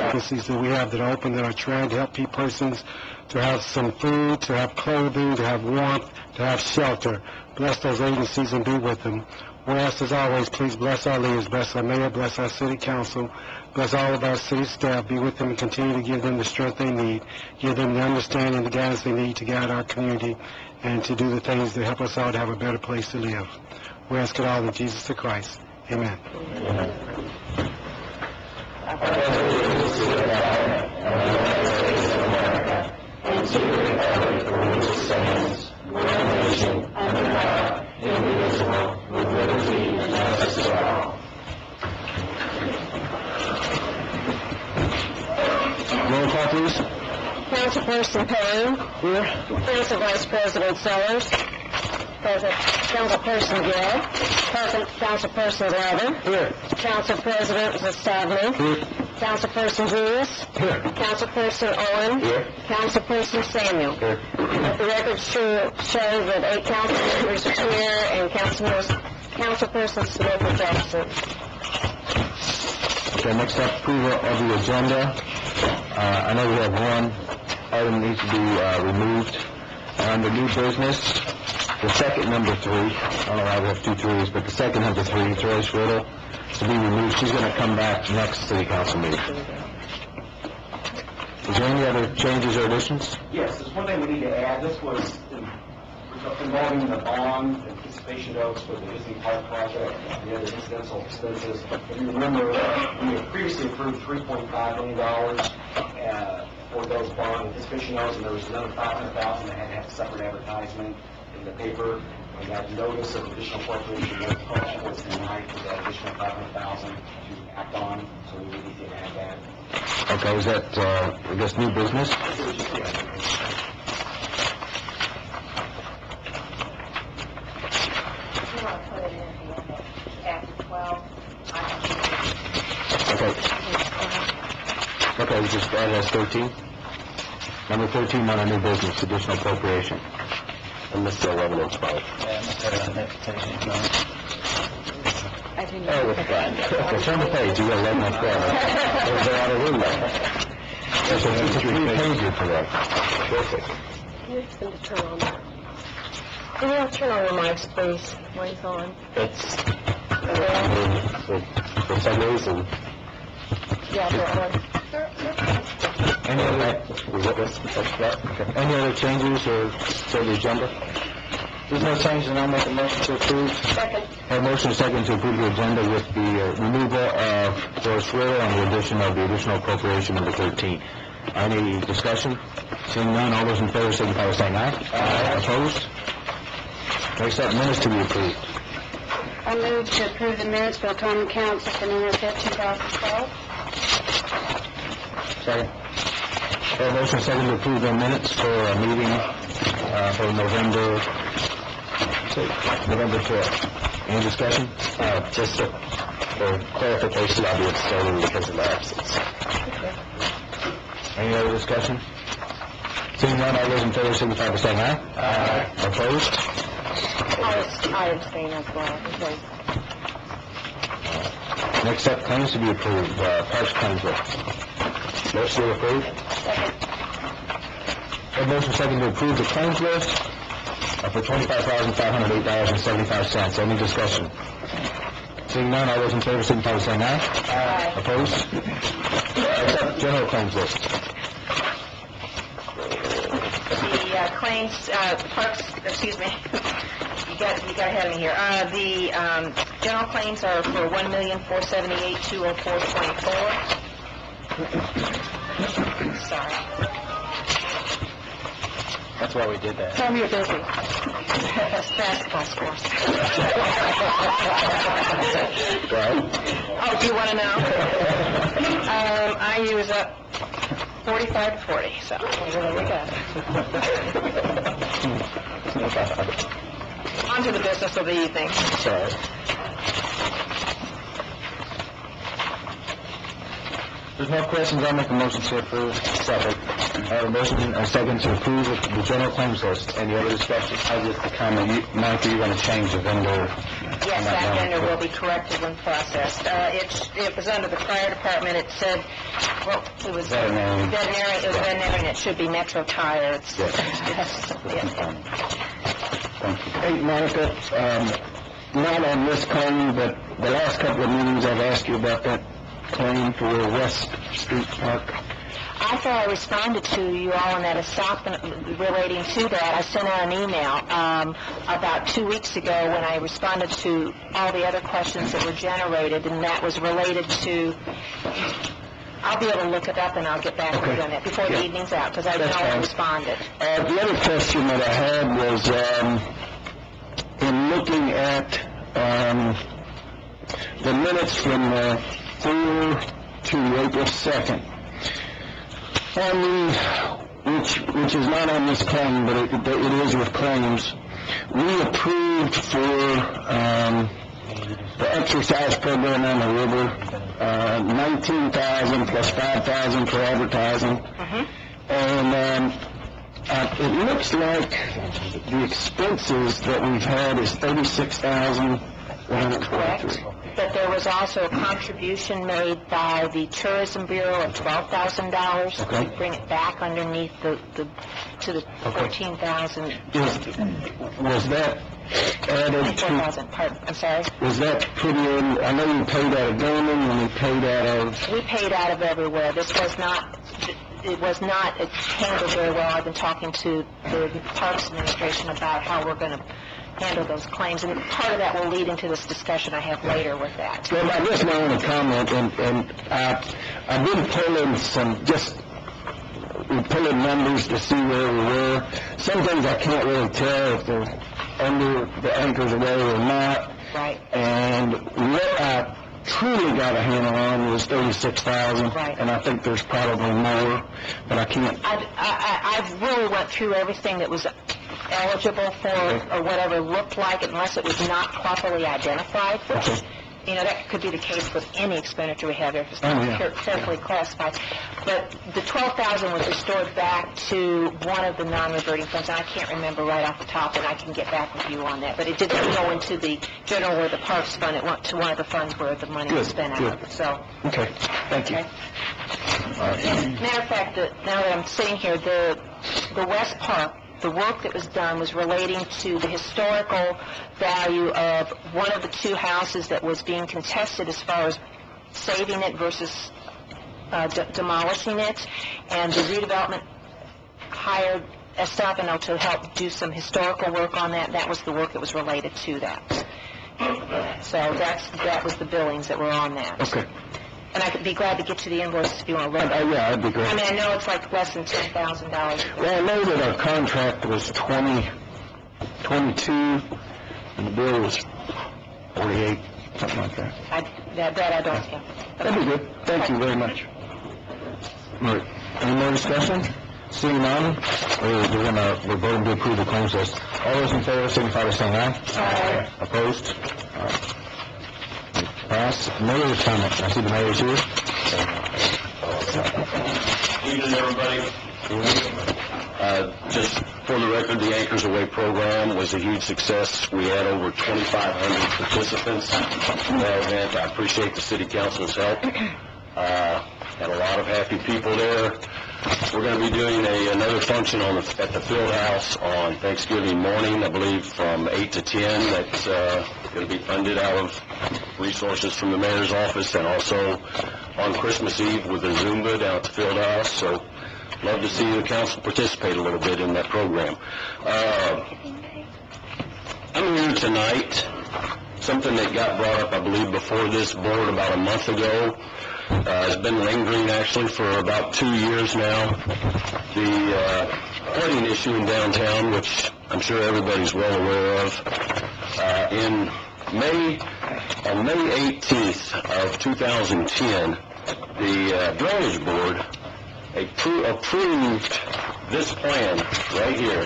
agencies that we have that are open, that are trying to help persons to have some food, to have clothing, to have warmth, to have shelter. Bless those agencies and be with them. Whereas, as always, please bless our leaders, bless our mayor, bless our city council, bless all of our city staff, be with them and continue to give them the strength they need, give them the understanding and the guidance they need to guide our community and to do the things that help us all to have a better place to live. We ask it all in Jesus the Christ. Amen. And to the republic for which it stands, one nation, under God, indivisible, with liberty and justice for all. Roll call, please. Councilperson Payne. Here. Council Vice President Sellers. Councilperson Gill. Councilperson Levin. Here. Council President Zastavny. Here. Councilperson Lewis. Here. Councilperson Owen. Here. Councilperson Samuel. Here. The records show that 8 council members are here and Councilperson Smith is absent. Okay, next up, approval of the agenda. I know we have one item that needs to be removed. Under new business, the second number 3, I don't know why we have 2 3s, but the second number 3, Joyce Riddle, to be removed. She's going to come back next city council meeting. Is there any other changes or additions? Yes, there's one thing we need to add. This was involving the bond anticipation notes for the Disney Park project and the other incidental expenses. If you remember, we had previously approved $3.5 million for those bond anticipation notes, and there was another $500,000 that had to have separate advertisement in the paper. We got notice of additional appropriation was tonight for that additional $500,000 to act on, so we need to add that. Okay, is that, I guess, new business? Okay, we just add as 13. Number 13 on our new business, additional appropriation. And Mr. 11 and 12. I didn't Oh, it's fine. Okay, turn the page, you got 11 and 12. They're out of room now. There's a 3-pager for that. Perfect. It's going to turn on. Can you turn on your mics, please, when it's on? It's for some reason. Yeah, they're on. Any other changes or to the agenda? There's no change, and I'll make a motion to approve. Second. A motion second to approve the agenda with the removal of Joyce Riddle and the addition of the additional appropriation number 13. Any discussion? Seeing none, all those in favor signify by saying aye. Aye. Opposed? Next up, minutes to be approved. I move to approve the minutes for the common council for November 5th, 2012. Second. A motion second to approve the minutes for a meeting for November 4th. Any discussion? Just for clarification, I'll be abstaining because of my absence. Any other discussion? Seeing none, all those in favor signify by saying aye. Aye. Opposed? I abstain as well. Okay. Next up, claims to be approved. Parks claims list. Motion approved. Second. A motion second to approve the claims list for $25,508.75. Any discussion? Seeing none, all those in favor signify by saying aye. Aye. Opposed? Next up, general claims list. The claims, parks, excuse me, you got ahead of me here. The general claims are for $1,478,204.24. Sorry. That's why we did that. Tell me you're busy. Basketball scores. Right. Oh, do you want to know? I use up 45 to 40, so there we go. On to the business of the evening. Sorry. There's no questions. I'll make a motion to approve. Second. I have a motion and a second to approve the general claims list. Any other discussion? I just comment, Mike, you're going to change the vendor Yes, that vendor will be corrected when processed. It was under the fire department. It said, well, it was veterinary. It was veterinary, and it should be Metro Tire. It's, Hey, Monica, not on this claim, but the last couple of meetings I've asked you about that claim for West Street Park. I thought I responded to you all on that assessment relating to that. I sent out an email about 2 weeks ago when I responded to all the other questions that were generated, and that was related to... I'll be able to look it up, and I'll get back to you on that before the evening's out, because I know I responded. The other question that I had was in looking at the minutes from 4 to April 2nd. Which is not on this claim, but it is with claims. We approved for the exercise program on the river, $19,000 plus $5,000 for advertising, and it looks like the expenses that we've had is $36,143. But there was also a contribution made by the Tourism Bureau of $12,000 to bring it back underneath to the $14,000. Was that added to... I'm sorry? Was that put in... I know you paid out of Dorman and we paid out of... We paid out of everywhere. This was not... It was not handled very well. I've been talking to the Parks Administration about how we're going to handle those claims, and part of that will lead into this discussion I have later with that. Well, I guess my only comment, and I've been pulling numbers to see where we were. Some things I can't really tell if they're under the anchors away or not. Right. And what I truly got a handle on was $36,000, right. And I think there's probably more, but I can't. I really went through everything that was eligible for or whatever looked like, unless it was not properly identified. Okay. You know, that could be the case with any expenditure we have if it's not carefully classified. But the $12,000 was restored back to one of the non-reverting funds, and I can't remember right off the top, and I can get back with you on that. But it didn't go into the general or the Parks Fund. It went to one of the funds where the money was spent out of. So, okay, thank you. Okay. Matter of fact, now that I'm sitting here, the West Park, the work that was done was relating to the historical value of one of the two houses that was being contested as far as saving it versus demolishing it, and the redevelopment hired Estefano to help do some historical work on that. That was the work that was related to that. So that was the billings that were on that. Okay. And I could be glad to get you the invoice if you want to read it. Yeah, that'd be great. I mean, I know it's like less than $10,000. Well, I know that our contract was 22, and the bill was 48, something like that. That I don't think. That'd be good. Thank you very much. All right. Any more discussion? Seeing none, we're voting to approve the claims list. All those in favor signify by saying aye. Aye. Opposed? All right. Pass. Mayor's comment. I see the mayor's here. Evening, everybody. Just for the record, the Anchors Away program was a huge success. We had over 2,500 participants in that event. I appreciate the city council's help. Had a lot of happy people there. We're going to be doing another function at the field house on Thanksgiving morning, I believe from 8 to 10. That's going to be funded out of resources from the mayor's office, and also on Christmas Eve with the Zumba down at the field house. So love to see the council participate a little bit in that program. I'm here tonight. Something that got brought up, I believe, before this board about a month ago. It's been lingering, actually, for about 2 years now. The flooding issue in downtown, which I'm sure everybody's well aware of. On May 18th of 2010, the Drainage Board approved this plan right here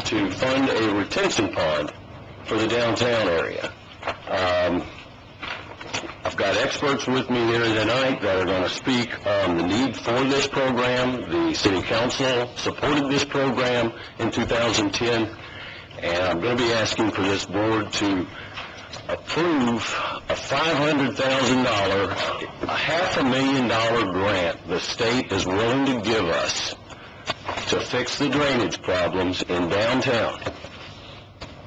to fund a retention pond for the downtown area. I've got experts with me here tonight that are going to speak on the need for this program. The city council supported this program in 2010, and I'm going to be asking for this board to approve a $500,000, a $500,000 grant the state is willing to give us to fix the drainage problems in downtown.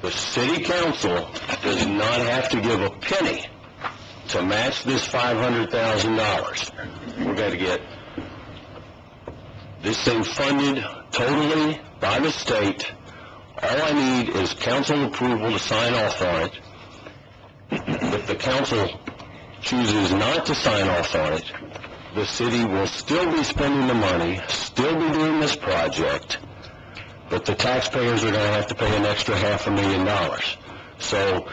The city council does not have to give a penny to match this $500,000. We're going to get this thing funded totally by the state. All I need is council approval to sign off on it. If the council chooses not to sign off on it, the city will still be spending the money, still be doing this project, but the taxpayers are going to have to pay an extra $500,000. So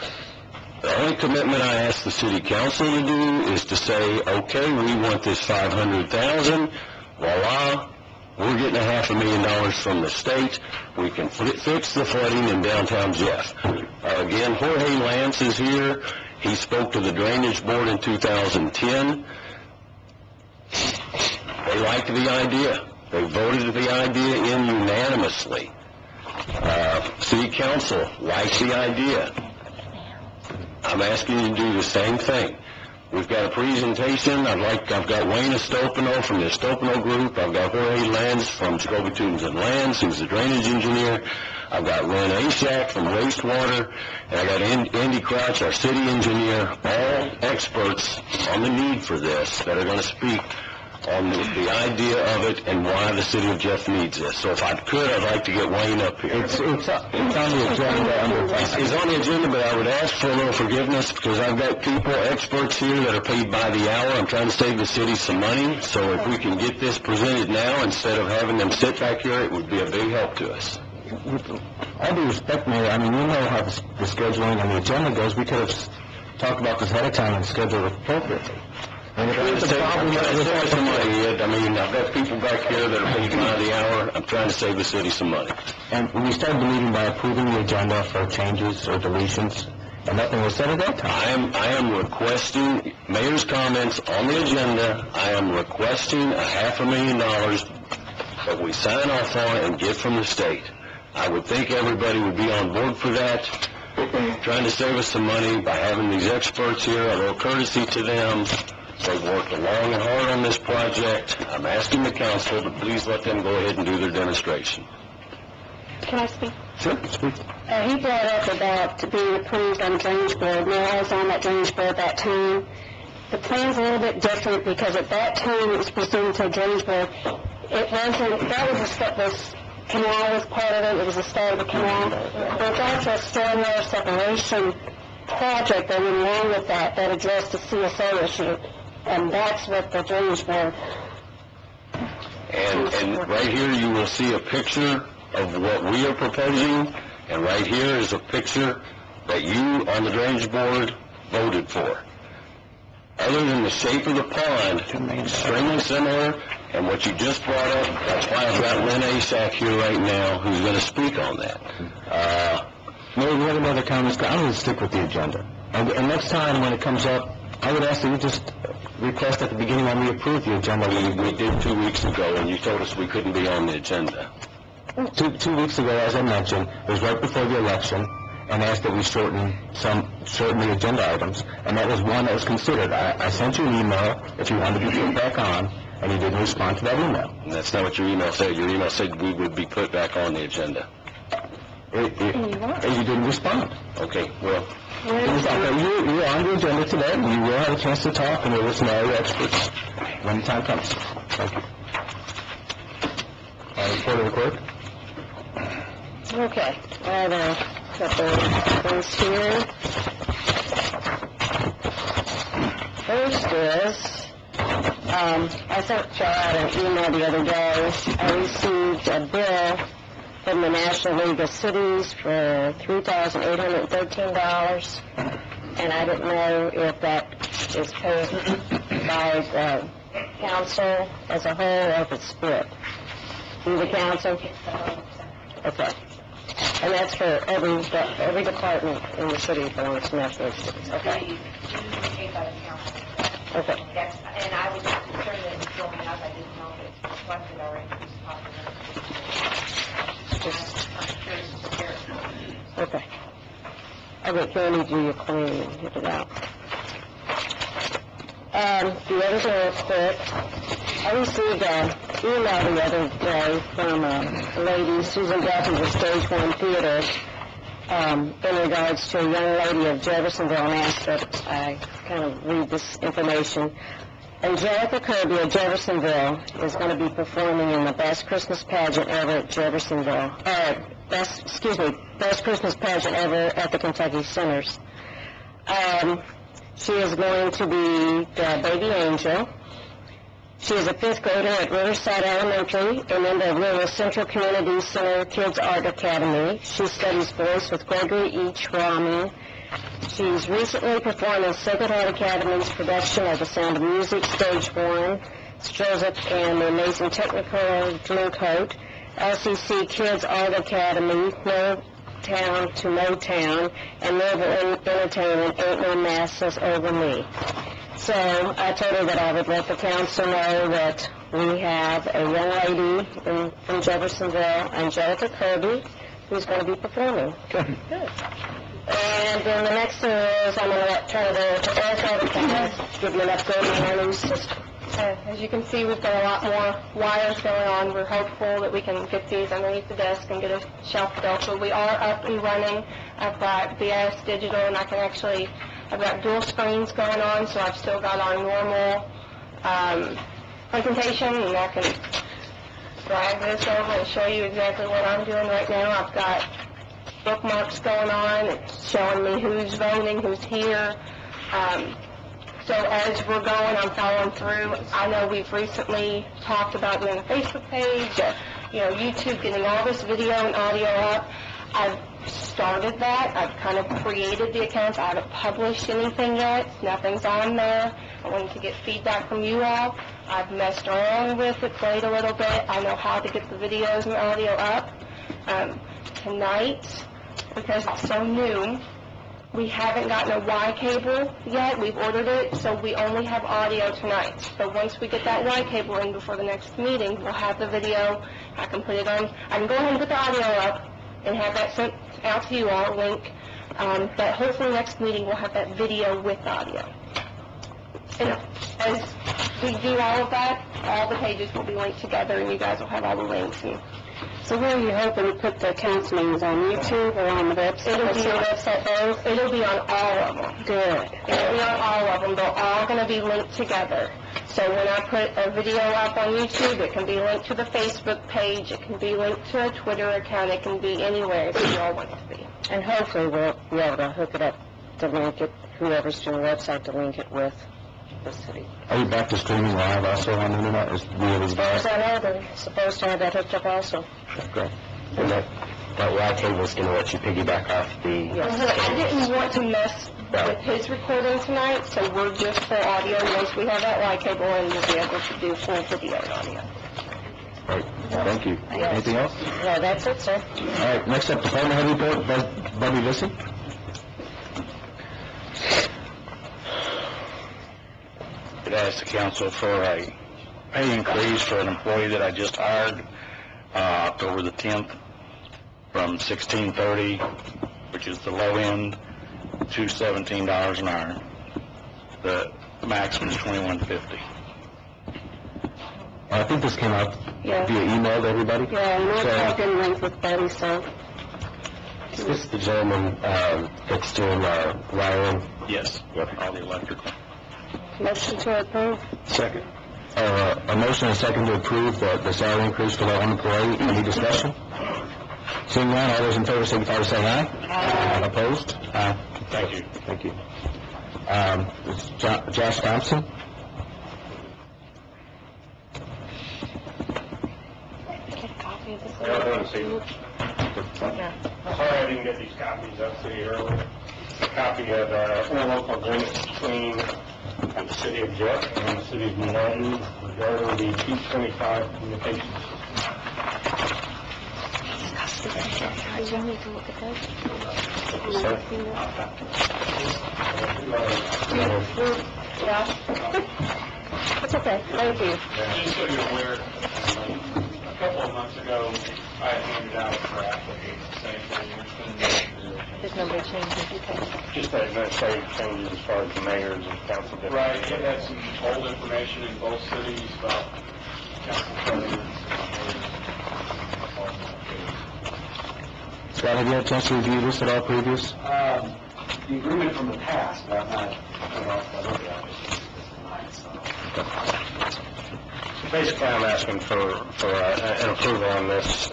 the only commitment I ask the city council to do is to say, okay, we want this $500,000, voila, we're getting a $500,000 from the state. We can fix the flooding in downtown Jeff. Again, Jorge Lance is here. He spoke to the Drainage Board in 2010. They liked the idea. They voted the idea in unanimously. City Council likes the idea. I'm asking you to do the same thing. We've got a presentation. I've got Wayne Estopino from the Estopino Group. I've got Jorge Lanz from Jacoby Toombs and Lands, who's the drainage engineer. I've got Len Ashak from wastewater, and I got Andy Crouch, our city engineer, all experts on the need for this that are going to speak on the idea of it and why the city of Jeff needs this. So if I could, I'd like to get Wayne up here. It's on the agenda. It's on the agenda, but I would ask for a little forgiveness because I've got people, experts here that are paid by the hour. I'm trying to save the city some money, so if we can get this presented now instead of having them sit back here, it would be a big help to us. With all due respect, Mayor, I mean, you know how the scheduling and the agenda goes. We could have talked about this ahead of time and scheduled it appropriately. And if there's a problem with somebody, I mean, I've got people back here that are paid by the hour. I'm trying to save the city some money. And we started the meeting by approving the agenda for changes or deletions, and nothing was said at that time. I am requesting mayor's comments on the agenda. I am requesting a $500,000 that we sign off on and get from the state. I would think everybody would be on board for that. Trying to save us some money by having these experts here, a little courtesy to them. They've worked long and hard on this project. I'm asking the council to please let them go ahead and do their demonstration. Can I speak? Sure, speak. He brought up about being approved on the drainage board. Now, I was on that drainage board at that time. The plan's a little bit different because at that time it was presented to the drainage board. It wasn't, that was a step, this canal was part of it. It was the start of the canal. There's also a stormwater separation project that went along with that addressed the CSO issue. And that's what the drainage board... And right here you will see a picture of what we are proposing, and right here is a picture that you on the drainage board voted for. Other than the shape of the pond, extremely similar, and what you just brought up, that's why I've got Len Ashak here right now who's going to speak on that. Mayor, we have another comment. I'm going to stick with the agenda. And next time when it comes up, I would ask that you just request at the beginning when we approve the agenda. We did 2 weeks ago, and you told us we couldn't be on the agenda. Two weeks ago, as I mentioned, it was right before the election, and asked that we shorten the agenda items, and that was one that was considered. I sent you an email if you wanted to be put back on, and you didn't respond to that email. And that's not what your email said. Your email said we would be put back on the agenda. You didn't respond. Okay, well... You're on the agenda today, and you will have a chance to talk, and we'll listen to all your experts when the time comes. Thank you. Report of the clerk. Okay, I have a couple of things here. First is, I sent Chad an email the other day. I received a bill from the National League of Cities for $3,813, and I didn't know if that is paid by the council as a whole or if it's split. Through the council? Okay. And that's for every department in the city belongs to National League of Cities. Okay. Okay. And I was concerned that it was going up. I didn't know if it's reflected our increased population. Okay. I I'll get Candy to do your cleaning and hit it out. The other thing real quick, I received an email the other day from a lady, Susan Duff, of the Stage 1 Theater, in regards to a young lady of Jeffersonville, and asked that I kind of read this information. Angelica Kirby of Jeffersonville is going to be performing in the Best Christmas Pageant ever at Jeffersonville, Best Christmas Pageant ever at the Kentucky Centers. She is going to be the baby angel. She is a 5th grader at Riverside Elementary, a member of Louisville Central Community Center Kids Art Academy. She studies voice with Gregory H. Rami. She's recently performed in Sacred Heart Academy's production of The Sound of Music, Stage 1, Joseph and the Amazing Technicolor Dreamcoat, LCC Kids Art Academy, No Town to Motown, and Louisville Entertainment, Ain't No Masses Over Me. So I told her that I would let the council know that we have a young lady from Jeffersonville, Angelica Kirby, who's going to be performing. Good. And then the next thing is I'm going to turn it over to Erica to kind of give you an update on our new system. As you can see, we've got a lot more wires going on. We're hopeful that we can get these underneath the desk and get a shelf built. So we are up and running. I've got BS Digital, and I've got dual screens going on, so I've still got our normal presentation, and I can drag this over and show you exactly what I'm doing right now. I've got bookmarks going on. It's showing me who's voting, who's here. So as we're going, I'm following through. I know we've recently talked about doing a Facebook page, YouTube, getting all this video and audio up. I've started that. I've kind of created the accounts. I haven't published anything yet. Nothing's on there. I wanted to get feedback from you all. I've messed around with it, played a little bit. I know how to get the videos and audio up. Tonight, because it's so new, we haven't gotten a Y cable yet. We've ordered it, so we only have audio tonight. But once we get that Y cable in before the next meeting, we'll have the video. I can put it on. I can go ahead and put the audio up and have that sent out to you all, a link. But hopefully next meeting we'll have that video with audio. And as we do all of that, all the pages will be linked together, and you guys will have all the links. So where are you hoping to put the council meetings, on YouTube or on the website? It'll be on website both. It'll be on all of them. Good. It'll be on all of them. They're all going to be linked together. So when I put a video up on YouTube, it can be linked to the Facebook page. It can be linked to a Twitter account. It can be anywhere that you all want it to be. And hopefully we'll be able to hook it up to link it, whoever's doing the website, to link it with the city. Are you back to streaming live also on the internet? As far as I know, they're supposed to have that hooked up also. Great. And that Y cable is going to let you piggyback off the... Yes. I didn't want to mess with his recording tonight, so we're just for audio. Once we have that Y cable in, we'll be able to do full video and audio. Great. Thank you. Yes. Anything else? No, that's it, sir. All right, next up, Department Head Report, Bobby Lissy. I'd ask the council for a pay increase for an employee that I just hired October the 10th from $16.30, which is the low end, to $17 an hour. The maximum is $21.50. I think this came out Yeah. via email to everybody. Yeah, and we're talking link with Betty, so. Is this the gentleman that's doing wiring? Yes, all the electrical. Motion to approve. Second. A motion and a second to approve the salary increase for that one employee. Any discussion? Seeing none, all those in favor signify by saying aye. Aye. Opposed? Aye. Thank you. Thank you. Josh Thompson? Get a copy of this. Sorry I didn't get these copies up to you earlier. A copy of our interlocal agreement between the City of Jeff and the City of Manhattan regarding the 225 communications. Do you need to look at those? Yeah. It's okay. Thank you. Just so you're aware, a couple of months ago, I handed out a draft of the same thing. There's no big changes, okay. Just the administrative changes as far as the mayors and council districts. Right, it had some old information in both cities about council presidents. Scott, have you had a chance to review this at all previous? The agreement from the past, but I'm not, I looked at it tonight, so. Basically, I'm asking for an approval on this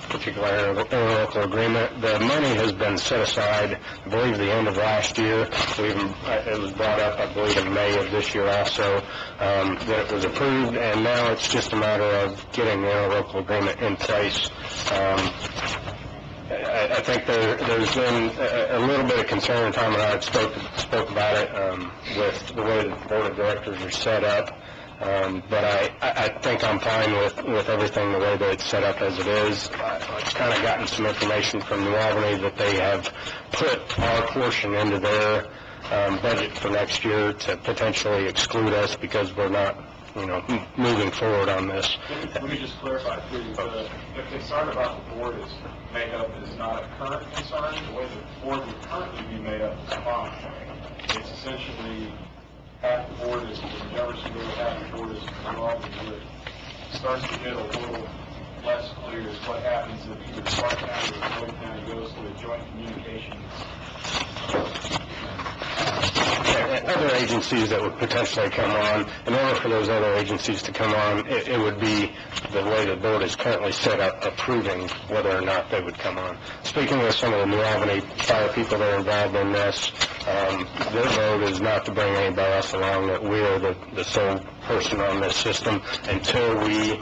particular interlocal agreement. The money has been set aside, I believe, the end of last year. It was brought up, I believe, in May of this year also, that it was approved, and now it's just a matter of getting the interlocal agreement in place. I think there's been a little bit of concern. Tom and I spoke about it with the way the board of directors are set up. But I think I'm fine with everything the way that it's set up as it is. I've kind of gotten some information from New Albany that they have put our portion into their budget for next year to potentially exclude us because we're not, moving forward on this. Let me just clarify, please. The concern about the board is made up is not a current concern. The way the board would currently be made up is fine. It's essentially half the board is from Jeffersonville, half the board is from New Albany. It starts to get a little less clear as what happens if either Clark County or Floyd County goes to a joint communications. Other agencies that would potentially come on, in order for those other agencies to come on, it would be the way the board is currently set up, approving whether or not they would come on. Speaking with some of the New Albany fire people that are involved in this, their vote is not to bring anybody else along, that we are the sole person on this system until we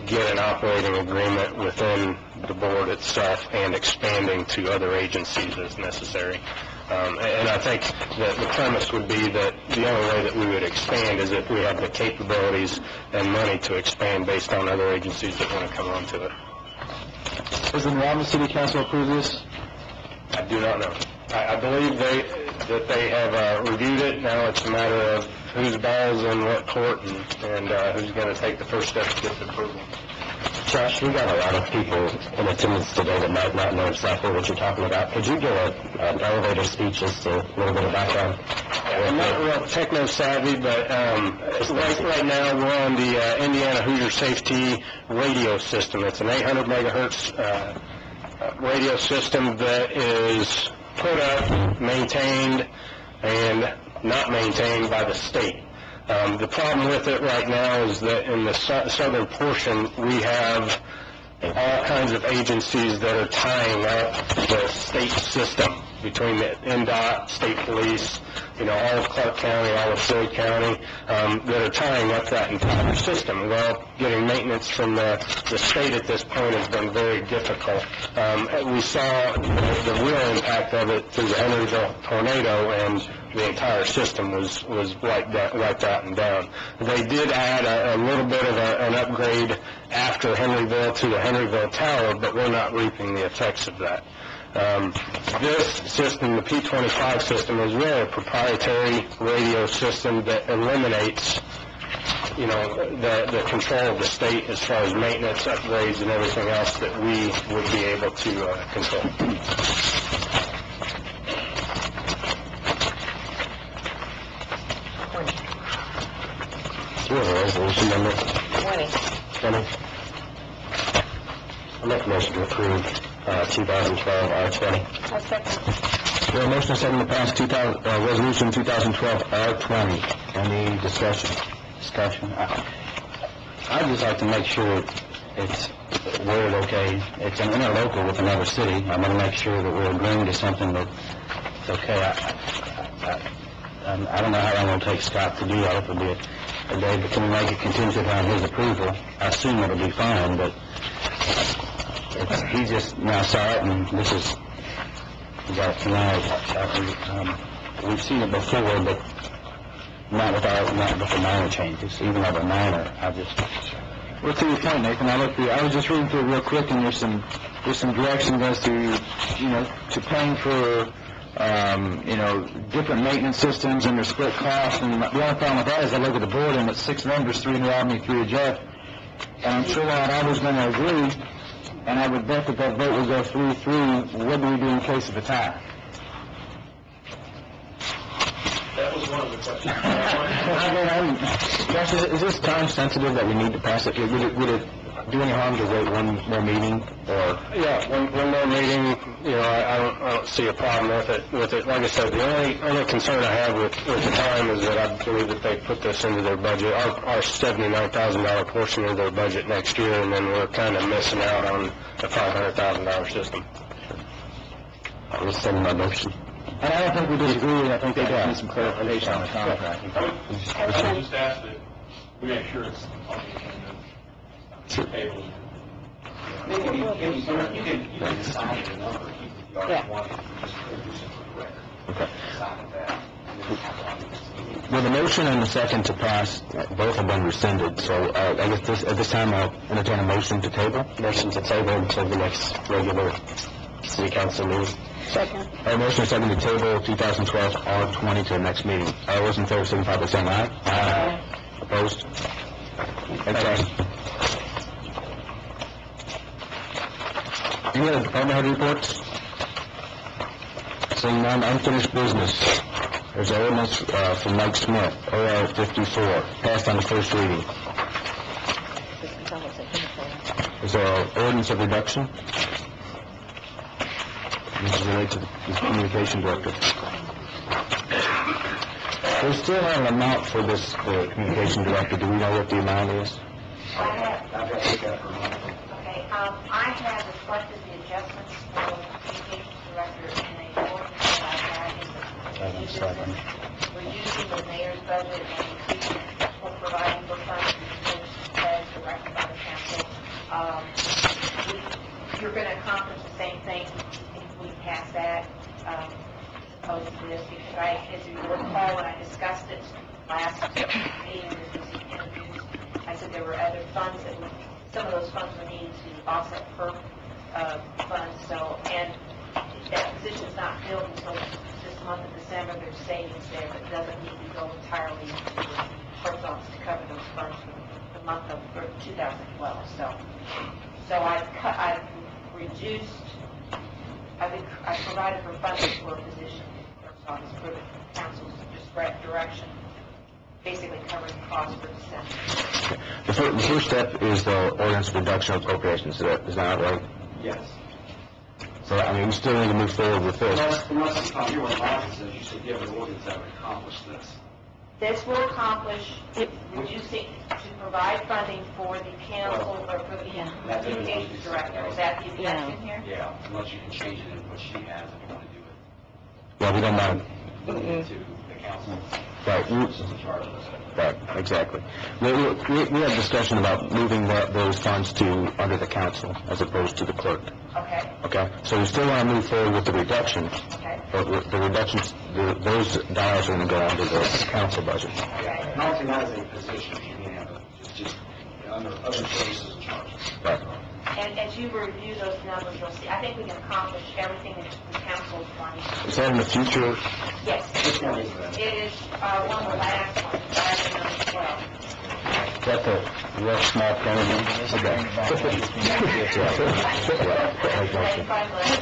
get an operating agreement within the board itself and expanding to other agencies as necessary. And I think that the premise would be that the only way that we would expand is if we have the capabilities and money to expand based on other agencies that want to come onto it. Does the New Albany City Council approve this? I do not know. I believe that they have reviewed it. Now it's a matter of whose ball's in what court and who's going to take the first step to get the approval. Josh, we got a lot of people in attendance today that might not know exactly what you're talking about. Could you give an elevator speech, just a little bit of background? I'm not real techno-savvy, but right now we're on the Indiana Hoosier Safety radio system. It's an 800 megahertz radio system that is put up, maintained, and not maintained by the state. The problem with it right now is that in the southern portion, we have all kinds of agencies that are tying up the state system between the NDOT, state police, all of Clark County, all of Floyd County, that are tying up that entire system. Well, getting maintenance from the state at this point has been very difficult. We saw the real impact of it through the Henryville tornado, and the entire system was wiped out and down. They did add a little bit of an upgrade after Henryville to the Henryville Tower, but we're not reaping the effects of that. This system, the P25 system, is really a proprietary radio system that eliminates, the control of the state as far as maintenance, upgrades, and everything else that we would be able to control. Do you have a resolution number? 20. I'll make a motion to approve 2012 R20. I'll second. We have a motion and second to pass Resolution 2012 R20. Any discussion? I'd just like to make sure it's worded okay. It's an interlocal with another city. I'm going to make sure that we're agreeing to something that's okay. I don't know how long it'll take Scott to do that. If it'll be a day, but can we make it contingent on his approval? I assume it'll be fine, but he just now saw it, and this is, we got it tonight. We've seen it before, but not with the minor changes. Even though they're minor, Well, to your point, Nathan, I was just reading through it real quick, and there's some directions as to, to paying for, different maintenance systems and their split costs. And the only problem with that is I look at the board, and it's 6 members, 3 New Albany, 3 of Jeff. And I'm sure that I was going to agree, and I would bet that vote would go through, what do we do in case of a tie? question. Josh, is this time sensitive that we need to pass it? Would it do any harm to wait one more meeting, or? Yeah, one more meeting, I don't see a problem with it. Like I said, the only concern I have with the time is that I believe that they put this into their budget, our $79,000 portion of their budget next year, and then we're kind of missing out on the $500,000 system. I will send my motion. And I don't think we disagree, I think they need some clarification on the contract. I would just ask that we make sure it's on the agenda. Table. You can decide the number, if you already want it, just introduce it for the record. Okay. Decide that. And then have one of these. Well, the motion and the second to pass, both have been rescinded, so I guess at this time I'll entertain a motion to table. Motion to table until the next regular city council meeting. Second. Motion and second to table 2012 R20 to the next meeting. All those in favor signify by saying aye. Aye. Opposed? Okay. Any other department head reports? Seeing none, unfinished business. There's an ordinance from Mike Smith, OR 54, passed on the first reading. Is there an ordinance of reduction? This is related to the communication director. There's still an amount for this communication director. Do we know what the amount is? I have reflected the adjustments for the communications director in a ordinance that I had in the we're using the mayor's budget and increasing or providing for funds as directed by the council. You're going to accomplish the same thing if we pass that as opposed to this, because as you recall, when I discussed it last meeting, this was introduced, I said there were other funds that would, some of those funds were needed to offset per funds, and that position's not filled until this month of December. There's savings there, but it doesn't need to go entirely into the clerk's office to cover those funds for the month of 2012. So I've reduced, I provided for funding for a position in the clerk's office for the council's direction, basically covering the cost for December. The first step is the ordinance reduction of appropriations. Is that right? Yes. So, we still need to move forward with this. Unless it's not here where Martha says you should give an ordinance that would accomplish this. This will accomplish reducing, to provide funding for the council or for the communications director. Is that the intention here? Yeah, unless you can change it in what she has if you want to do it. Yeah, we don't mind. To the council. Right. Who's in charge of this? Right, exactly. We had discussion about moving those funds to under the council as opposed to the clerk. Okay. Okay? So we still want to move forward with the reduction. Okay. But with the reductions, those dollars are going to go under the council budget. Okay. Not as a position, you can have it, just under other services and charges. Right. And as you review those numbers, you'll see, I think we can accomplish everything that the council's wanting. Is that in the future? Yes. Which one is that? It is one of the last ones, last number 12. Is that the real small print? Okay.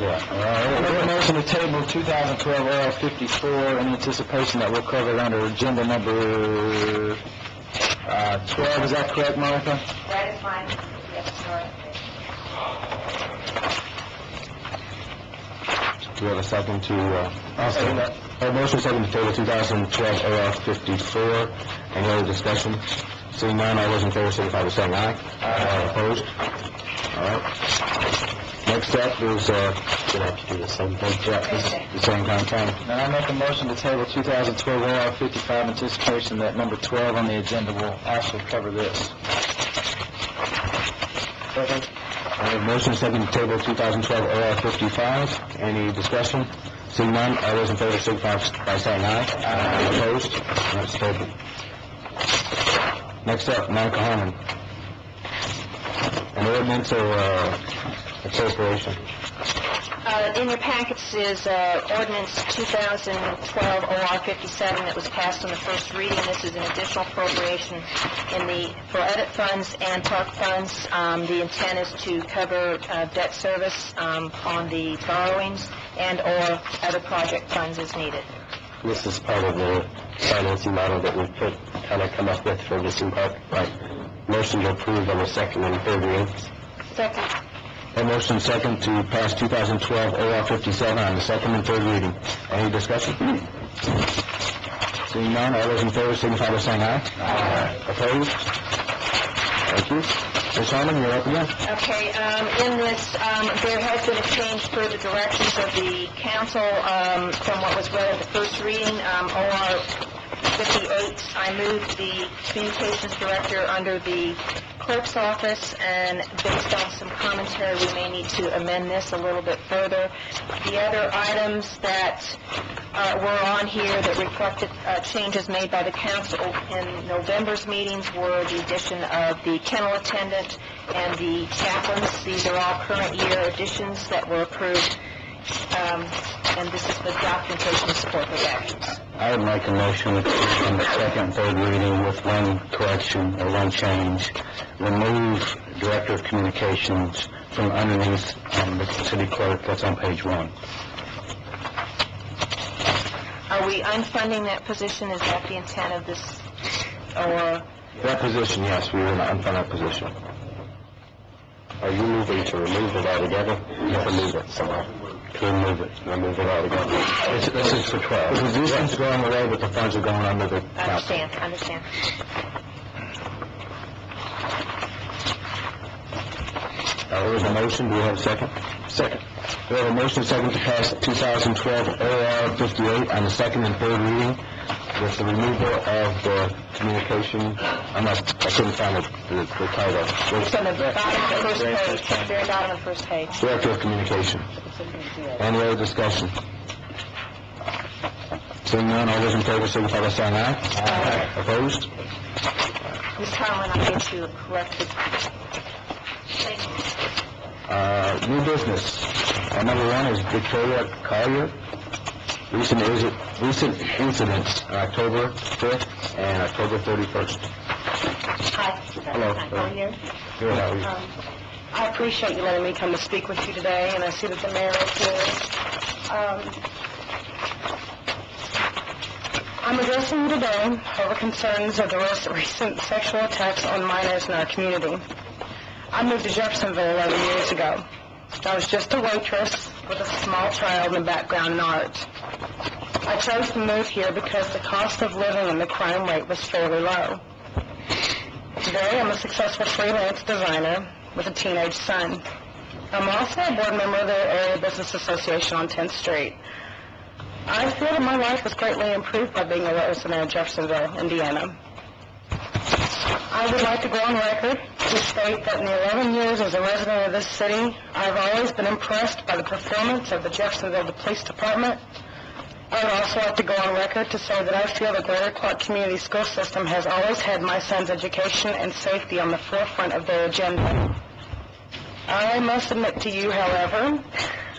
Yeah. Motion to table 2012 OR 54 in anticipation that we'll cover it under agenda number 12. Is that correct, Martha? That is mine, yes, sorry. Do we have a second to... I'll second that. Motion second to table 2012 OR 54. Any other discussion? Seeing none, all those in favor signify by saying aye. Aye. Opposed? All right. Next up is, we have to do the same thing. Yeah, this is the same kind of thing. And I make a motion to table 2012 OR 55 anticipation that number 12 on the agenda will also cover this. Second. Motion second to table 2012 OR 55. Any discussion? Seeing none, all those in favor signify by saying aye. Aye. Opposed? That's tabled. Next up, Monica Harmon. An ordinance or appropriation? In your packets is ordinance 2012 OR 57 that was passed on the first reading. This is an additional appropriation for edit funds and park funds. The intent is to cover debt service on the borrowings and or other project funds as needed. This is part of the financing model that we come up with for Missing Park. Right. Motion to approve on the second and third readings. Second. A motion second to pass 2012 OR 57 on the second and third reading. Any discussion? Seeing none, all those in favor signify by saying aye. Aye. Opposed? Thank you. Ms. Harmon, you're up again. Okay, in this, there has been a change for the directions of the council from what was read at the first reading, OR 58. I moved the communications director under the clerk's office, and based on some commentary, we may need to amend this a little bit further. The other items that were on here that reflected changes made by the council in November's meetings were the addition of the kennel attendant and the chaplains. These are all current year additions that were approved, and this is the documentation to support those actions. I would make a motion on the second and third reading with one correction or one change. Remove Director of Communications from underneath the city clerk. That's on page 1. Are we unfunding that position? Is that the intent of this? Or That position, yes, we will unfund that position. Are you moving to remove it altogether? Yes. Remove it somehow. To remove it altogether. This is for 12. The position's going away, but the funds are going under the council. Understand. There was a motion. Do we have a second? Second. We have a motion second to pass 2012 OR 58 on the second and third reading with the removal of the communication. I couldn't find the title. It's on the bottom of the first page, very bottom of the first page. Director of Communication. Any other discussion? Seeing none, all those in favor signify by saying aye. Aye. Opposed? Ms. Conlon, I'll get you corrected. Thank you. New business. Number 1 is Victoria Collier. Recent incidents on October 5th and October 31st. Hi. Hello. How are you? Good, how are you? I appreciate you letting me come to speak with you today, and I see that the mayor is here. I'm addressing you today over concerns of the recent sexual attacks on minors in our community. I moved to Jeffersonville 11 years ago. I was just a waitress with a small child and a background in art. I chose to move here because the cost of living and the crime rate was fairly low. Today, I'm a successful freelance designer with a teenage son. I'm also a board member of the Area Business Association on 10th Street. I feel that my life was greatly improved by being a resident of Jeffersonville, Indiana. I would like to go on record to state that in the 11 years as a resident of this city, I've always been impressed by the performance of the Jeffersonville Police Department. I would also like to go on record to say that I feel the Greater Clark Community School System has always had my son's education and safety on the forefront of their agenda. I must admit to you, however,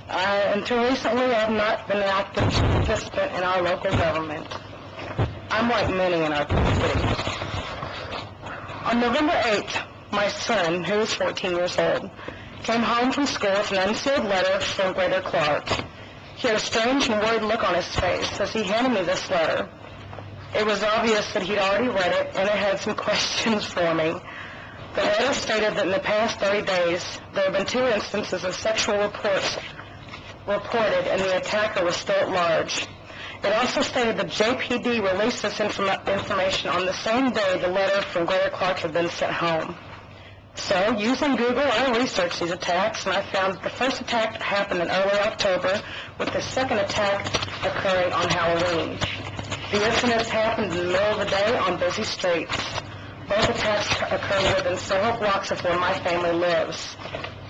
until recently I have not been an active participant in our local government. I'm like many in our city. On November 8th, my son, who is 14 years old, came home from school with an unsealed letter from Greater Clark. He had a strange and worried look on his face as he handed me this letter. It was obvious that he'd already read it, and it had some questions for me. The letter stated that in the past 30 days, there have been 2 instances of sexual reports reported, and the attacker was still at large. It also stated that JPD released this information on the same day the letter from Greater Clark had been sent home. So, using Google, I researched these attacks, and I found that the first attack happened in early October, with the second attack occurring on Halloween. The incidents happened in the middle of the day on busy streets. Both attacks occurred within several blocks of where my family lives.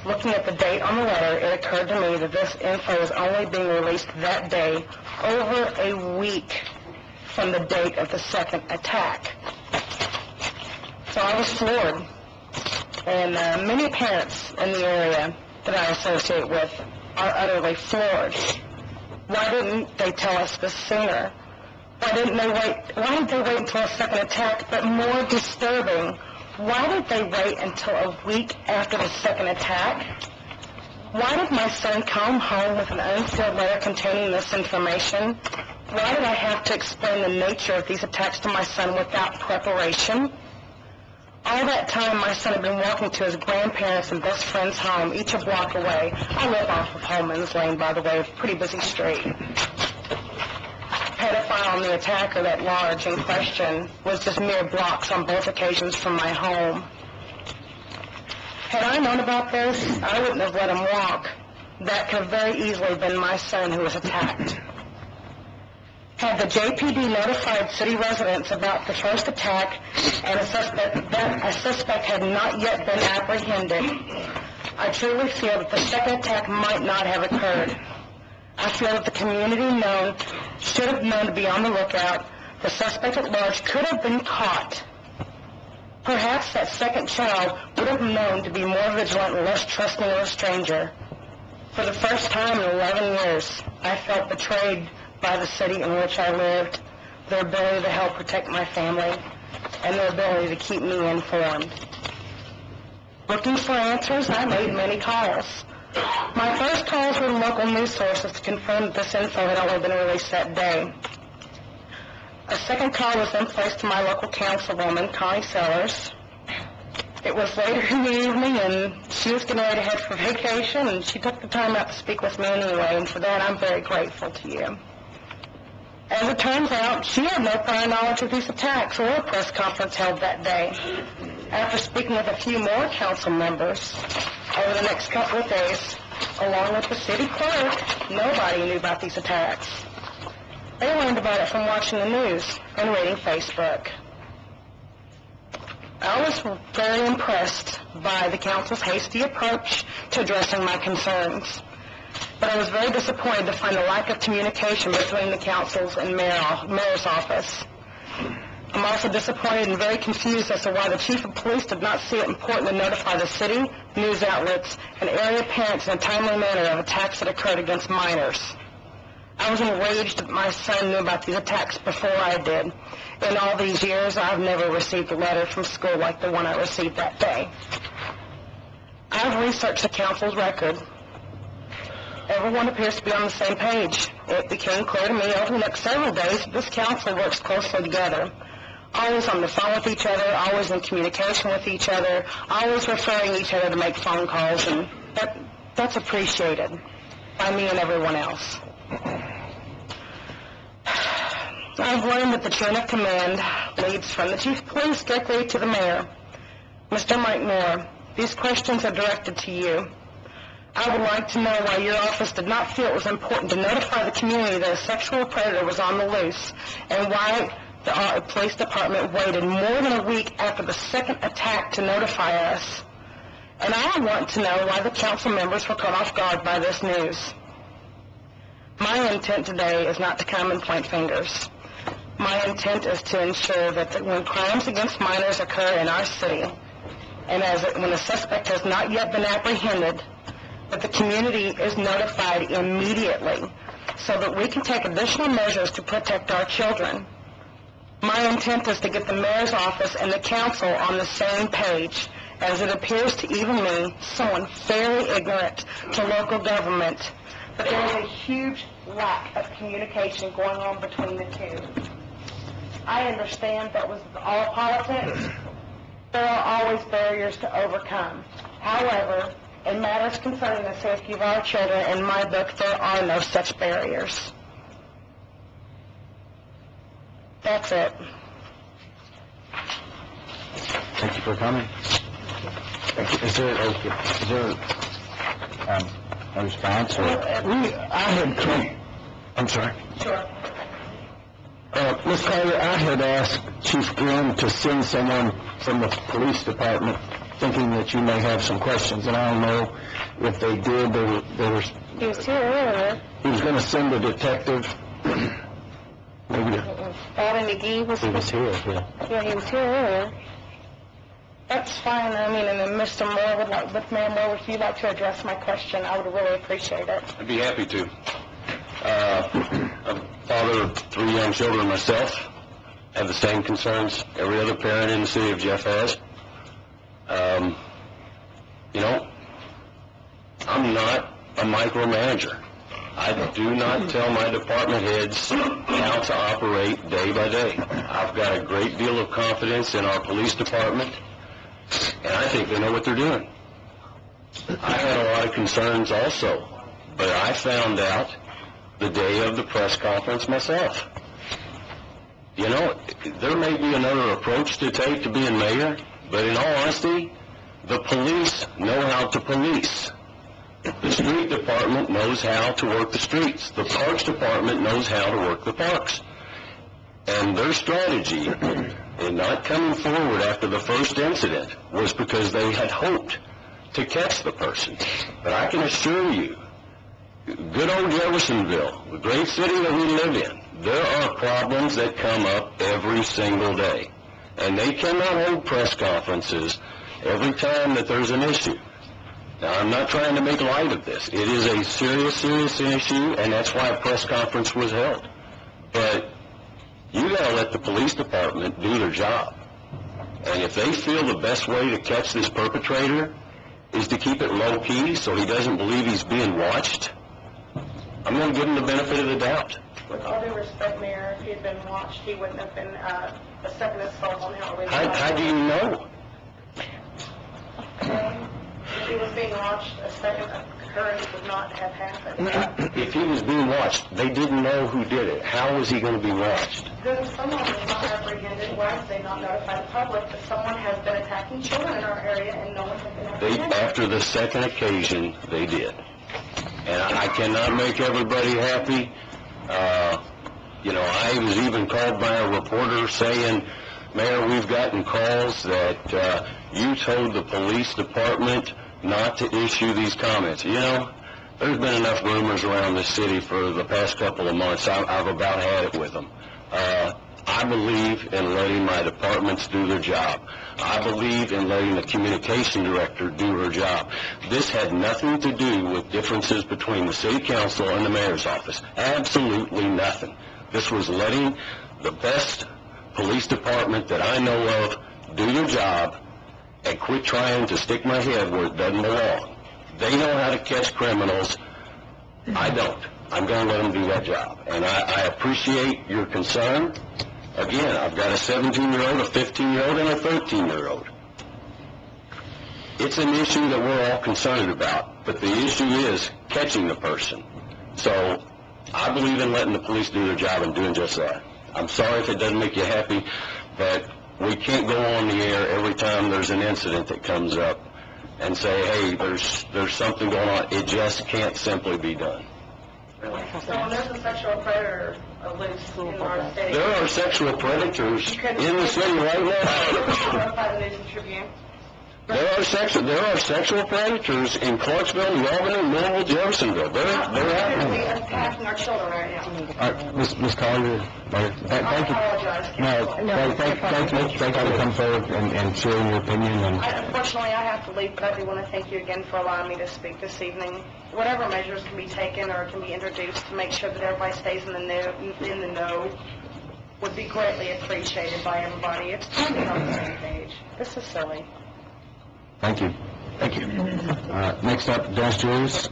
Looking at the date on the letter, it occurred to me that this info was only being released that day, over a week from the date of the second attack. So I was floored. And many parents in the area that I associate with are utterly floored. Why didn't they tell us this sooner? Why did they wait until a second attack? But more disturbing, why did they wait until a week after the second attack? Why did my son come home with an unsealed letter containing this information? Why did I have to explain the nature of these attacks to my son without preparation? All that time, my son had been walking to his grandparents' and best friend's home, each a block away. I live off of Holman's Lane, by the way, a pretty busy street. Pedophile and the attacker, that large in question, was just mere blocks on both occasions from my home. Had I known about this, I wouldn't have let him walk. That could have very easily been my son who was attacked. Had the JPD notified city residents about the first attack and a suspect had not yet been apprehended, I truly feel that the second attack might not have occurred. I feel that the community should have known to be on the lookout. The suspect at large could have been caught. Perhaps that second child would have known to be more vigilant and less trusting of a stranger. For the first time in 11 years, I felt betrayed by the city in which I lived, their ability to help protect my family, and their ability to keep me informed. Looking for answers, I made many calls. My first calls were to local news sources to confirm that this info had only been released that day. A second call was then placed to my local councilwoman, Connie Sellers. It was later in the evening, and she was getting ready to head for vacation, and she took the time out to speak with me anyway, and for that I'm very grateful to you. As it turns out, she had no prior knowledge of these attacks or a press conference held that day. After speaking with a few more council members over the next couple of days, along with the city clerk, nobody knew about these attacks. They learned about it from watching the news and reading Facebook. I was very impressed by the council's hasty approach to addressing my concerns, but I was very disappointed to find the lack of communication between the council's and mayor's office. I'm also disappointed and very confused as to why the chief of police did not see it important to notify the city, news outlets, and area parents in a timely manner of attacks that occurred against minors. I was enraged that my son knew about these attacks before I did. In all these years, I've never received a letter from school like the one I received that day. I've researched the council's record. Everyone appears to be on the same page. It became clear to me over the next several days that this council works closely together, always on the phone with each other, always in communication with each other, always referring each other to make phone calls, and that's appreciated by me and everyone else. I've learned that the chain of command leads from the chief of police directly to the mayor. Mr. Mike Moore, these questions are directed to you. I would like to know why your office did not feel it was important to notify the community that a sexual predator was on the loose, and why the police department waited more than a week after the second attack to notify us. And I want to know why the council members were caught off guard by this news. My intent today is not to come and point fingers. My intent is to ensure that when crimes against minors occur in our city, and when a suspect has not yet been apprehended, that the community is notified immediately so that we can take additional measures to protect our children. My intent is to get the mayor's office and the council on the same page, as it appears to even me, someone fairly ignorant to local government, but there is a huge lack of communication going on between the two. I understand that with all politics, there are always barriers to overcome. However, in matters concerning the safety of our children, in my book, there are no such barriers. That's it. Thank you for coming. Thank you. Is there a response? I'm sorry. Sure. Ms. Carter, I had asked Chief Glenn to send someone from the police department thinking that you may have some questions, and I don't know if they did. He was here earlier. He was going to send a detective. Maybe Bobby McGee was he was here, yeah. Yeah, he was here earlier. That's fine. I mean, and then Mr. Moore Mayor Moore, if you'd like to address my question, I would really appreciate it. I'd be happy to. I'm a father of 3 young children myself. I have the same concerns every other parent in the city of Jeff has. I'm not a micromanager. I do not tell my department heads how to operate day by day. I've got a great deal of confidence in our police department, and I think they know what they're doing. I had a lot of concerns also, but I found out the day of the press conference myself. You know, there may be another approach to take to being mayor, but in all honesty, the police know how to police. The street department knows how to work the streets. The parks department knows how to work the parks. And their strategy in not coming forward after the first incident was because they had hoped to catch the person. But I can assure you, good old Jeffersonville, the great city that we live in, there are problems that come up every single day. And they cannot hold press conferences every time that there's an issue. Now, I'm not trying to make light of this. It is a serious, serious issue, and that's why a press conference was held. But you got to let the police department do their job. And if they feel the best way to catch this perpetrator is to keep it low-key so he doesn't believe he's being watched, I'm going to give him the benefit of the doubt. With all due respect, Mayor, if he had been watched, he wouldn't have been a second assault on Halloween. How do you know? If he was being watched, a second occurrence would not have happened. If he was being watched, they didn't know who did it. How was he going to be watched? Then someone was not apprehended. Why did they not notify the public that someone has been attacking children in our area and no one has been apprehended? After the second occasion, they did. And I cannot make everybody happy. You know, I was even called by a reporter saying, Mayor, we've gotten calls that you told the police department not to issue these comments. You know, there's been enough rumors around this city for the past couple of months. I've about had it with them. I believe in letting my departments do their job. I believe in letting the communication director do her job. This had nothing to do with differences between the city council and the mayor's office. Absolutely nothing. This was letting the best police department that I know of do their job and quit trying to stick my head where it doesn't belong. They know how to catch criminals. I don't. I'm going to let them do that job. And I appreciate your concern. Again, I've got a 17-year-old, a 15-year-old, and a 13-year-old. It's an issue that we're all concerned about, but the issue is catching the person. So I believe in letting the police do their job and doing just that. I'm sorry if it doesn't make you happy, but we can't go on the air every time there's an incident that comes up and say, hey, there's something going on. It just can't simply be done. So when there's a sexual predator loose in our city... There are sexual predators in the city right now. Notify the News and Tribune. There are sexual predators in Clarksville, Albany, Louisville, Jeffersonville. They're out. Attacking our children right now. All right, Ms. Collier, thank you. I apologize. No, thank you for coming forward and sharing your opinion. Unfortunately, I have to leave, but I do want to thank you again for allowing me to speak this evening. Whatever measures can be taken or can be introduced to make sure that everybody stays in the know would be greatly appreciated by everybody. It's time to be on the same page. This is silly. Thank you. Thank you. Next up, Dennis Julius,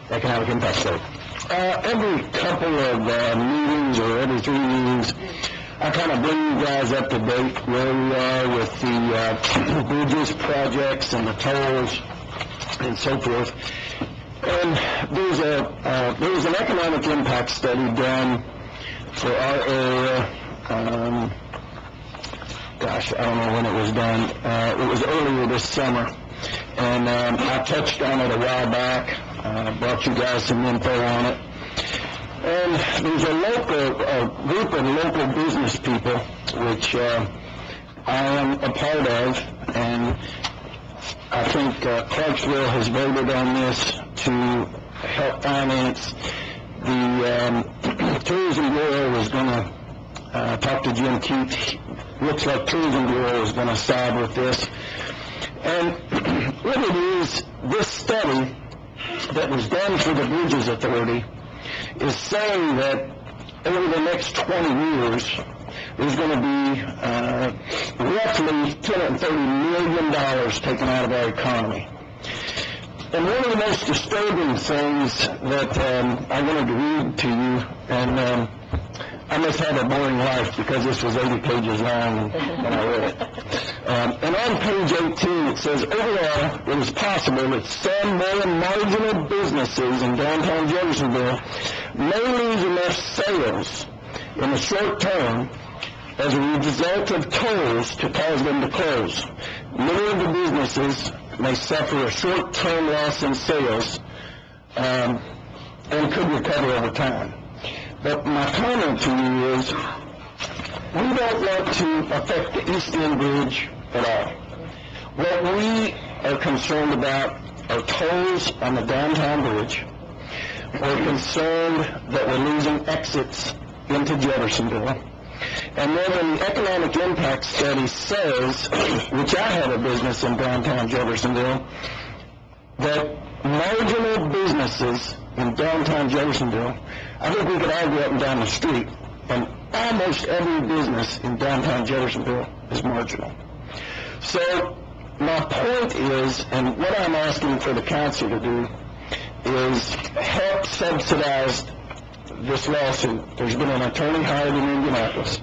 Economic Impact Study. Every couple of meetings or every 3 meetings, I kind of bring you guys up to date where we are with the bridges projects and the tolls and so forth. And there was an economic impact study done for our area. Gosh, I don't know when it was done. It was earlier this summer, and I touched on it a while back. Brought you guys some info on it. And there's a group of local business people, which I am a part of, and I think Clarksville has voted on this to help finance the Tourism Bureau was going to talk to Jim Keith. Looks like Tourism Bureau is going to side with this. And what it is, this study that was done for the Bridges Authority is saying that over the next 20 years, there's going to be roughly $230 million taken out of our economy. And one of the most disturbing things that I wanted to read to you, and I must have a boring life because this was 80 pages long when I read it. And on page 18 it says, overall, it is possible that some more marginal businesses in downtown Jeffersonville may lose enough sales in the short term as a result of tolls to cause them to close. Many of the businesses may suffer a short-term loss in sales and could recover over time. But my comment to you is, we don't want to affect the East End Bridge at all. What we are concerned about are tolls on the downtown bridge. We're concerned that we're losing exits into Jeffersonville. And then when the economic impact study says, which I have a business in downtown Jeffersonville, that marginal businesses in downtown Jeffersonville, I think we could all go up and down the street, and almost every business in downtown Jeffersonville is marginal. So my point is, and what I'm asking for the council to do, is help subsidize this lawsuit. There's been an attorney hired in Indianapolis.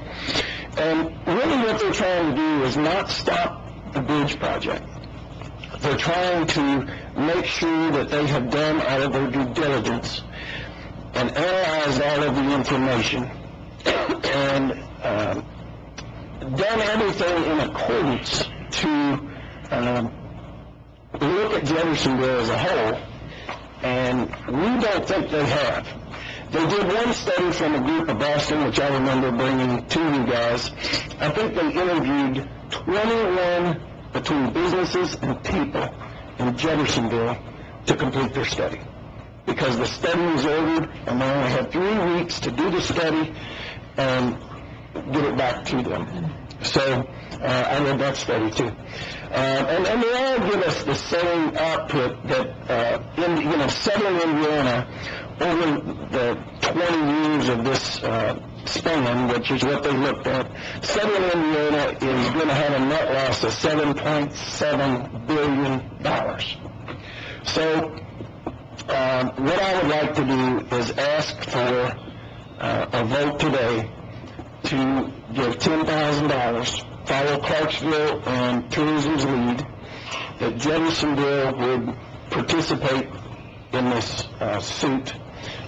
And really what they're trying to do is not stop the bridge project. They're trying to make sure that they have done all of their due diligence and analyzed all of the information and done everything in accordance to look at Jeffersonville as a whole, and we don't think they have. They did one study from a group of Boston, which I remember bringing to you guys. I think they interviewed 21 between businesses and people in Jeffersonville to complete their study, because the study was ordered and they only had 3 weeks to do the study and get it back to them. So I read that study too. And they all give us the same output that in Southern Indiana, over the 20 years of this span, which is what they looked at, Southern Indiana is going to have a net loss of $7.7 billion. So what I would like to do is ask for a vote today to give $10,000, follow Clarksville and tourism's lead, that Jeffersonville would participate in this suit.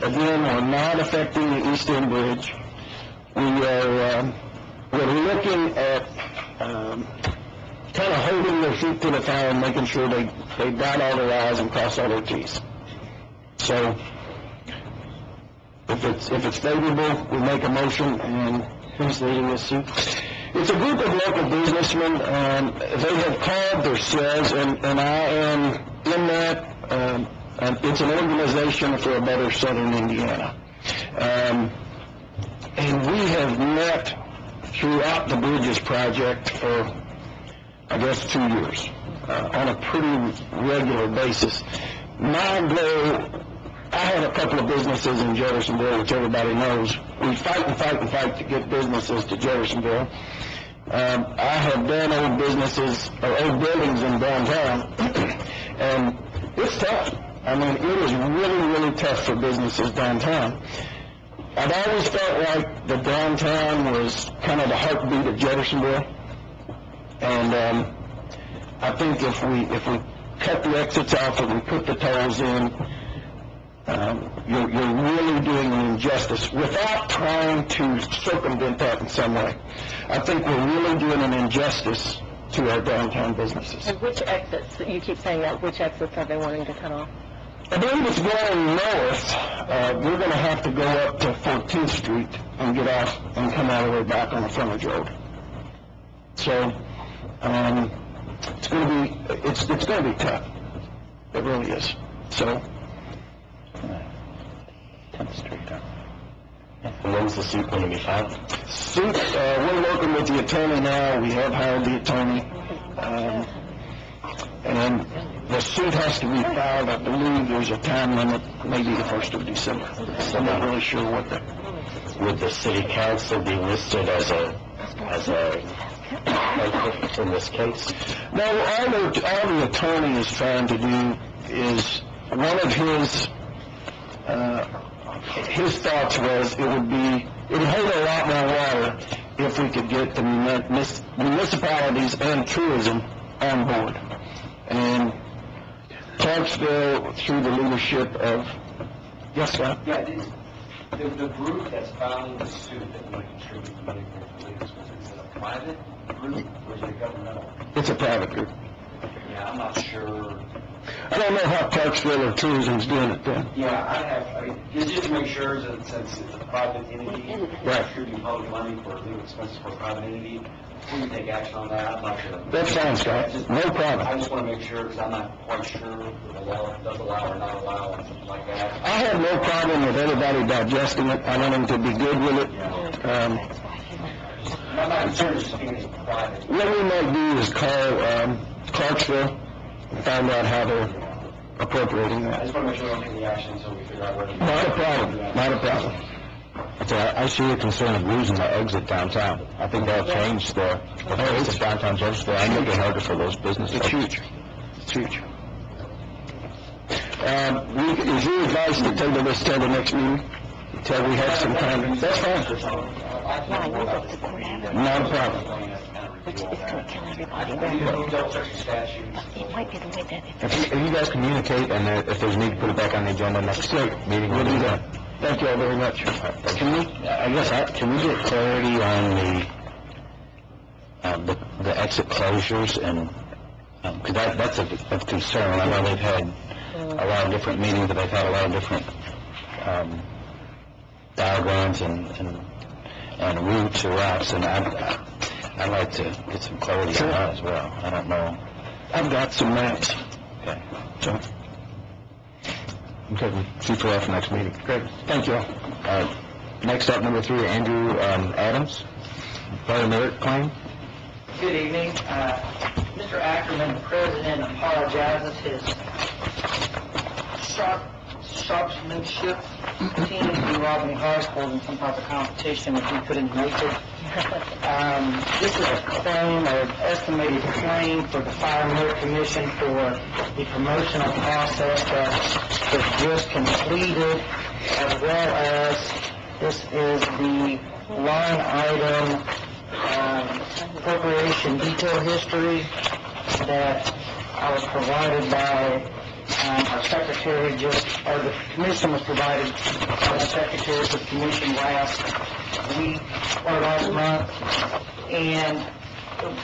Again, we're not affecting the East End Bridge. We're looking at kind of holding their feet to the fire and making sure they dot all their I's and cross all their T's. So if it's favorable, we make a motion. And who's leading this suit? It's a group of local businessmen. They have called themselves, and I am in that. It's an organization for a better Southern Indiana. And we have met throughout the Bridges project for, I guess, 2 years, on a pretty regular basis. My goal, I have a couple of businesses in Jeffersonville, which everybody knows. We fight and fight and fight to get businesses to Jeffersonville. I have done old businesses, or old buildings in downtown, and it's tough. I mean, it is really, really tough for businesses downtown. I've always felt like the downtown was kind of the heartbeat of Jeffersonville, and I think if we cut the exits off and we put the tolls in, you're really doing an injustice without trying to circumvent that in some way. I think we're really doing an injustice to our downtown businesses. And which exits, you keep saying that, which exits are they wanting to cut off? I believe it's going north. We're going to have to go up to 14th Street and get off and come all the way back on the frontage road. So it's going to be tough. It really is. So 10th Street. And when's the suit going to be filed? Suit, we're working with the attorney now. We have hired the attorney. And the suit has to be filed. I believe there's a time limit, maybe the 1st of December. I'm not really sure what that. Would the city council be listed as a plaintiff in this case? No, all the attorney is trying to do is one of his thoughts was it would hold a lot more water if we could get the municipalities and tourism on board. And Clarksville, through the leadership of, yes, sir? Yeah, the group that's filing the suit that would contribute money for the legal expenses, is it a private group or is it a governmental? It's a private group. Yeah, I'm not sure. I don't know how Clarksville or tourism's doing it then. Yeah, just to make sure that since it's a private entity, Right. contributing public money for legal expenses for a private entity, before you take action on that, I'm not sure. That's fine, Scott. No problem. I just want to make sure, because I'm not quite sure if the law does allow or not allow or something like that. I have no problem with everybody digesting it. I want them to be good with it. My concern is just being private. What we might do is call Clarksville and find out how they're appropriating I that. just want to make sure we don't take the action until we figure out where to. Not a problem, not a problem. I see a concern of losing the exit downtown. I think that'll change the face of downtown Jeffersonville and make it harder for those businesses. It's huge. It's huge. Is your advice to table this till the next meeting? Till we have some time? That's fine. Not a problem. It's going to kill everybody. It might be the way that If you guys communicate and if there's need to put it back on the agenda next meeting, we'll do that. Thank you all very much. Can we get clarity on the exit closures and, because that's a concern. I know they've had a lot of different meetings, but they've had a lot of different diagrams and routes or routes, and I'd like to get some clarity on that as well. I don't know. I've got some maps. Okay. So, Okay, we'll shoot for that for next meeting. great. Thank you all. Next up, number 3, Andrew Adams, fire merit claim. Good evening. Mr. Ackerman, the president, apologizes. His sharpsmanship team at the Albany High School in some type of competition that he couldn't make it. This is a claim, or estimated claim for the Fire Merit Commission for the promotional process that was just completed, as well as this is the line item appropriation detail history that I was provided by our secretary, or the commission was provided by the secretary of the commission last week or last month, and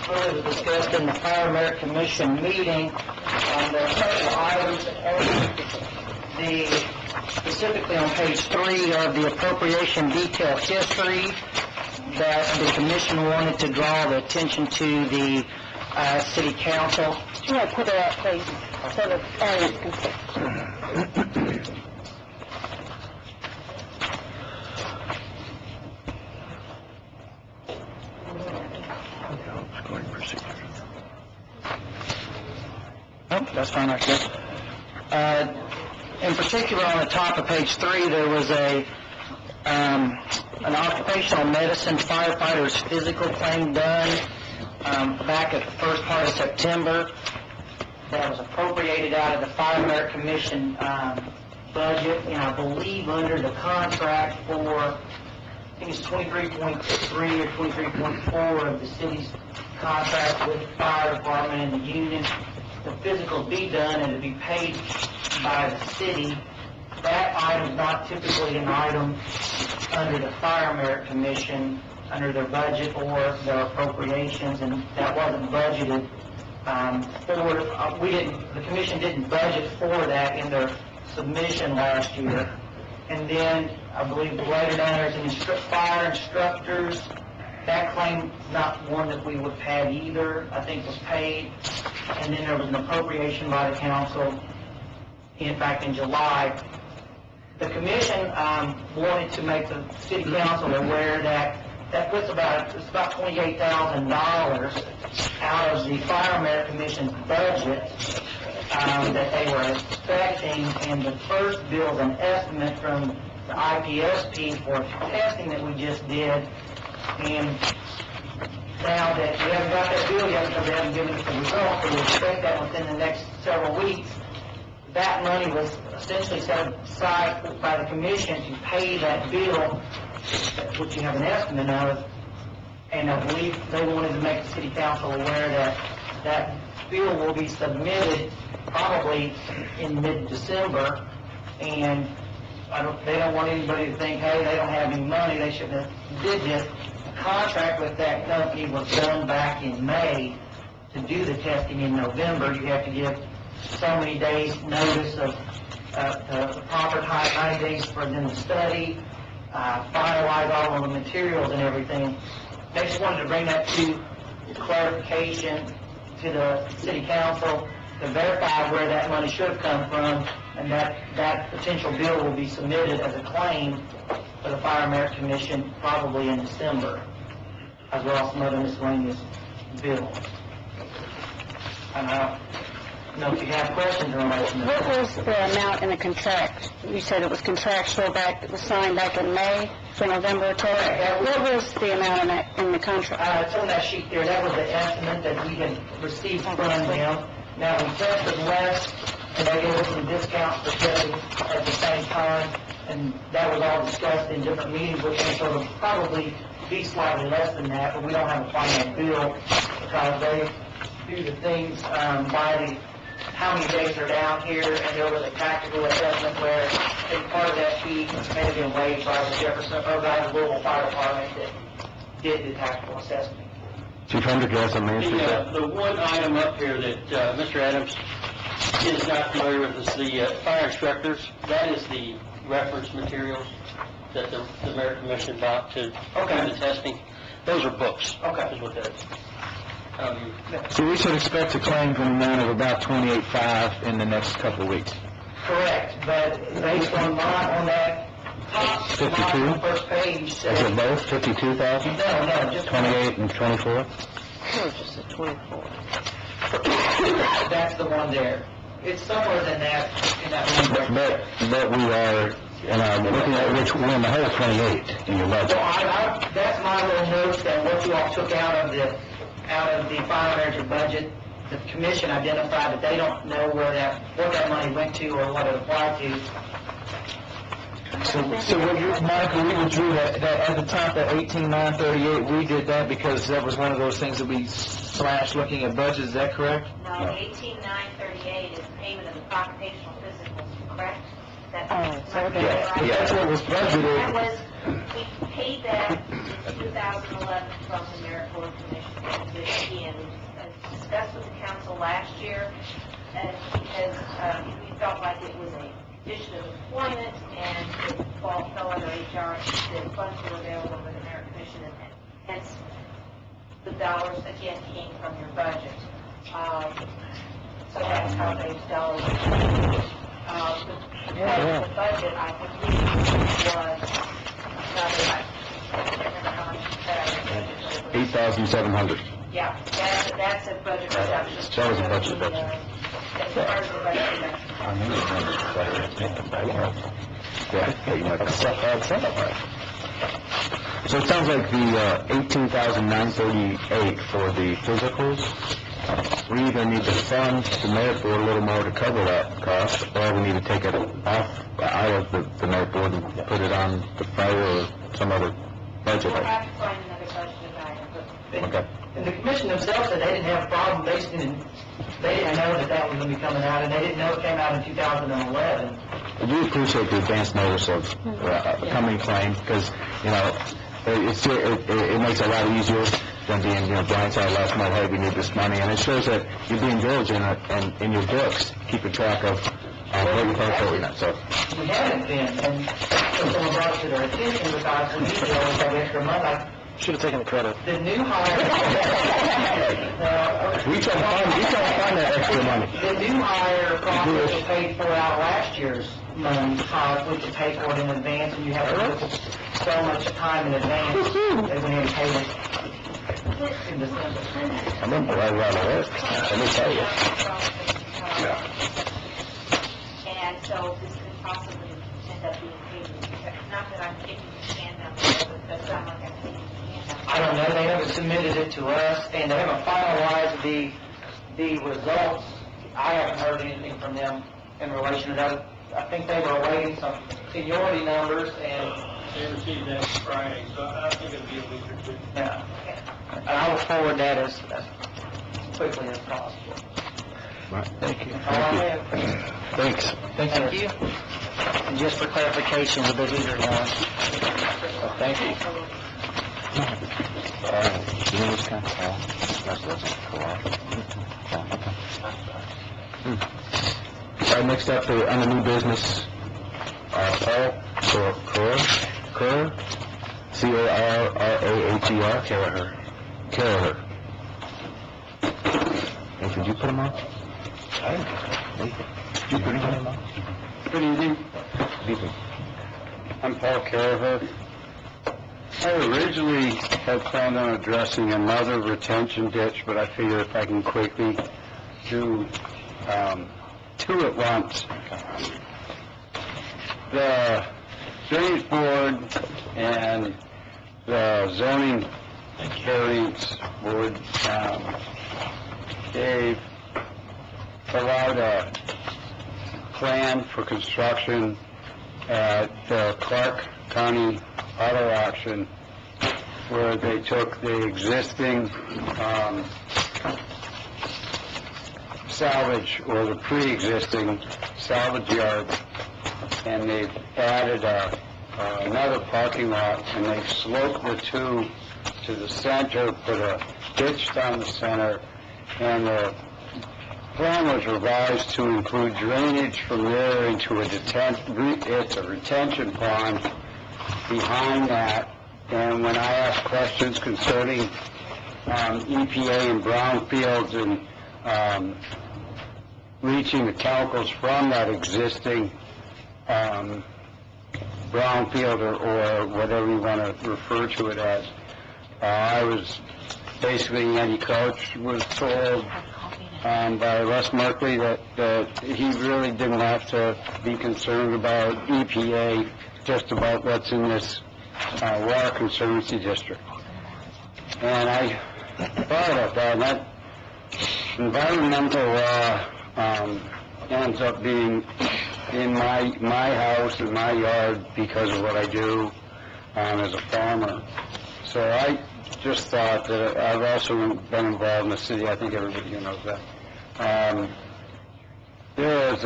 further was discussed in the Fire Merit Commission meeting. There are several items, specifically on page 3 of the appropriation detail history, that the commission wanted to draw the attention to the city council. you want to put it up, please, so the audience can see. Oh, that's fine, right there. In particular, on the top of page 3, there was an occupational medicine firefighter's physical claim done back at the first part of September. That was appropriated out of the Fire Merit Commission budget, and I believe under the contract for, I think it's 23.3 or 23.4 of the city's contract with the fire department and the union. The physical be done and to be paid by the city. That item is not typically an item under the Fire Merit Commission, under their budget or their appropriations, and that wasn't budgeted the commission didn't budget for that in their submission last year. And then, I believe later down there's an fire instructors. That claim, not one that we would pay either, I think was paid. And then there was an appropriation by the council, back in July. The commission wanted to make the city council aware that puts about $28,000 out of the Fire Merit Commission's budget that they were expecting, and the first bill is an estimate from the IPSP for testing that we just did. And now that we haven't got that bill yet because they haven't given us the results, but we expect that within the next several weeks, that money was essentially set aside by the commission to pay that bill, which you have an estimate of, and I believe they wanted to make the city council aware that that bill will be submitted probably in mid-December, and they don't want anybody to think, hey, they don't have any money, they shouldn't have did this. The contract with that company was done back in May. To do the testing in November, you have to give so many days notice of the proper time, 9 days for them to study, finalize all of the materials and everything. They just wanted to bring that to clarification to the city council to verify where that money should have come from, and that potential bill will be submitted as a claim for the Fire Merit Commission probably in December, as well as some other miscellaneous bills. And I don't know if you have questions in relation to that. What was the amount in the contract? You said it was contractual back, it was signed back in May for November total. What was the amount in the contract? It's on that sheet there. That was the estimate that we had received from them. Now, we tested less, and they gave us some discounts for testing at the same time, and that was all discussed in different meetings with them, so it'll probably be slightly less than that, but we don't have a final bill because they do the things by how many days they're down here, and there was a tactical assessment where part of that fee may have been waived by the Jeffersonville or by the Louisville Fire Department that did the tactical assessment. Chief Hendrick, has some answers? The one item up here that Mr. Adams is not familiar with is the fire instructors. That is the reference materials that the Merit Commission bought to do the testing. Those are books. Okay. Is what that is. So we should expect a claim from the amount of about $28,500 in the next couple of weeks. Correct, but based on that top 52? line on the first page. Is it both, 52,000? No, just 28 and 24? No, just the 24. That's the one there. It's somewhere in that one. But we are, looking at which one, the whole 28 in your budget. Well, that's my little notes that what you all took out of the fire manager budget. The commission identified that they don't know what that money went to or what it applied to. So Michael, we withdrew that at the top, that 18,938, we did that because that was one of those things that we slashed looking at budgets, is that correct? No, the 18,938 is payment of the occupational physicals, correct? That's what was budgeted. We paid that in 2011 from the Merit Board Commission, and we discussed with the council last year, because we felt like it was a condition of employment, and it fell under HR, the funds were available for the Merit Commission, and hence the dollars again came from your budget. So that's how those dollars came. The budget, I believe, was $8,700. Yeah, that's a budget reduction. That was a budget reduction. That's part of the budget reduction. So it sounds like the $18,938 for the physicals, we either need to fund the merit board a little more to cover that cost, or we need to take it off out of the merit board and put it on the fire or some other budget. We'll have to find another budget item. Okay. And the commission themselves said they didn't have a problem based in, they didn't know that was going to be coming out, and they didn't know it came out in 2011. I do appreciate the advance notice of coming claim, because, it makes it a lot easier than being, blindsided last month, hey, we need this money, and it shows that you're being diligent and in your books, keeping track of what you're paying for, so. We haven't been, and someone brought it to their attention because we need to always have extra money. Should have taken the credit. The new hire. We try to find that extra money. The new hire process was paid for out last year's money because we could pay for it in advance, and you have to look at so much time in advance that we had to pay it in December. I remember right around the list. Let me tell you. And so this could possibly end up being paid. Not that I'm kicking the can down the road, but it does sound like I'm kicking the can down the road. I don't know, they haven't submitted it to us, and they haven't finalized the results. I haven't heard anything from them in relation to that. I think they were awaiting some seniority numbers, and They received that Friday, so I think it'll be a week or two. yeah, and I will forward that as quickly as possible. Thank you. All I have. Thanks. Thank you. And just for clarification, with the heater on. Thank you. You know this kind of call? That doesn't All right, next up, on the new business, Paul Kerr, C-O-R-R-A-H-E-R. Kerr. Hey, could you put him on? I didn't. Did you put him on? Good evening. Good evening. I'm Paul Caraher. I originally had planned on addressing another retention ditch, but I figure if I can quickly do two at once. The drainage board and the zoning hearings board gave allowed a plan for construction at the Clark County Auto Auction, where they took the existing salvage, or the pre-existing salvage yard, and they've added another parking lot, and they've sloped the two to the center, put a ditch down the center, and the plan was revised to include drainage from there into it's a retention pond behind that. And when I asked questions concerning EPA and brownfields and reaching the chemicals from that existing brownfield or whatever you want to refer to it as, I was basically, Andy Coach was told by Russ Merkley that he really didn't have to be concerned about EPA, just about what's in this Water Conservancy District. And I thought about that, and that environmental law ends up being in my house and my yard because of what I do as a farmer. So I just thought that I've also been involved in the city. I think everybody here knows that. There is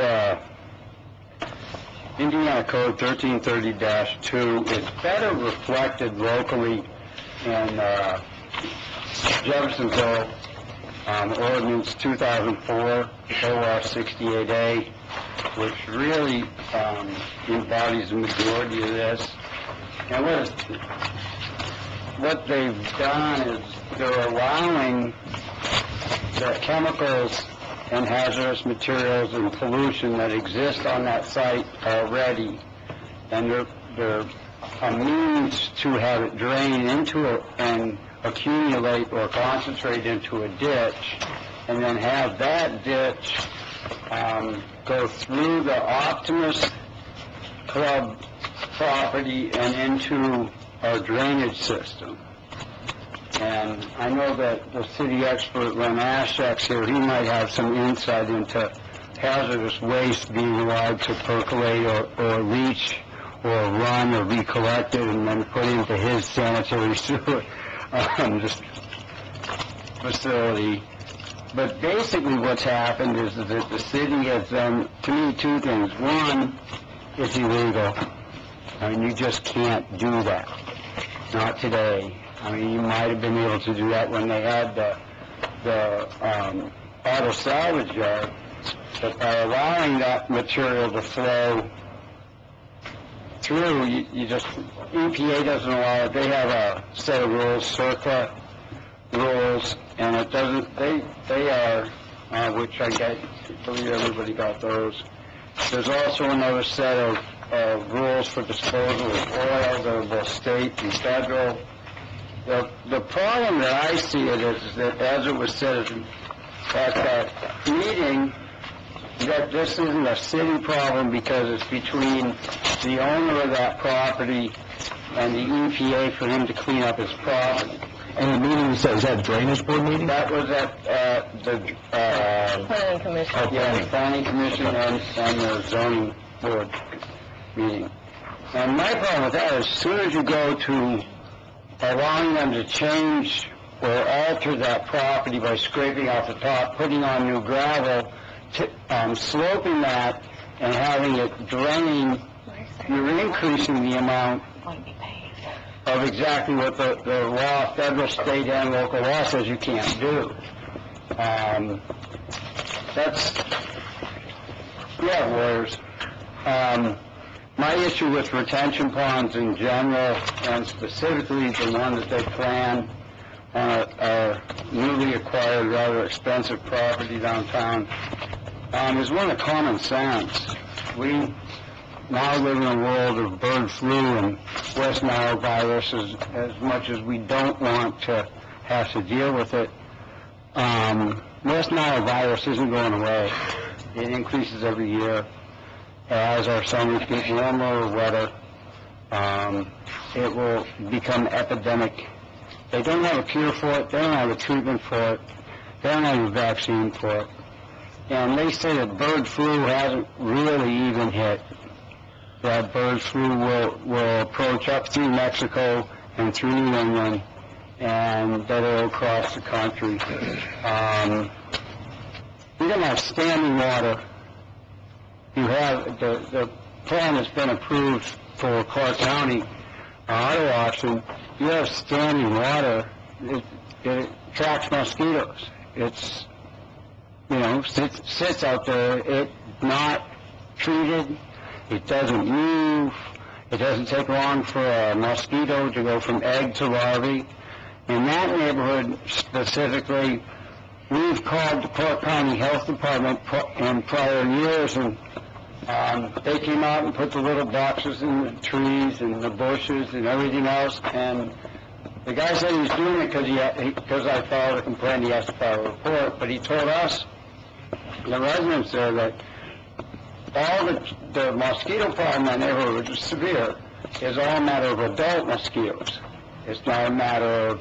Indiana Code 1330-2. It's better reflected locally in Jeffersonville Ordinance 2004 OR 68A, which really embodies the majority of this. And what they've done is they're allowing the chemicals and hazardous materials and pollution that exist on that site already, and they're a means to have it drain into it and accumulate or concentrate into a ditch, and then have that ditch go through the Optimus Club property and into our drainage system. And I know that the city expert, Len Ashek's here, he might have some insight into hazardous waste being allowed to percolate or leach or run or be collected and then put into his sanitary sewer facility. But basically what's happened is that the city has done, to me, two things. One, it's illegal. I mean, you just can't do that. Not today. I mean, you might have been able to do that when they had the auto salvage yard, but by allowing that material to flow through, you just, EPA doesn't allow it. They have a set of rules, CERCLA rules, and it doesn't, they are, which I believe everybody got those. There's also another set of rules for disposal of oil that are both state and federal. The problem that I see it is that, as it was said at that meeting, that this isn't a city problem because it's between the owner of that property and the EPA for him to clean up his property. And the meeting, you said, was that a drainage board meeting? That was at the Planning Commission. the planning commission and the zoning board meeting. And my problem with that is, as soon as you go to allowing them to change or alter that property by scraping off the top, putting on new gravel, sloping that, and having it drain, you're increasing the amount of exactly what the law, federal, state, and local law says you can't do. Lawyers. My issue with retention ponds in general, and specifically the one that they plan on a newly acquired, rather expensive property downtown, is one of common sense. We now live in a world of bird flu and West Nile virus as much as we don't want to have to deal with it. West Nile virus isn't going away. It increases every year. As our summers get warmer or wetter, it will become epidemic. They don't have a cure for it. They don't have a treatment for it. They don't have a vaccine for it. And they say that bird flu hasn't really even hit. That bird flu will approach up through Mexico and through New England, and that it'll cross the country. You're going to have standing water. You have the plan that's been approved for Clark County auto auction. You have standing water. It attracts mosquitoes. It's, sits out there. It's not treated. It doesn't move. It doesn't take long for a mosquito to go from egg to larvae. In that neighborhood specifically, we've called the Clark County Health Department in prior years, and they came out and put the little boxes in the trees and the bushes and everything else, and the guy said he was doing it because I filed a complaint, he has to file a report, but he told us, the residents there, that all the mosquito problem in that neighborhood, which is severe, is all a matter of adult mosquitoes. It's not a matter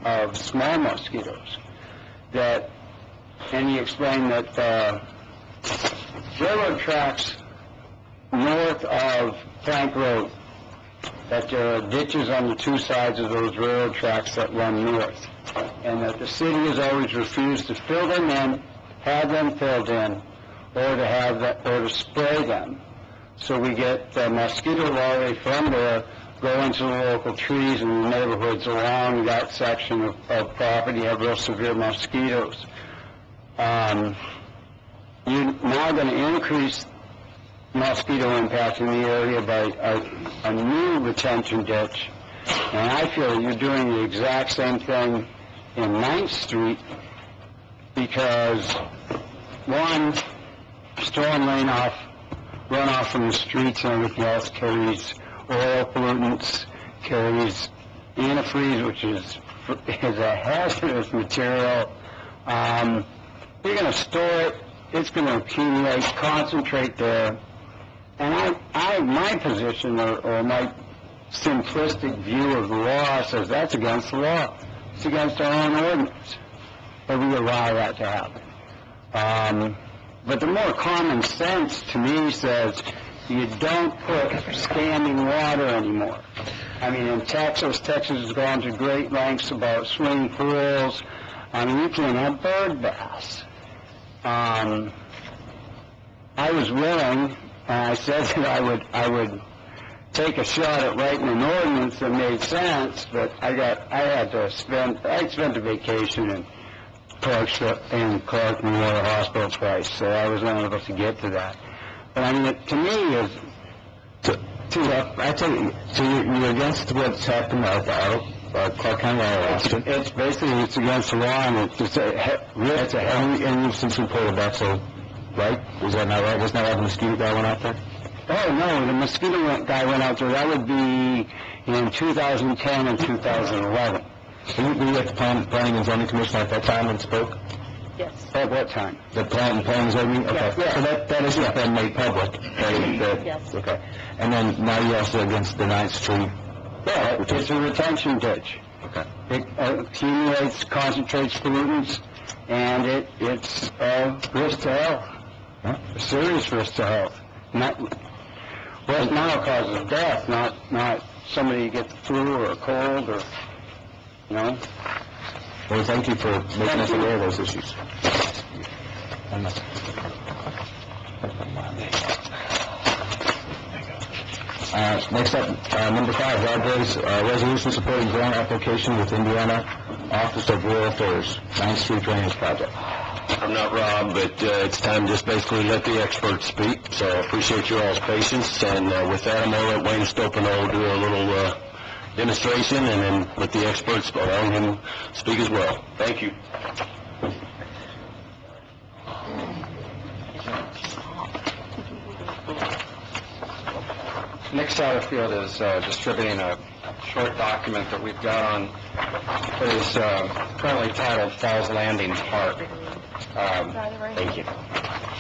of small mosquitoes. And he explained that railroad tracks north of Plank Road, that there are ditches on the two sides of those railroad tracks that run north, and that the city has always refused to fill them in, have them filled in, or to spray them. So we get mosquito larvae from there go into the local trees and the neighborhoods along that section of property have real severe mosquitoes. You're now going to increase mosquito impact in the area by a new retention ditch, and I feel you're doing the exact same thing in 9th Street, because one, storm runoff from the streets and everything else carries oil pollutants, carries antifreeze, which is a hazardous material. You're going to store it, it's going to accumulate, concentrate there. And my position, or my simplistic view of the law, says that's against the law. It's against our own ordinance. But we allow that to happen. But the more common sense to me says you don't put standing water anymore. I mean, in Texas has gone to great lengths about swimming pools. I mean, you can have bird baths. I was willing, and I said that I would take a shot at writing an ordinance that made sense, but I spent a vacation in Clark Memorial Hospital twice, so I was unable to get to that. But I mean, to me, I tell you, so you're against what's happened at the Clark County auction? It's against the law, and it's and you've since reported that, so, right? Was that not right? Wasn't that why the mosquito guy went out there? Oh, no, the mosquito guy went out there. That would be in 2010 and 2011. Were you at the Planning and Zoning Commission at that time and spoke? Yes. At what time? The Planning and Zoning? Okay. Yes. So that has not been made public? Yes. Okay. And then now you're also against the 9th Street? Yeah, it's a retention ditch. Okay. It accumulates, concentrates pollutants, and it's a risk to health, a serious risk to health. West Nile causes death, not somebody who gets the flu or a cold or, Well, thank you for making us aware of those issues. Next up, number 5, Libraries, resolution supporting grant application with Indiana Office of Rural Affairs, 9th Street Drainage Project. I'm not Rob, but it's time to just basically let the experts speak, so I appreciate your all's patience, and with that, I'm going to let Wayne Stopino do a little demonstration, and then let the experts along him speak as well. Thank you. Nick Satterfield is distributing a short document that we've got on, that is currently titled Falls Landing Park. Thank you.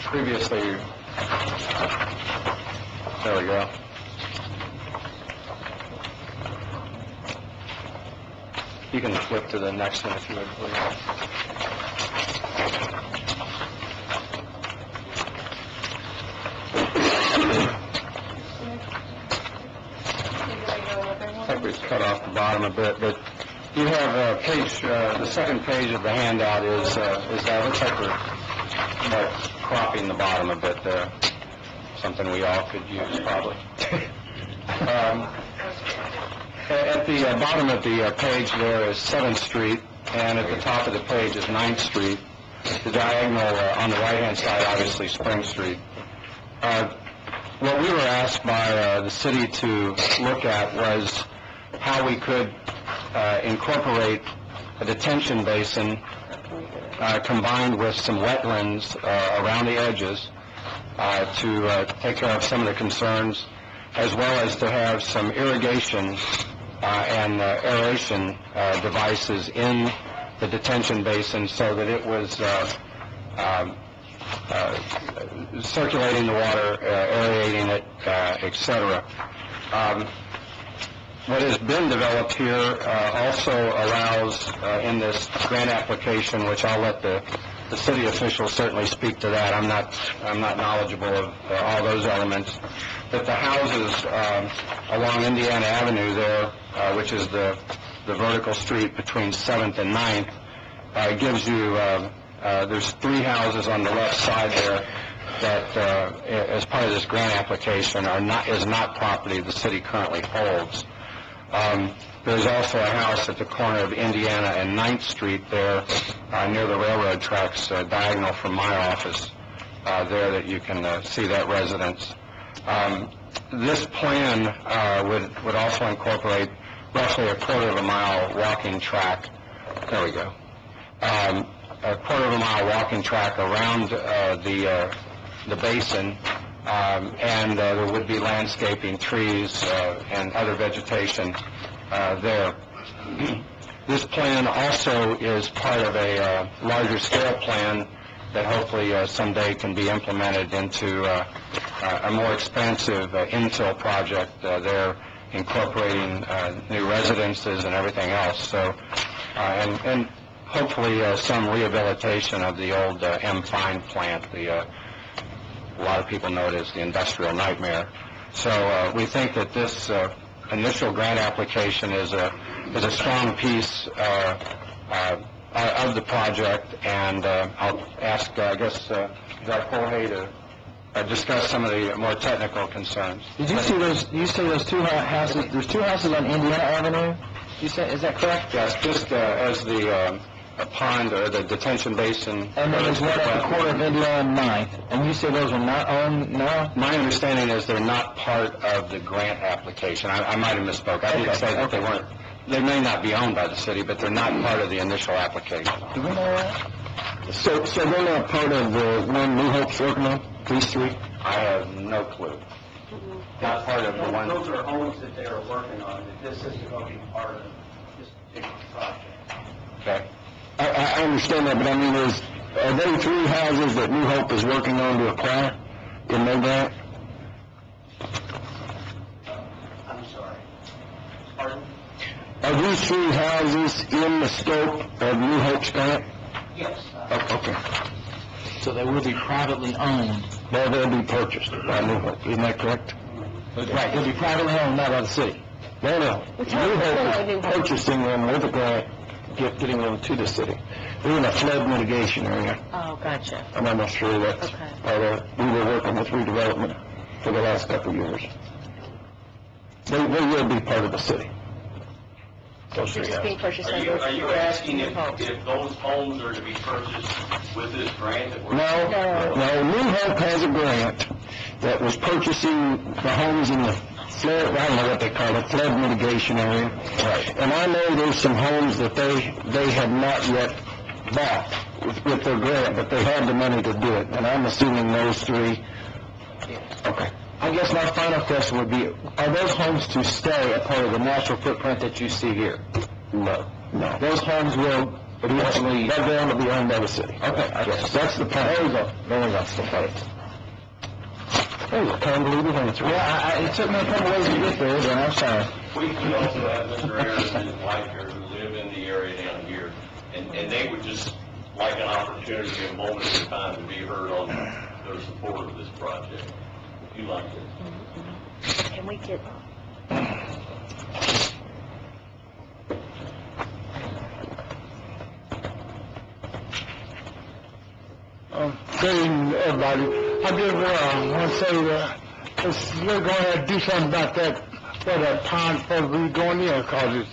Previously, there we go. You can flip to the next one if you would, please. I think we've cut off the bottom a bit, but you have the second page of the handout is that. Looks like we're cropping the bottom a bit there. Something we all could use, probably. At the bottom of the page there is 7th Street, and at the top of the page is 9th Street. The diagonal on the right-hand side, obviously, Spring Street. What we were asked by the city to look at was how we could incorporate a detention basin combined with some wetlands around the edges to take care of some of the concerns, as well as to have some irrigation and aeration devices in the detention basin so that it was circulating the water, aerating it, etc. What has been developed here also allows, in this grant application, which I'll let the city officials certainly speak to that. I'm not knowledgeable of all those elements. But the houses along Indiana Avenue there, which is the vertical street between 7th and 9th, gives you, there's 3 houses on the left side there that, as part of this grant application, is not property the city currently holds. There's also a house at the corner of Indiana and 9th Street there, near the railroad tracks, diagonal from my office, there that you can see that residence. This plan would also incorporate roughly a quarter-of-a-mile walking track. There we go. A quarter-of-a-mile walking track around the basin, and there would be landscaping, trees, and other vegetation there. This plan also is part of a larger scale plan that hopefully someday can be implemented into a more expansive infill project there, incorporating new residences and everything else. So, and hopefully some rehabilitation of the old M. Fine plant. A lot of people know it as the industrial nightmare. So we think that this initial grant application is a strong piece of the project, and I'll ask, I guess, Zach Jorge to discuss some of the more technical concerns. Did you see those? You say those 2 houses? There's 2 houses on Indiana Avenue. You say, is that correct? Yes, just as the pond or the detention basin. And then there's one at the corner of Indiana and 9th. And you say those are not owned now? My understanding is they're not part of the grant application. I might have misspoke. I didn't say that they weren't. They may not be owned by the city, but they're not part of the initial application. Do we know that? So they're not part of the one New Hope's working on, these 3? I have no clue. Not part of the one. Those are homes that they are working on, that this isn't going to be part of this particular project. Okay. I understand that, but I mean, are there 3 houses that New Hope is working on to acquire in their grant? I'm sorry. Pardon? Are these three houses in the scope of New Hope's grant? Yes. Okay. So they will be privately owned. Well, they'll be purchased by New Hope, isn't that correct? Right, they'll be privately owned, not by the city. No. New Hope is purchasing them with a grant, getting them to the city. They're in a flood mitigation area. Oh, gotcha. I'm almost sure that's Okay. part of, we were working with redevelopment for the last couple of years. They will be part of the city. Those three houses. Being purchased Are under you asking if New Hope. those homes are to be purchased with this grant that we're... No, New Hope has a grant that was purchasing the homes in the flood, I don't know what they call it, flood mitigation area. Right. And I know there's some homes that they have not yet bought with their grant, but they have the money to do it, and I'm assuming those three. Okay. I guess my final question would be, are those homes to stay a part of the natural footprint that you see here? No. Those homes will eventually... They're going to be owned by the city. Okay, Yes, that's the plan. there you go. That's the plan. That was a convoluted answer. Yeah, it took me a couple ways to get there, but I'm sorry. We also have Mr. Ayers and his wife here who live in the area down here, and they would just like an opportunity, a moment of time to be heard on their support of this project. If you like it. Can we get... Good evening, everybody. I just want to say that we're going to do something about that, where that pond's supposed to be going in, because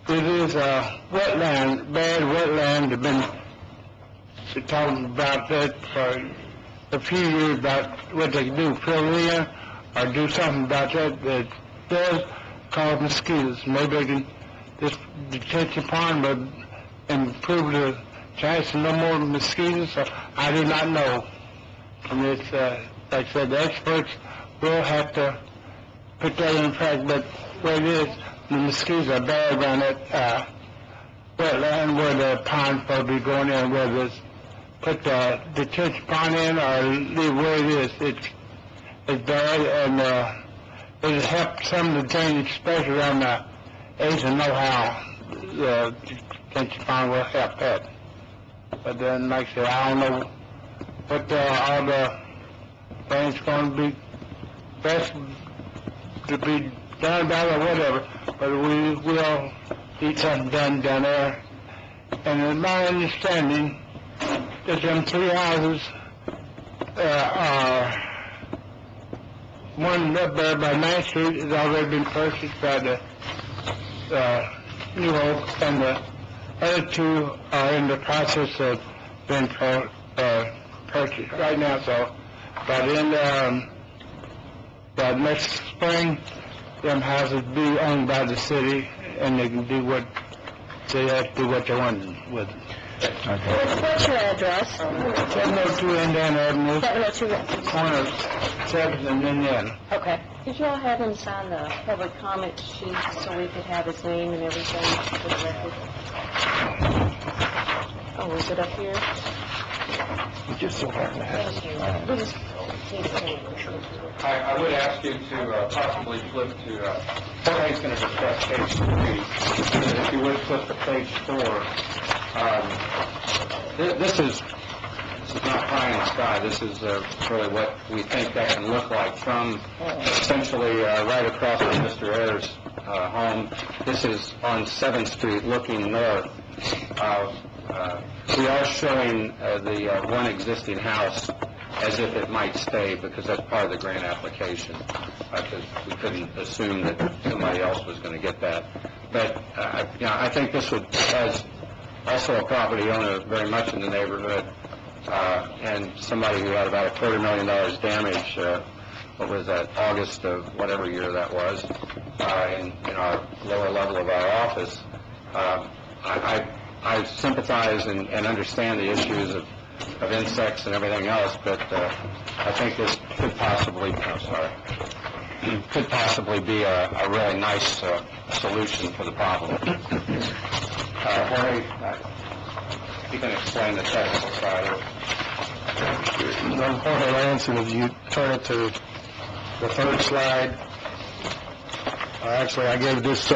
it is a wetland, bad wetland. They've been talking about that for a few years, about what they can do, fill in or do something about that that does cause mosquitoes. Maybe they can, this detention pond would improve the chance of no more mosquitoes. I do not know. And it's, like I said, the experts will have to put that in fact, but where it is, the mosquitoes are bad around that wetland where the pond's supposed to be going in, whether it's put the detention pond in or leave where it is. It's bad, and it'll help some of the drainage, especially around the edge of know-how. The detention pond will help that. But then, like I said, I don't know what all the things going to be best to be done about or whatever. But we will need something done down there. And in my understanding, that them three houses are one up there by 9th Street has already been purchased by the New Hope, and the other two are in the process of being purchased right now. So by the end by next spring, them houses be owned by the city, and they can do what they have to do what they want with it. What's your address? 702 Indiana Avenue, 702. corner 7th and Indiana. Okay. Did you all have him sign the public comment sheet so we could have his name and everything for the record? Oh, is it up here? We just so happen to have it. We just need to take it. I would ask you to possibly flip to, Jorge's going to discuss page 3. If you would flip to page 4. This is not pie in the sky. This is really what we think that can look like from essentially right across from Mr. Ayers' home. This is on 7th Street looking north. We are showing the one existing house as if it might stay, because that's part of the grant application, because we couldn't assume that somebody else was going to get that. But I think this would, as also a property owner very much in the neighborhood, and somebody who had about $250,000 damage, what was that, August of whatever year that was, in our lower level of our office. I sympathize and understand the issues of insects and everything else, but I think this could possibly, be a really nice solution for the problem. Jorge, you can explain the technical side of it. Jorge Lanson, if you turn it to the third slide. Actually, I gave this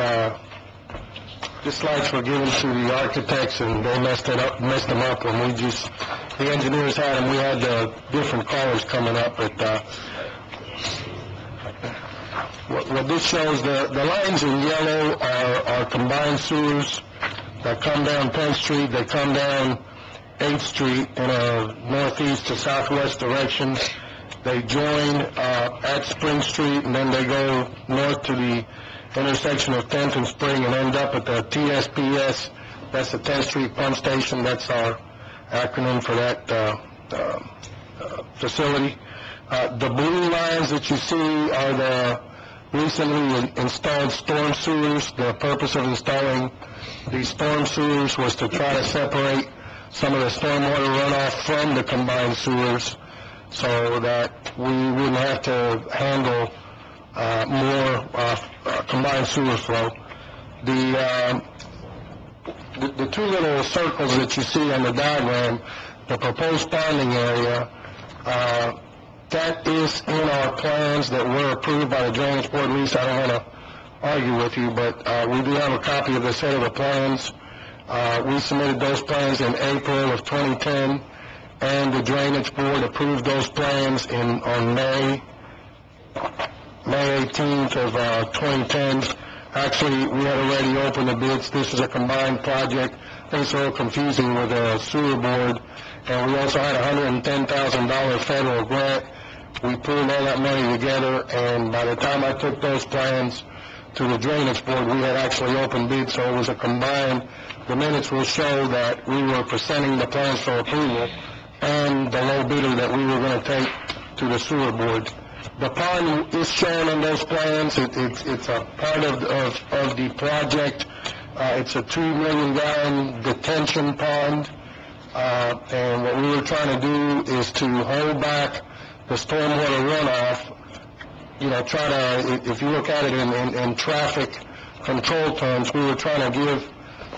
This slides were given to the architects, and they messed them up when the engineers had them. We had different colors coming up, but what this shows, the lines in yellow are combined sewers that come down 10th Street, they come down 8th Street in a northeast to southwest direction. They join at Spring Street, and then they go north to the intersection of 10th and Spring and end up at the TSPS. That's the 10th Street Pump Station. That's our acronym for that facility. The blue lines that you see are the recently installed storm sewers. The purpose of installing these storm sewers was to try to separate some of the stormwater runoff from the combined sewers so that we wouldn't have to handle more combined sewer flow. The two little circles that you see on the diagram, the proposed ponding area, that is in our plans that were approved by the Drainage Board. Lisa, I don't want to argue with you, but we do have a copy of the set of the plans. We submitted those plans in April of 2010, and the Drainage Board approved those plans on May 18th of 2010. Actually, we had already opened the bids. This is a combined project. I think it's a little confusing with the sewer board. And we also had a $110,000 federal grant. We pulled all that money together, and by the time I took those plans to the Drainage Board, we had actually opened bids, so it was a combined. The minutes will show that we were presenting the plans for approval and the low bidder that we were going to take to the sewer board. The pond is shown on those plans. It's a part of the project. It's a 2 million gallon detention pond. And what we were trying to do is to hold back the stormwater runoff, try to, if you look at it in traffic control terms, we were trying to give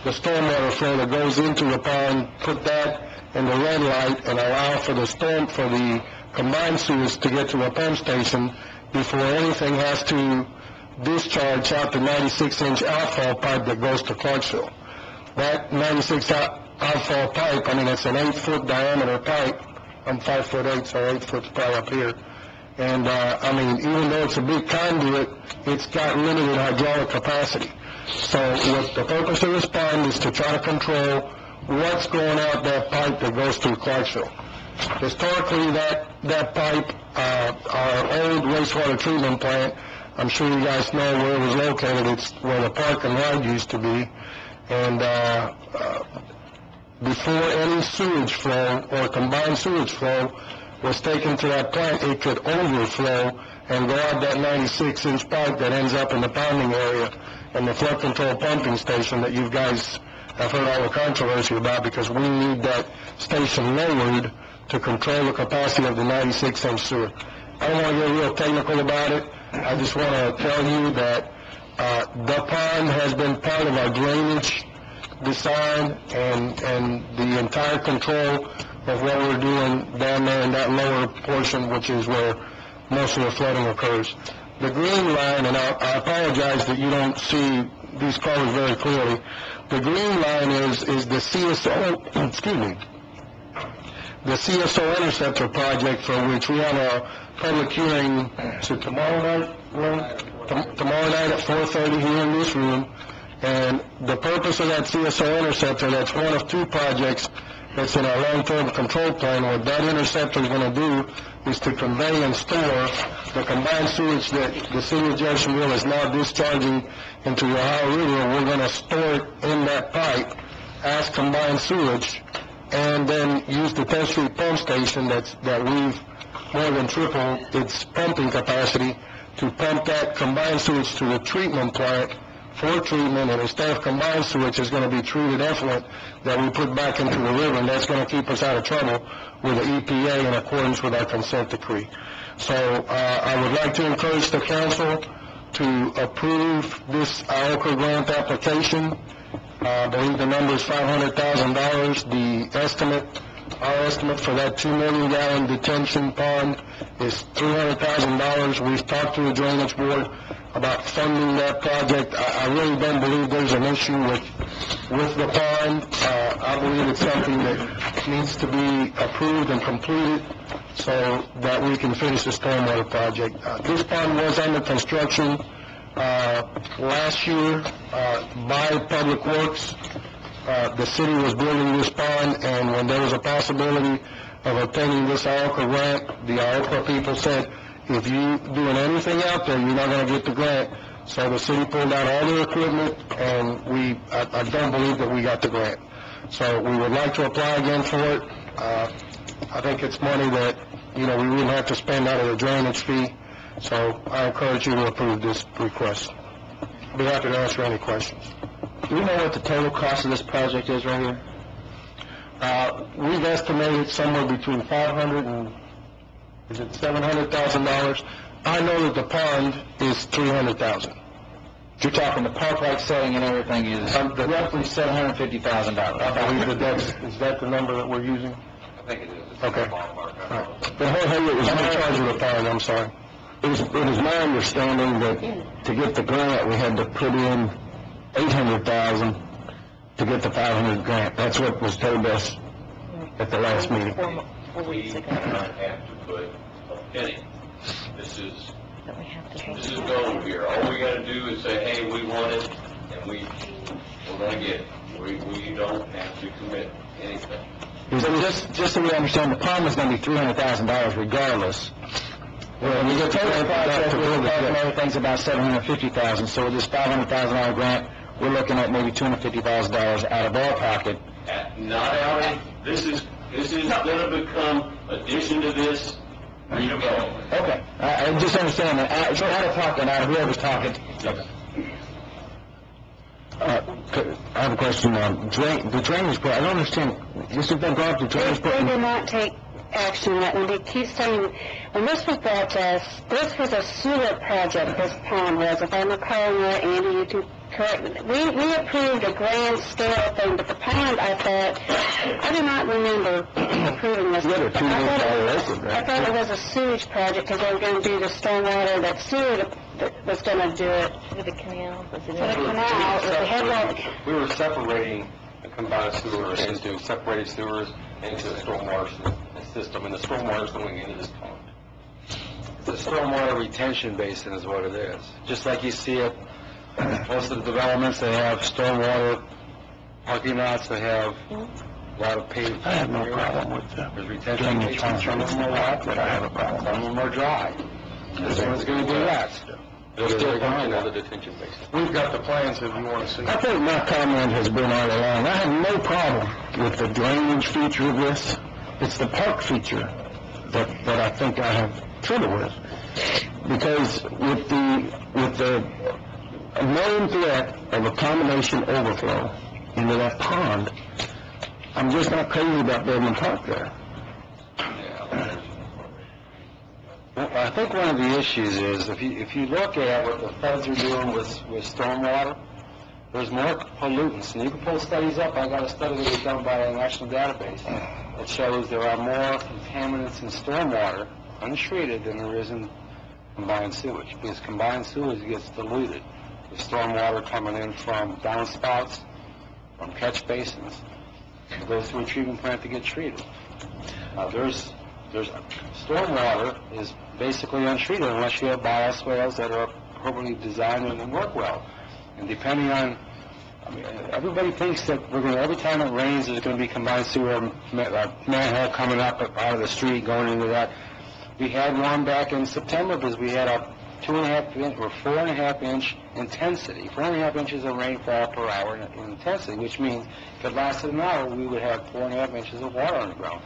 the stormwater flow that goes into the pond, put that in the red light and allow for the combined sewers to get to a pump station before anything has to discharge out the 96-inch outfall pipe that goes to Clarksville. That 96 outfall pipe, it's an 8-foot diameter pipe. I'm 5'8", so 8 foot's probably up here. And, even though it's a big conduit, it's got limited hydraulic capacity. So what the purpose of this pond is to try to control what's going out that pipe that goes through Clarksville. Historically, that pipe, our old wastewater treatment plant, I'm sure you guys know where it was located. It's where the park and ride used to be. And before any sewage flow or combined sewage flow was taken to that plant, it could overflow and go out that 96-inch pipe that ends up in the ponding area and the flood control pumping station that you guys have heard all the controversy about, because we need that station lowered to control the capacity of the 96-inch sewer. I don't want to get real technical about it. I just want to tell you that the pond has been part of our drainage design and the entire control of what we're doing down there in that lower portion, which is where most of the flooding occurs. The green line, and I apologize that you don't see these colors very clearly. The green line is the CSO, excuse me, the CSO interceptor project, for which we have a public hearing tomorrow night, tomorrow night at 4:30 here in this room. And the purpose of that CSO interceptor, that's one of two projects that's in our long-term control plan. What that interceptor is going to do is to convey and store the combined sewage that the city of Jeffersonville is now discharging into the Ohio River. We're going to store it in that pipe as combined sewage, and then use the 10th Street pump station that we've more than tripled its pumping capacity to pump that combined sewage to the treatment plant for treatment, and instead of combined sewage, is going to be treated effluent that we put back into the river, and that's going to keep us out of trouble with the EPA in accordance with our consent decree. So I would like to encourage the council to approve this IOCA grant application. I believe the number is $500,000. The estimate Our estimate for that 2 million gallon detention pond is $300,000. We've talked to the Drainage Board about funding that project. I really don't believe there's an issue with the pond. I believe it's something that needs to be approved and completed so that we can finish the stormwater project. This pond was under construction last year by Public Works. The city was building this pond, and when there was a possibility of obtaining this IOCA grant, the IOCA people said, if you doing anything out there, you're not going to get the grant. So the city pulled out all their equipment, and I don't believe that we got the grant. So we would like to apply again for it. I think it's money that, we wouldn't have to spend out of the drainage fee. So I encourage you to approve this request. I'll be happy to answer any questions. Do we know what the total cost of this project is right here? We've estimated somewhere between $500,000 and $700,000. I know that the pond is $300,000. You're talking the park-like setting and everything is roughly $750,000. I believe is that the number that we're using? I think it is. Okay. All right. But it was in charge of the pond, I'm sorry. It was my understanding that to get the grant, we had to put in $800,000 to get the $500 grant. That's what was told us at the last meeting. 4 weeks ago. We do not have to put a penny. This is gold here. All we got to do is say, hey, we want it, and we're going to get it. We don't have to commit anything. So just so we understand, the pond is going to be $300,000 regardless. Well, we get the total project, and everything's about $750,000. So with this $500,000 grant, we're looking at maybe $250,000 out of our pocket. Not out of, this is going to become addition to this redevelopment. Okay, I just understand that. So out of pocket, out of whoever's pocket. Okay. I have a question on the drainage board. I don't understand. This has been brought up to drainage board. They did not take action on that one. They keep saying, when this was brought to us, this was a sewer project, this pond was. If I'm recalling that, Andy, you can correct me. We approved a grand scale thing, but the pond, I thought, I do not remember approving this. I thought it was a sewage project because they were going to do the stormwater, that sewer that was going to do it. For the canal? Was it For the canal, the headwater. We were separating the combined sewer into separated sewers into a stormwater system, and the stormwater is going into this pond. The stormwater retention basin is what it is. Just like you see it, most of the developments, they have stormwater parking lots, they have a lot of paved. I have no problem with that. There's retention basins, some of them are wet, but I have a problem. Some of them are dry. This one's going to do that. They're still working on the detention basin. We've got the plans if you want to see. I think my comment has been all along. I have no problem with the drainage feature of this. It's the park feature that I think I have trouble with. Because with the known threat of a combination overflow into that pond, I'm just not crazy about building a park there. Well, I think one of the issues is, if you look at what the feds are doing with stormwater, there's more pollutants. And you can pull studies up. I got a study that was done by a national database that shows there are more contaminants in stormwater, untreated, than there is in combined sewage. Because combined sewage gets diluted with stormwater coming in from downspouts, from catch basins. It goes through a treatment plant to get treated. There's stormwater is basically untreated unless you have bioswales that are appropriately designed and work well. And depending on, everybody thinks that every time it rains, there's going to be combined sewer manhole coming up out of the street going into that. We had one back in September because we had a 2.5 inch or 4.5 inch intensity, 4.5 inches of rainfall per hour in intensity, which means if it lasted an hour, we would have 4.5 inches of water on the ground.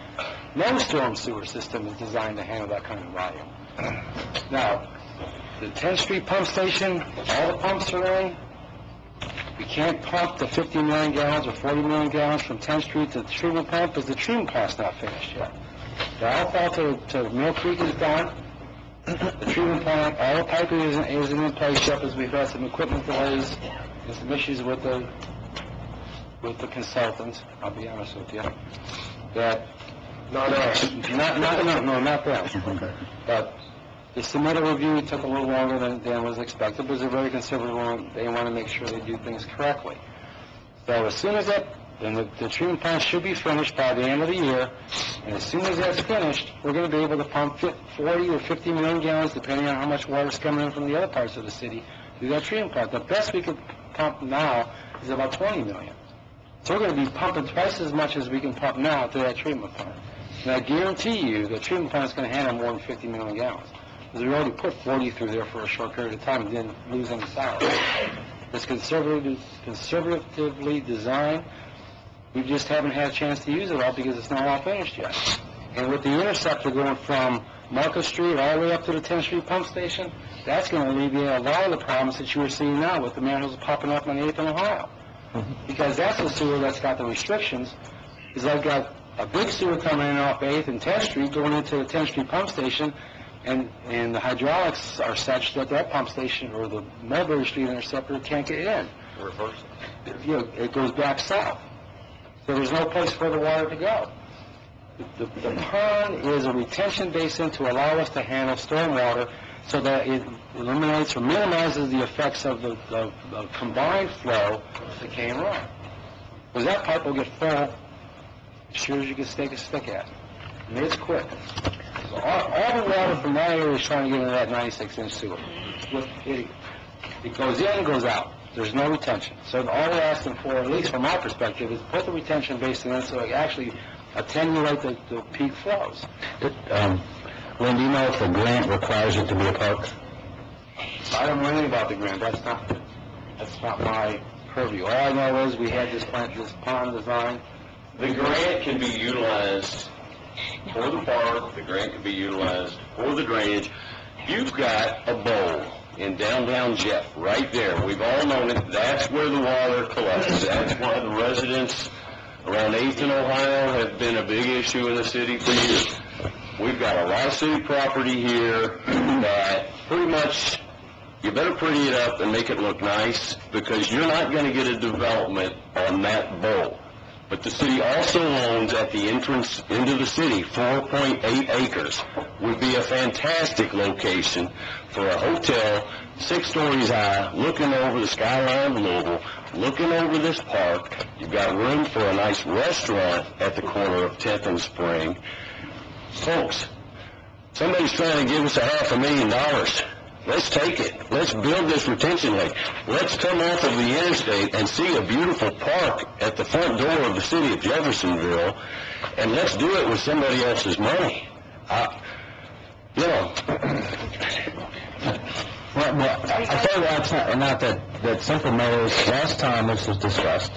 No storm sewer system is designed to handle that kind of volume. Now, the 10th Street pump station, all the pumps are in. We can't pump the 50 million gallons or 40 million gallons from 10th Street to the treatment plant because the treatment plant's not finished yet. The outfall to Mill Creek is done. The treatment plant, all the piping isn't in place yet because we've had some equipment delays and some issues with the consultants, I'll be honest with you, that Not us. Not them. But the submittal review took a little longer than was expected, but it's a very conservative one. They want to make sure they do things correctly. So as soon as the treatment plant should be finished by the end of the year, and as soon as that's finished, we're going to be able to pump 40 or 50 million gallons, depending on how much water is coming in from the other parts of the city, through that treatment plant. The best we could pump now is about 20 million. So we're going to be pumping twice as much as we can pump now to that treatment plant. And I guarantee you the treatment plant is going to handle more than 50 million gallons. Because we already put 40 through there for a short period of time and didn't lose any solids. It's conservatively designed. We just haven't had a chance to use it all because it's not all finished yet. And with the interceptor going from Market Street all the way up to the 10th Street pump station, that's going to alleviate a lot of the problems that you are seeing now with the manholes popping up on 8th and Ohio. Because that's the sewer that's got the restrictions, is I've got a big sewer coming in off 8th and 10th Street going into the 10th Street pump station, and the hydraulics are such that that pump station or the Mulberry Street interceptor can't get in. Reverse it. It goes back south. So there's no place for the water to go. The pond is a retention basin to allow us to handle stormwater so that it eliminates or minimizes the effects of the combined flow that came wrong. Because that pipe will get full as sure as you can stake a stick at. And it's quick. So all the water from that area is trying to get into that 96-inch sewer. It goes in and goes out. There's no retention. So all we're asking for, at least from my perspective, is put the retention basin in so it actually attenuate the peak flows. Lynn, do you know if the grant requires it to be a park? I don't know anything about the grant. That's not my purview. All I know is we had this pond design. The grant can be utilized for the park, the grant can be utilized for the drainage. You've got a bowl in downtown Jeff, right there. We've all known it. That's where the water collects. That's why the residents around 8th and Ohio have been a big issue in the city for years. We've got a lot of city property here that pretty much, you better pretty it up and make it look nice, because you're not going to get a development on that bowl. But the city also owns at the entrance into the city 4.8 acres. Would be a fantastic location for a hotel, 6 stories high, looking over the skyline of Louisville, looking over this park. You've got room for a nice restaurant at the corner of 10th and Spring. Folks, somebody's trying to give us $500,000. Let's take it. Let's build this retention lake. Let's come off of the interstate and see a beautiful park at the front door of the city of Jeffersonville, and let's do it with somebody else's money. Well, I tell you not that Central Meadows, last time this was discussed,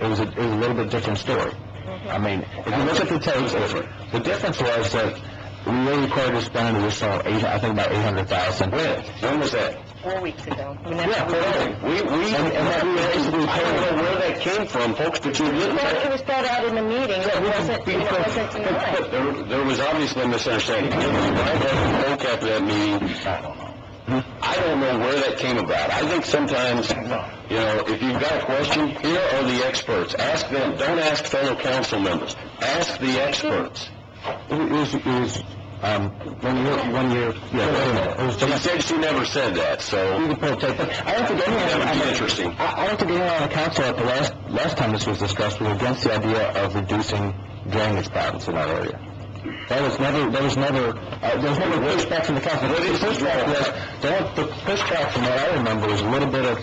it was a little bit different story. I mean, if you look at the tapes, the difference was that we were required to spend an additional, I think about $800,000. When was that? 4 weeks ago. I don't know where that came from, folks, but you didn't. Well, it was brought out in the meeting. It wasn't tonight. There was obviously a misunderstanding. After that meeting, I don't know where that came about. I think sometimes, if you've got a question, here are the experts. Ask them. Don't ask fellow council members. Ask the experts. She said she never said that, so I don't think anyone on the council at the last time this was discussed was against the idea of reducing drainage problems in our area. There was never pushback from the council. The pushback from what I remember was a little bit of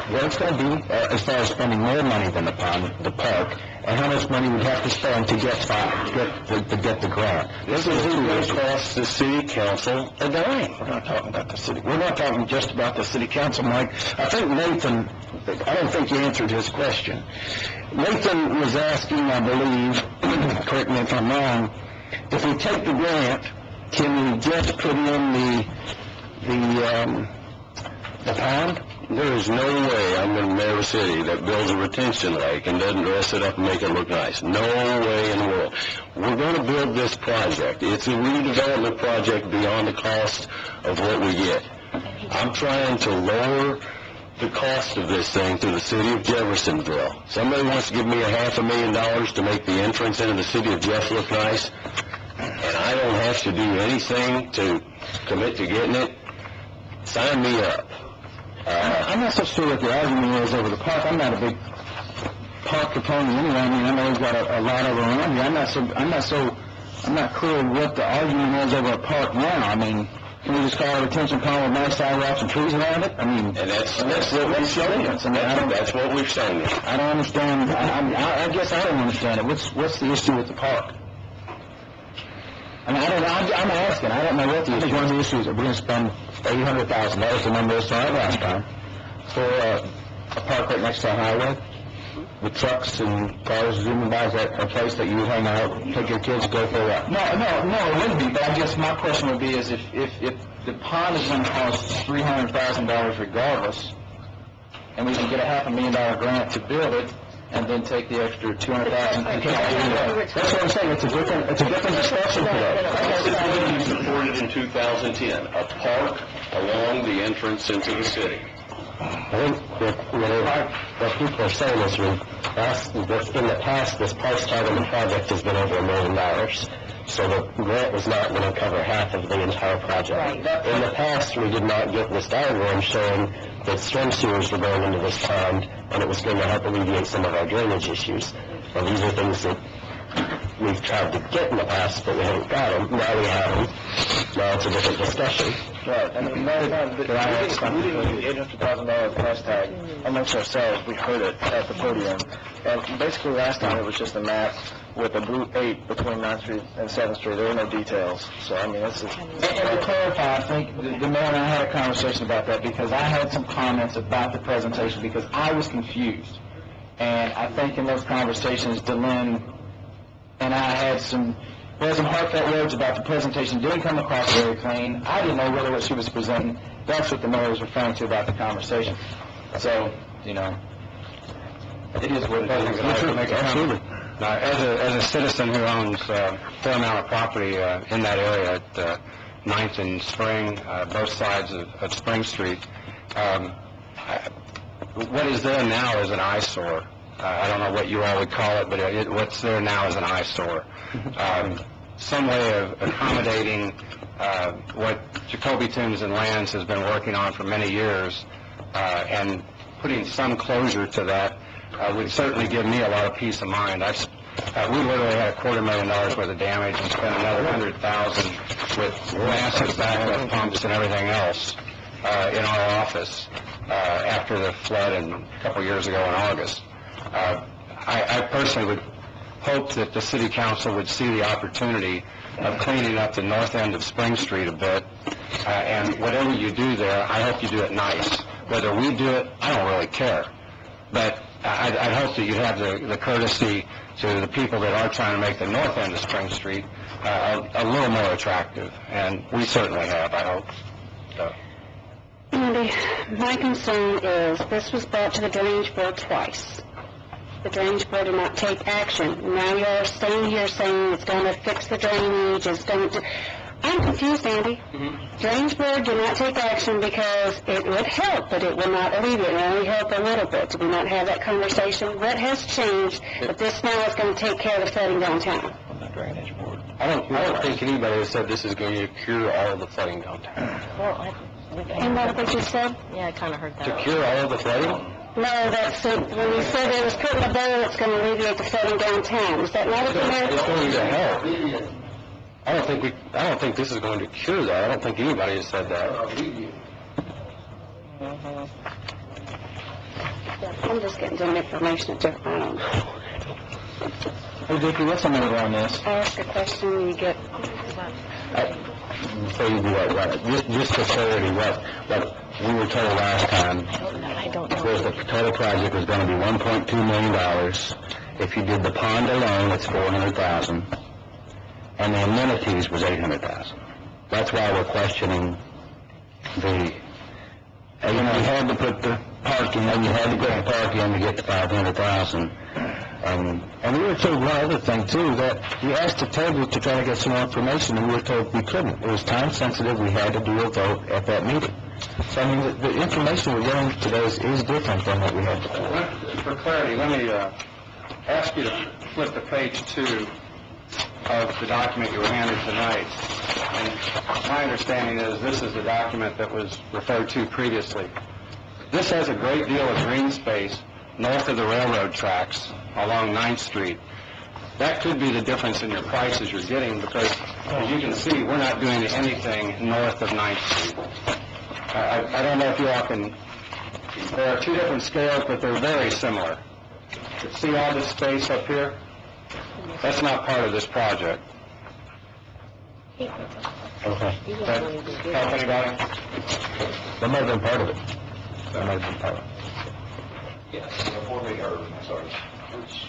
what it's going to be as far as spending more money than the park, and how much money we'd have to spend to get the grant. This is going to cost the city council a dime. We're not talking about the city. We're not talking just about the city council, Mike. I think Nathan, I don't think you answered his question. Nathan was asking, I believe, correct me if I'm wrong, if we take the grant, can we just put in the pond? There is no way I'm in Mayor City that builds a retention lake and doesn't dress it up and make it look nice. No way in the world. We're going to build this project. It's a redevelopment project beyond the cost of what we get. I'm trying to lower the cost of this thing to the city of Jeffersonville. Somebody wants to give me $500,000 to make the entrance into the city of Jeff look nice, and I don't have to do anything to commit to getting it, sign me up. I'm not so sure what the argument is over the park. I'm not a big park proponent anyway. I mean, I know we've got a lot of them around here. I'm not clear what the argument is over a park now. I mean, can we just call it a retention pond with nice sidewalks and trees around it? I mean, And that's what we've shown you. That's what we've shown you. I don't understand. I guess I don't understand it. What's the issue with the park? I mean, I'm asking. I don't know what the issue is. I think one of the issues is we're going to spend $800,000. That was the number we saw last time for a park right next to a highway with trucks and cars zooming by. Is that a place that you would hang out, take your kids, go for what? No, it wouldn't be. But I guess my question would be is if the pond is going to cost $300,000 regardless, and we can get a $500,000 grant to build it, and then take the extra $200,000. That's what I'm saying. It's a different discussion today. This is what you supported in 2010, a park along the entrance into the city. I think what people are saying is in the past, this park starting project has been over $1 million. So the grant was not going to cover half of the entire project. Right. In the past, we did not get this diagram showing that storm sewers were going into this pond, and it was going to help alleviate some of our drainage issues. And these are things that we've tried to get in the past, but we haven't got them. Now we have them. Now it's a different discussion. Right. I mean, we didn't use the $800,000 price tag amongst ourselves. We heard it at the podium. And basically last time it was just a map with a blue 8 between 9th Street and 7th Street. There were no details. So, I mean, this is... And to clarify, I think the mayor and I had a conversation about that because I had some comments about the presentation because I was confused. And I think in those conversations, Delynn and I had some heartfelt words about the presentation. Didn't come across very clean. I didn't know whether what she was presenting. That's what the mayor was referring to about the conversation. So, you know, it is what it is. Absolutely. Now, as a citizen who owns a fair amount of property in that area at 9th and Spring, both sides of Spring Street, what is there now is an eyesore. I don't know what you all would call it, but what's there now is an eyesore. Some way of accommodating what Jacoby Tombs and Lands has been working on for many years and putting some closure to that would certainly give me a lot of peace of mind. We literally had $250,000 worth of damage and spent another $100,000 with massive backup pumps and everything else in our office after the flood a couple years ago in August. I personally would hope that the city council would see the opportunity of cleaning up the north end of Spring Street a bit, and whatever you do there, I hope you do it nice. Whether we do it, I don't really care. But I'd hope that you have the courtesy to the people that are trying to make the north end of Spring Street a little more attractive, and we certainly have, I hope. So. Andy, my concern is this was brought to the Drainage Board twice. The Drainage Board did not take action. Now you're staying here saying it's going to fix the drainage, it's going to... I'm confused, Andy. Drainage Board did not take action because it would help, but it will not alleviate. It will only help a little bit. Did we not have that conversation? What has changed that this now is going to take care of the flooding downtown? The Drainage Board. I don't think anybody has said this is going to cure all of the flooding downtown. Well, And what you said? yeah, I kind of heard that. To cure all of the flooding? No, that's when you said it was put in a bowl that's going to alleviate the flooding downtown. Is that not what the mayor It's said? going to help. I don't think this is going to cure that. I don't think anybody has said that. I'm just getting some information that I don't know. Hey, Dickie, what's the number on this? Ask a question, you get... Before you do that, just for clarity, what we were told last time was the total project was going to be $1.2 million. If you did the pond alone, it's $400,000. And the amenities was $800,000. That's why we're questioning the... You had to put the parking in, you had to get the parking in to get the $500,000. And we were told one other thing, too, that we asked the table to try to get some more information, and we were told we couldn't. It was time sensitive. We had to do a vote at that meeting. So, I mean, the information we're getting today is different than what we had before. For clarity, let me ask you to flip to page 2 of the document you were handed tonight. And my understanding is this is the document that was referred to previously. This has a great deal of green space north of the railroad tracks along 9th Street. That could be the difference in your prices you're getting because, as you can see, we're not doing anything north of 9th Street. I don't know if you all can... There are 2 different scales, but they're very similar. See all this space up here? That's not part of this project. Okay. That help anybody? That might have been part of it. That might have been part of it. Yes, before we heard, sorry. She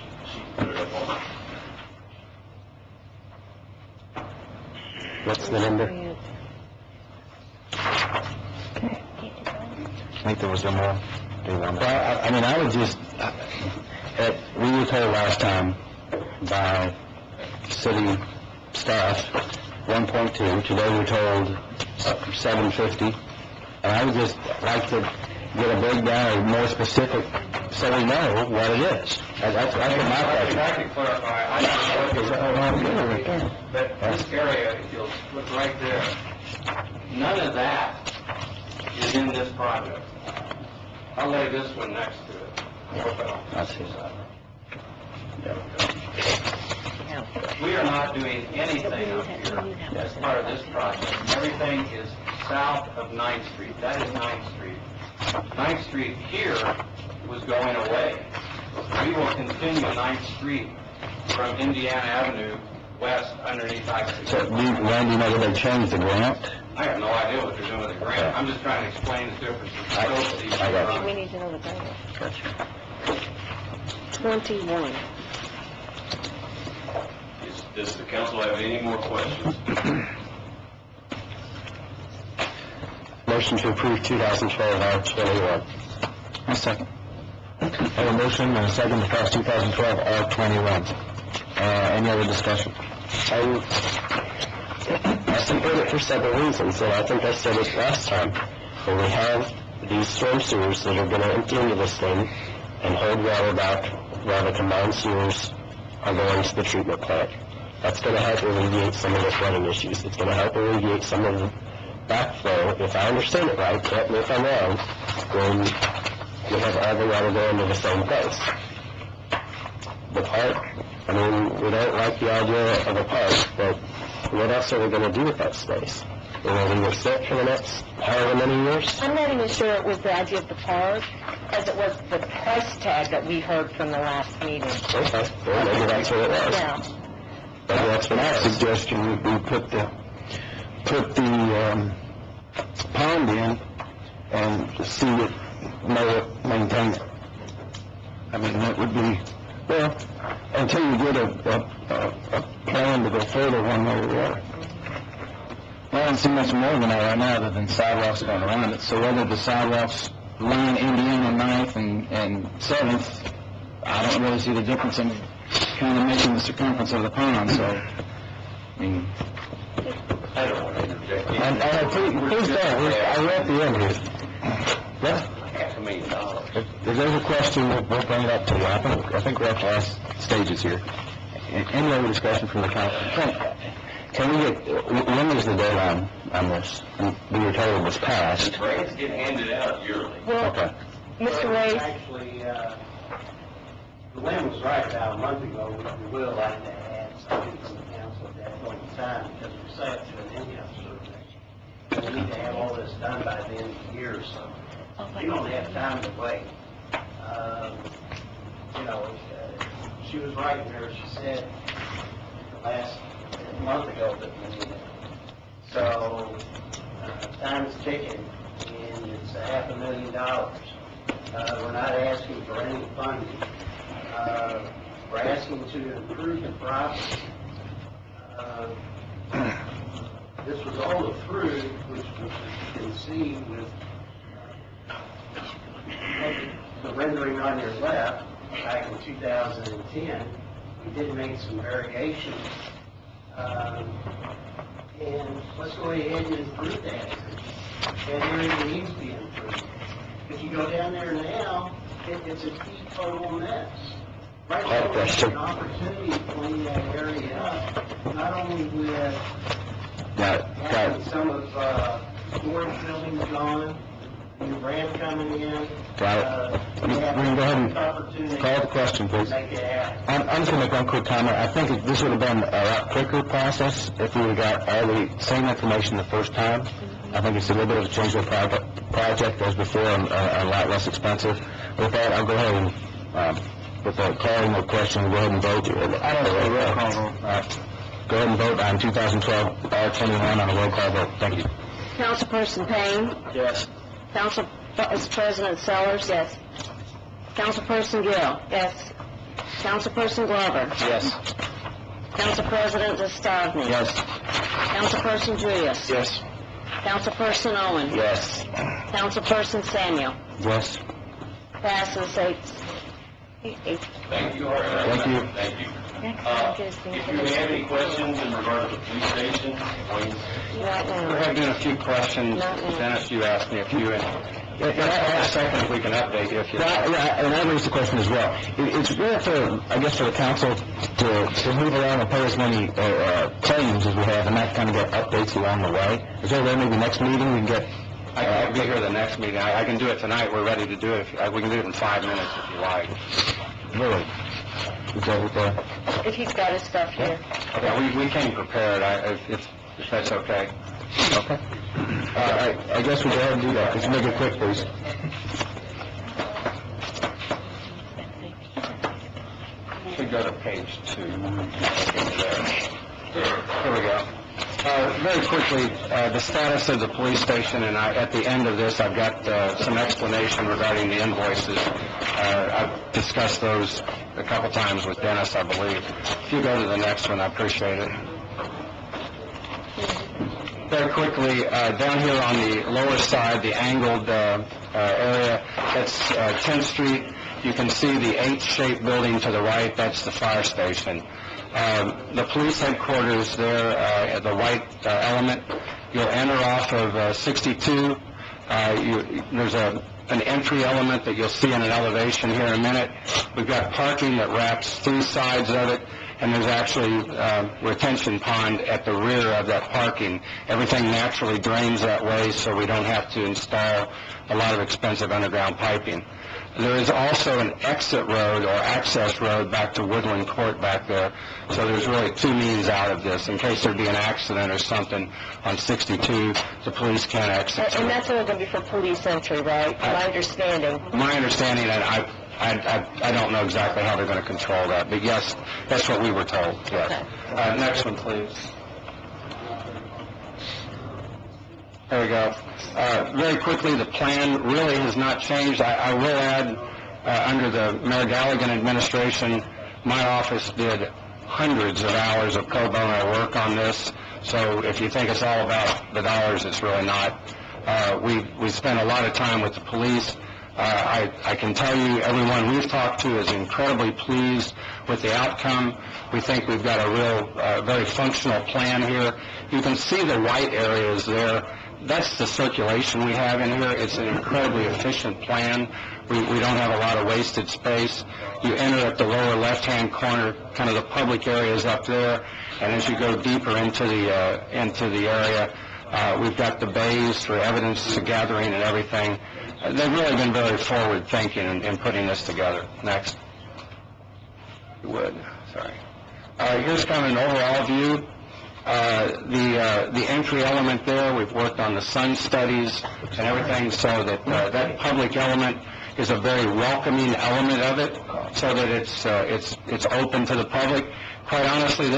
put it up on. What's the number? I think there was one more. Well, I mean, I would just... we were told last time by city staff 1.2. Today we're told 750. And I would just like to get a breakdown or more specific so we know what it is. That's what my question. I can clarify. But this area, if you'll look right there, none of that is in this project. I'll lay this one next to it. I see. We are not doing anything up here as part of this project. Everything is south of 9th Street. That is 9th Street. 9th Street here was going away. We will continue 9th Street from Indiana Avenue west underneath I-60. So, Randy, you know that they changed the grant? I have no idea what they're doing with the grant. I'm just trying to explain the difference. I got you. We need to know the grant. Gotcha. 21. Does the council have any more questions? Motion to approve 2012 R21. A second. I have a motion and a second to pass 2012 R21. Any other discussion? I support it for several reasons, and I think I said it last time. When we have these storm sewers that are going to empty into this thing and hold water back while the combined sewers are going to the treatment plant, that's going to help alleviate some of the flooding issues. It's going to help alleviate some of the backflow. If I understand it right, correct me if I'm wrong, when you have all the water going to the same place. The park, I mean, we don't like the idea of a park, but what else are we going to do with that space? We're going to leave it sit for the next however many years? I'm not even sure it was the idea of the park, as it was the price tag that we heard from the last meeting. Okay, well, maybe that's what it was. Yeah. Maybe that's what my suggestion would be, put the pond in and see it, mow it, maintain it. I mean, that would be, well, until you get a plan to go further one way or the other. Well, I don't see much more than that right now other than sidewalks going around it. So whether the sidewalks line Indiana 9th and 7th, I don't really see the difference in kind of making the circumference of the pond. So, I mean... I don't want to interject. Please don't. We're at the end here. What? $500,000. If there's a question, we'll bring it up to you. I think we're at the last stages here. Any other discussion from the council? Can we get, when is the deadline on this? We were told it was passed. The grants get handed out yearly. Well, Okay. Mr. Ray, Actually, the Lynn was right about a month ago. We would like to add something from the council at that point in time because we're set to an income survey. We need to have all this done by the end of the year, so we don't have time to wait. She was right there. She said last month ago that we needed it. So time is ticking, and it's $500,000. We're not asking for any funding. We're asking to improve the property. This was all approved, which you can see with the rendering on your left back in 2010. We did make some variations. And let's go ahead and improve that. that area needs to be improved. If you go down there now, it's a total mess. Right now, there's an opportunity to clean that area up, not only with having some of storage buildings gone, new ramp coming in. Got it. We can go ahead and call the question, please. I'm just going to make one quick comment. I think this would have been a lot quicker process if we would have got all the same information the first time. I think it's a little bit of a change of project as before and a lot less expensive. With that, I'll go ahead and, with the calling of question, we'll go ahead and vote. I don't know, roll call vote. Go ahead and vote on 2012 R21 on a roll call vote. Thank you. Councilperson Payne? Yes. Council Vice President Sellers? Yes. Councilperson Gill? Yes. Councilperson Glover? Yes. Council President DeStavny? Yes. Councilperson Julius? Yes. Councilperson Owen? Yes. Councilperson Samuel? Yes. Passes 8. Thank you. Thank you. Thank you. If you have any questions in regard to the police station, please. There have been a few questions. Dennis, you asked me a few. In a second, if we can update you if you like. Yeah, and I raised the question as well. It's rare for, I guess, for the council to move around and pay as many claims as we have and not kind of get updates along the way. Is there maybe next meeting we can get? I can't be here the next meeting. I can do it tonight. We're ready to do it. We can do it in 5 minutes if you like. Really? Is that okay? If he's got his stuff here. Yeah, we came prepared, if that's okay. Okay. I guess we'll go ahead and do that. Let's make it quick, please. Should go to page 2. Here we go. Very quickly, the status of the police station, and at the end of this, I've got some explanation regarding the invoices. I've discussed those a couple times with Dennis, I believe. If you go to the next one, I appreciate it. Very quickly, down here on the lower side, the angled area, that's 10th Street. You can see the H-shaped building to the right. That's the fire station. The police headquarters there, the white element, you'll enter off of 62. There's an entry element that you'll see in an elevation here in a minute. We've got parking that wraps 3 sides of it, and there's actually retention pond at the rear of that parking. Everything naturally drains that way, so we don't have to install a lot of expensive underground piping. There is also an exit road or access road back to Woodland Court back there, so there's really 2 means out of this. In case there'd be an accident or something on 62, the police can't exit. And that's only going to be for police entry, right? My understanding. My understanding, and I don't know exactly how they're going to control that, but yes, that's what we were told, yes. Okay. Next one, please. There we go. Very quickly, the plan really has not changed. I will add, under the Mayor Galligan administration, my office did hundreds of hours of pro bono work on this, so if you think it's all about the dollars, it's really not. We spent a lot of time with the police. I can tell you, everyone we've talked to is incredibly pleased with the outcome. We think we've got a real, very functional plan here. You can see the white areas there. That's the circulation we have in here. It's an incredibly efficient plan. We don't have a lot of wasted space. You enter at the lower left-hand corner, kind of the public areas up there, and as you go deeper into the area, we've got the bays for evidence gathering and everything. They've really been very forward-thinking in putting this together. Next. You would. Sorry. Here's kind of an overall view. The entry element there, we've worked on the sun studies and everything so that that public element is a very welcoming element of it, so that it's open to the public. Quite honestly, the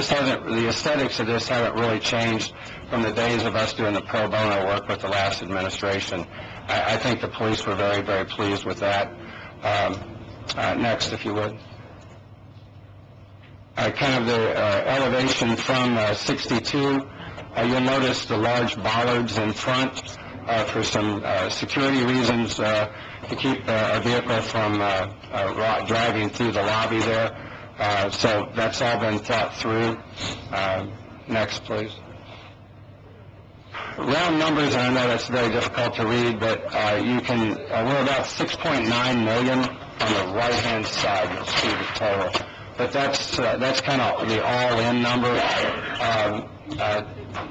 aesthetics of this haven't really changed from the days of us doing the pro bono work with the last administration. I think the police were very, very pleased with that. Next, if you would. Kind of the elevation from 62. You'll notice the large bollards in front for some security reasons to keep a vehicle from driving through the lobby there. So that's all been thought through. Next, please. round numbers, and I know that's very difficult to read, but you can, we're about 6.9 million on the right-hand side. You'll see the total. But that's kind of the all-in number.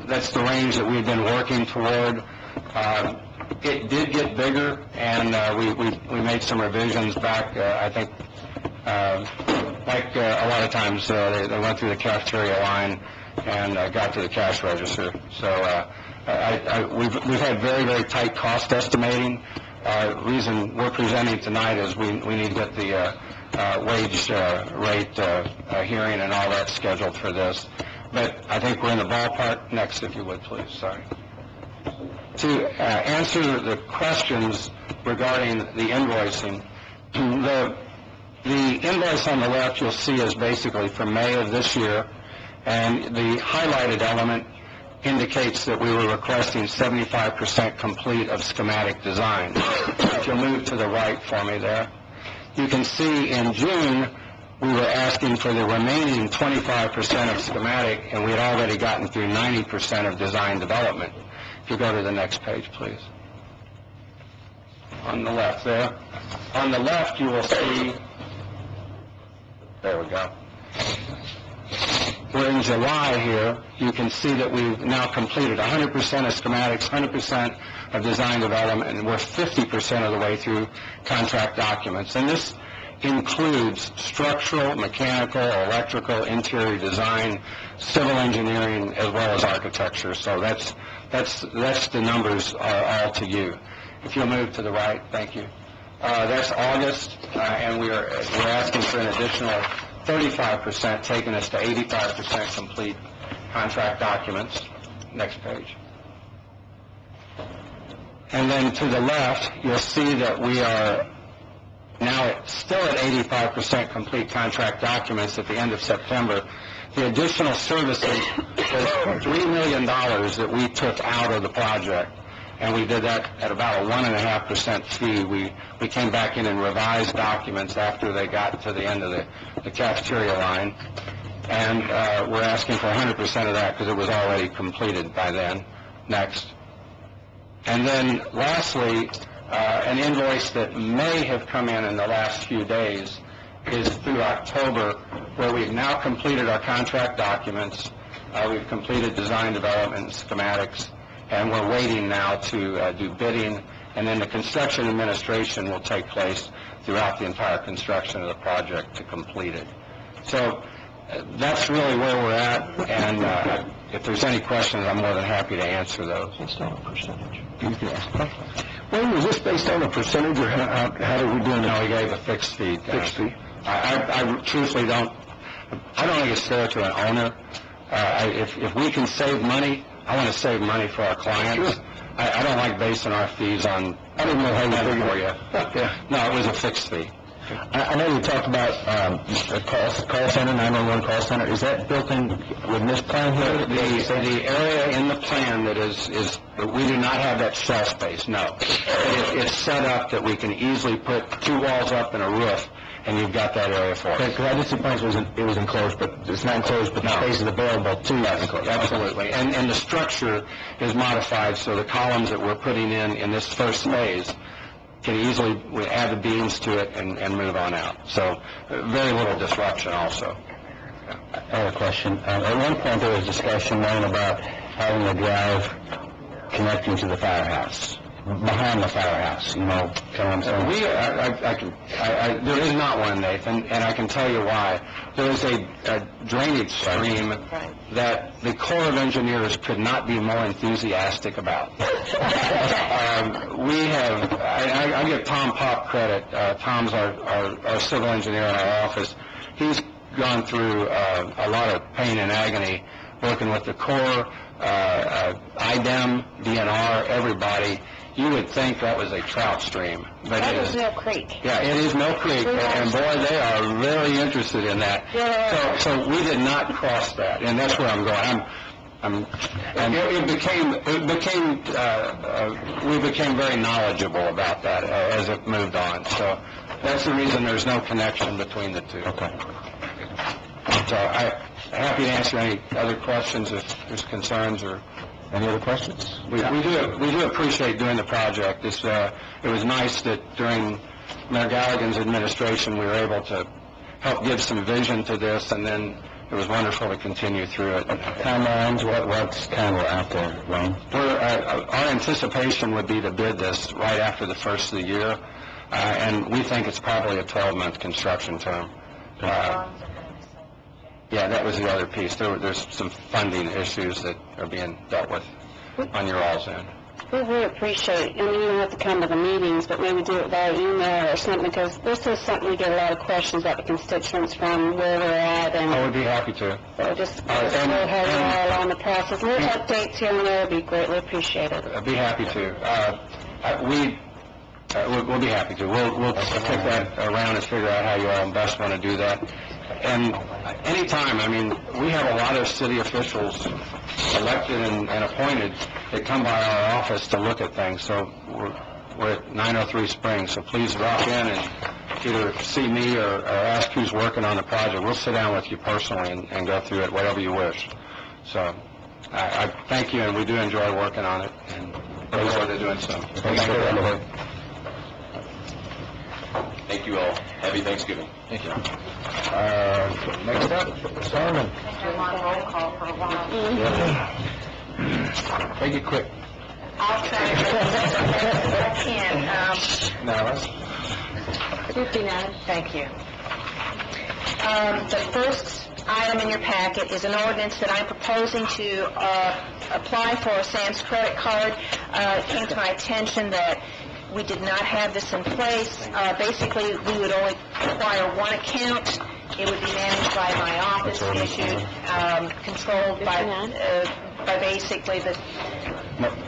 That's the range that we've been working toward. It did get bigger, and we made some revisions back, I think, like a lot of times they went through the cafeteria line and got to the cash register. So we've had very, very tight cost estimating. Reason we're presenting tonight is we need to get the wage rate hearing and all that scheduled for this. But I think we're in the ballpark. Next, if you would, please. Sorry. To answer the questions regarding the invoicing, the invoice on the left you'll see is basically from May of this year, and the highlighted element indicates that we were requesting 75% complete of schematic design. If you'll move to the right for me there, you can see in June we were asking for the remaining 25% of schematic, and we had already gotten through 90% of design development. If you go to the next page, please. On the left there. On the left you will see, there we go. We're in July here. You can see that we've now completed 100% of schematics, 100% of design development, and we're 50% of the way through contract documents. And this includes structural, mechanical, electrical, interior design, civil engineering, as well as architecture. So that's the numbers all to you. If you'll move to the right, thank you. That's August, and we're asking for an additional 35%, taking us to 85% complete contract documents. Next page. And then to the left, you'll see that we are now still at 85% complete contract documents at the end of September. The additional services was $3 million that we took out of the project, and we did that at about a 1.5% fee. We came back in and revised documents after they got to the end of the cafeteria line, and we're asking for 100% of that because it was already completed by then. Next. And then lastly, an invoice that may have come in the last few days is through October, where we've now completed our contract documents, we've completed design development and schematics, and we're waiting now to do bidding, and then the construction administration will take place throughout the entire construction of the project to complete it. So that's really where we're at, and if there's any questions, I'm more than happy to answer those. Based on a percentage. Well, was this based on a percentage, or how did we do it? No, we gave a fixed fee. Fixed fee. I truthfully don't think it's fair to an owner. If we can save money, I want to save money for our clients. Sure. I don't like basing our fees on, I don't know how you figure for you. Yeah. No, it was a fixed fee. I know you talked about a call center, 911 call center. Is that built in with this plan here? The area in the plan that is we do not have that shell space, no. It's set up that we can easily put 2 walls up and a roof, and you've got that area for it. Because I just suppose it was enclosed, but it's not enclosed, but the space is available to that enclosed. Absolutely. And the structure is modified, so the columns that we're putting in this first phase can easily add the beams to it and move on out. So very little disruption also. I have a question. At one point there was discussion known about having a drive connecting to the firehouse, behind the firehouse, you know. There is not one, Nathan, and I can tell you why. There is a drainage stream that the Corps of Engineers could not be more enthusiastic about. I give Tom Pop credit. Tom's our civil engineer in our office. He's gone through a lot of pain and agony working with the Corps, IDEM, DNR, everybody. You would think that was a trout stream. But that is Mill Creek. Yeah, it is Mill Creek, and boy, they are really interested in that. Yeah. So we did not cross that, and that's where I'm going. We became very knowledgeable about that as it moved on. So that's the reason there's no connection between the two. Okay. So I'm happy to answer any other questions if there's concerns or Any other questions? We do appreciate doing the project. It was nice that during Mayor Galligan's administration, we were able to help give some vision to this, and then it was wonderful to continue through it. Timelines, what's kind of out there, Wayne? Our anticipation would be to bid this right after the first of the year, and we think it's probably a 12-month construction term. Yeah, that was the other piece. There's some funding issues that are being dealt with on your all's end. We really appreciate, and you don't have to come to the meetings, but maybe do it by email or something, because this is something we get a lot of questions about the constituents from where we're at, and I would be happy to. so just know how you're all on the process. Little updates here and there would be greatly appreciated. I'd be happy to. We'll be happy to. We'll take that around and figure out how you all best want to do that. And anytime, I mean, we have a lot of city officials elected and appointed that come by our office to look at things. So we're at 903 Springs, so please drop in and either see me or ask who's working on the project. We'll sit down with you personally and go through it, whatever you wish. So I thank you, and we do enjoy working on it, and look forward to doing so. Thanks for that. Thank you all. Happy Thanksgiving. Thank you. Next up, Simon. Roll call for a while. Make it quick. I'll try to do as I can. Now, 59. Thank you. The first item in your packet is an ordinance that I'm proposing to apply for a Sam's credit card. It came to my attention that we did not have this in place. Basically, we would only require one account. It would be managed by my office, issued, controlled by basically the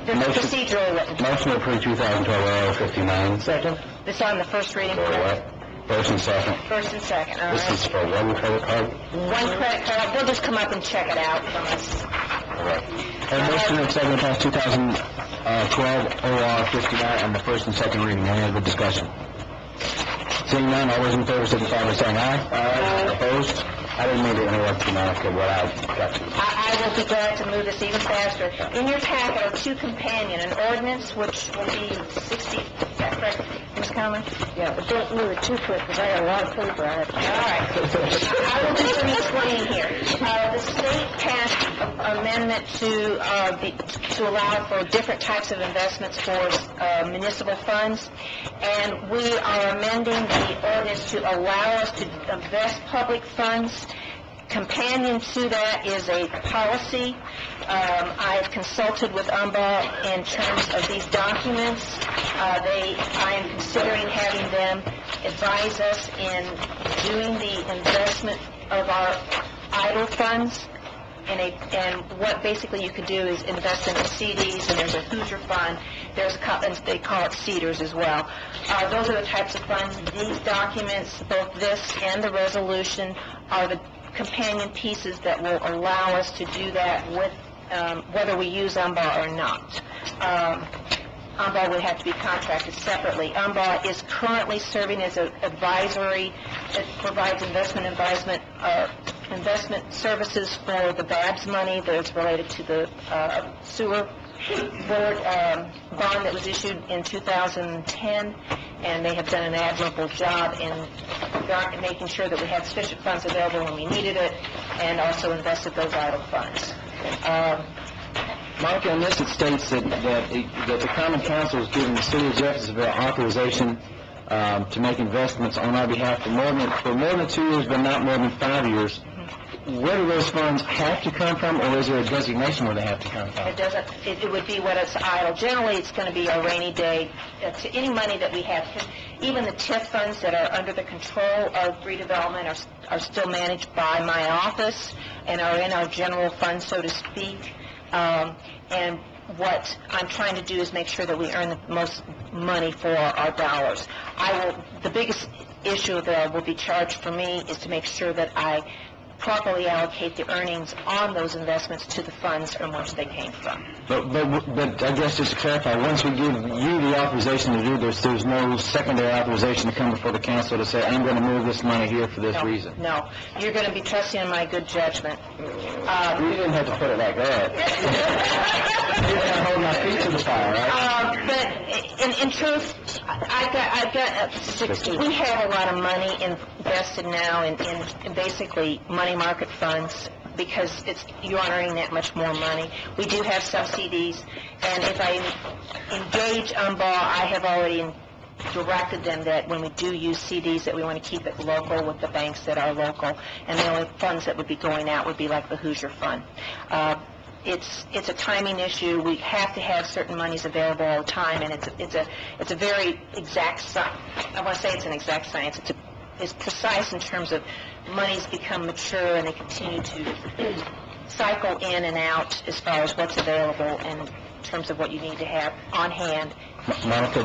procedural written. Motion to approve 2012-59. Second. This on the first reading. For what? First and second. First and second, all This right. is for one credit card? One credit card. They'll just come up and check it out from us. All right. And motion and second to pass 2012 OR 59 on the first and second reading. Any other discussion? Seeing none, all those in favor signify by saying aye. Aye. Opposed? I didn't mean to interrupt you, Monica, what I got you. I will be glad to move this even faster. In your packet are two companion, an ordinance which will be 60, is that correct, Ms. Conlon? Yeah, but don't move it too quick, because I got a lot of paper. All right. I will just explain here. The state passed an amendment to allow for different types of investments for municipal funds, and we are amending the ordinance to allow us to invest public funds. Companion to that is a policy. I've consulted with UMBA in terms of these documents. I am considering having them advise us in doing the investment of our idle funds. And what basically you could do is invest in the CDs, and there's a Hoosier fund. They call it Cedars as well. Those are the types of funds. These documents, both this and the resolution, are the companion pieces that will allow us to do that with whether we use UMBA or not. UMBA would have to be contracted separately. UMBA is currently serving as an advisory. It provides investment services for the BABS money that's related to the sewer board bond that was issued in 2010, and they have done an admirable job in making sure that we had sufficient funds available when we needed it, and also invested those idle funds. Monica, in this it states that the Common Council has given the City of Jeffersonville authorization to make investments on our behalf for more than 2 years, but not more than 5 years. Where do those funds have to come from, or is there a designation where they have to come from? It doesn't. It would be what is idle. Generally, it's going to be our rainy day. To any money that we have, even the TIF funds that are under the control of redevelopment are still managed by my office and are in our general fund, so to speak. And what I'm trying to do is make sure that we earn the most money for our dollars. The biggest issue that will be charged for me is to make sure that I properly allocate the earnings on those investments to the funds from which they came from. But I guess just to clarify, once we give you the authorization to do this, there's no secondary authorization to come before the council to say, I'm going to move this money here for this reason. No, you're going to be trusting in my good judgment. You didn't have to put it like that. You're going to hold my feet to the fire, right? But in truth, I've got 60. We have a lot of money invested now in basically money market funds, because you aren't earning that much more money. We do have some CDs, and if I engage UMBAH, I have already directed them that when we do use CDs, that we want to keep it local with the banks that are local, and the only funds that would be going out would be like the Hoosier Fund. It's a timing issue. We have to have certain monies available all the time, and it's a very exact science. I want to say it's an exact science. It's precise in terms of monies become mature and they continue to cycle in and out as far as what's available and in terms of what you need to have on hand. Monica,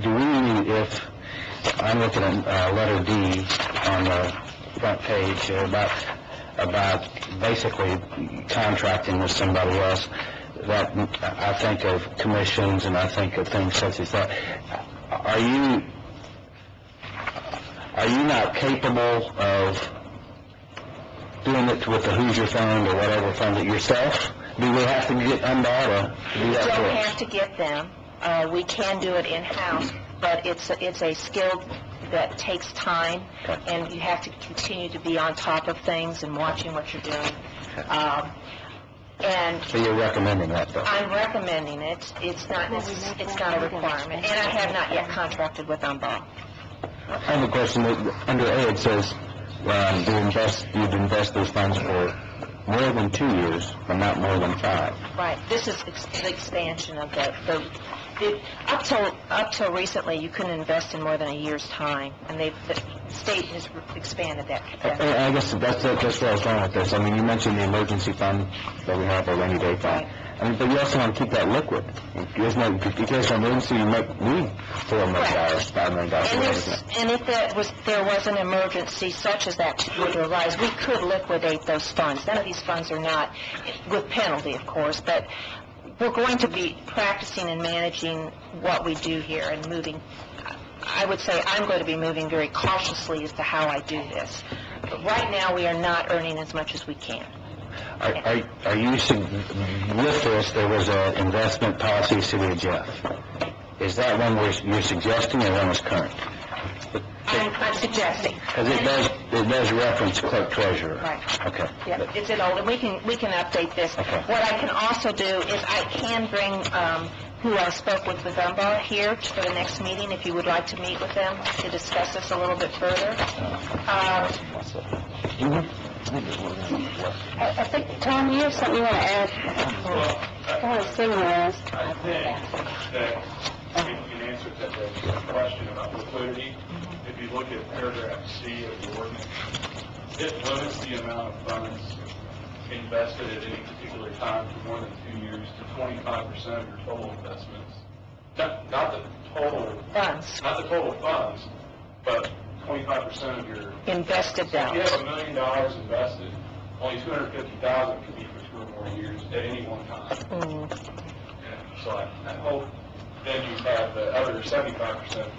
do we, if I'm looking at letter D on the front page about basically contracting with somebody else, that I think of commissions and I think of things such as that. Are you not capable of doing it with the Hoosier Fund or whatever fund it yourself? Do we have to get UMBAH to do that? We don't have to get them. We can do it in-house, but it's a skill that takes time, and you have to continue to be on top of things and watching what you're doing. So you're recommending that, though? I'm recommending it. It's not a requirement, and I have not yet contracted with UMBAH. I have a question. Under A, it says you'd invest those funds for more than 2 years, but not more than 5. Right. This is the expansion of up till recently, you couldn't invest in more than a year's time, and the state has expanded that. I guess that's where I was going with this. I mean, you mentioned the emergency fund that we have, a rainy day fund. Right. I mean, but you also want to keep that liquid. In case of emergency, you might need $4 million, $5 million. And if there was an emergency such as that would arise, we could liquidate those funds. None of these funds are not, with penalty, of course, but we're going to be practicing and managing what we do here and moving. I would say I'm going to be moving very cautiously as to how I do this. But right now, we are not earning as much as we can. Are you, with this, there was an investment policy, City of Jeff. Is that one you're suggesting or one that's current? I'm suggesting. Because it does reference clerk treasurer. Right. Okay. Yeah, it's an old, and we can update this. Okay. What I can also do is I can bring who I spoke with UMBAH here for the next meeting, if you would like to meet with them to discuss this a little bit further. I think, Tom, you have something you want to add? I think that you can answer the question about liquidity. If you look at paragraph C of the ordinance, it limits the amount of funds invested at any particular time for more than 2 years to 25% of your total investments. Not the total funds, but 25% of your invested dollars. If you have $1 million invested, only $250,000 could be for 2 or more years at any one time. Mm. And so I hope then you have the other 75%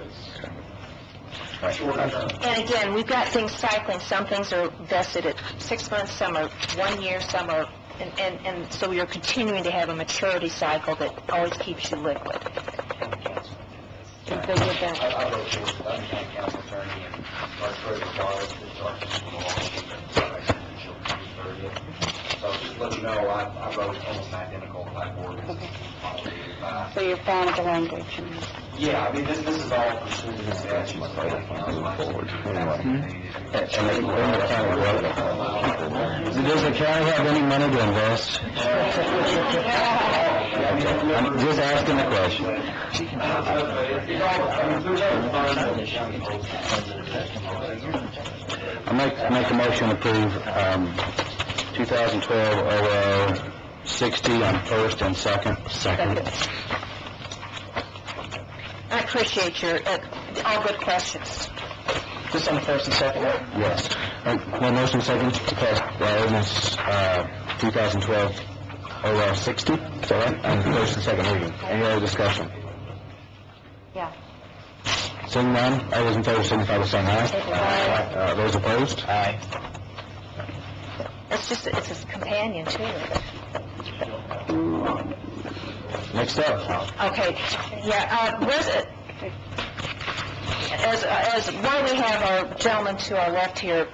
that's shorter term. And again, we've got things cycling. Some things are vested at 6 months, some are 1 year, some are, and so you're continuing to have a maturity cycle that always keeps you liquid. I wrote this, I'm the county council attorney, and our treasurer borrowed this article so just let you know, I wrote almost identical like ordinance. So you're fine with the language? Yeah, I mean, this is all pursuant to the statute. Does the county have any money to invest? I'm just asking a question. I make a motion to approve 2012 60 on first and second. I appreciate your all good questions. Just on the first and second? Yes. Well, motion second to pass ordinance 2012-60, is that right? And first and second reading. Any other discussion? Yeah. Seeing none, all those in favor signify by saying aye. Aye. Those opposed? Aye. It's a companion to it. Next up. Okay, yeah, while we have our gentleman to our left here,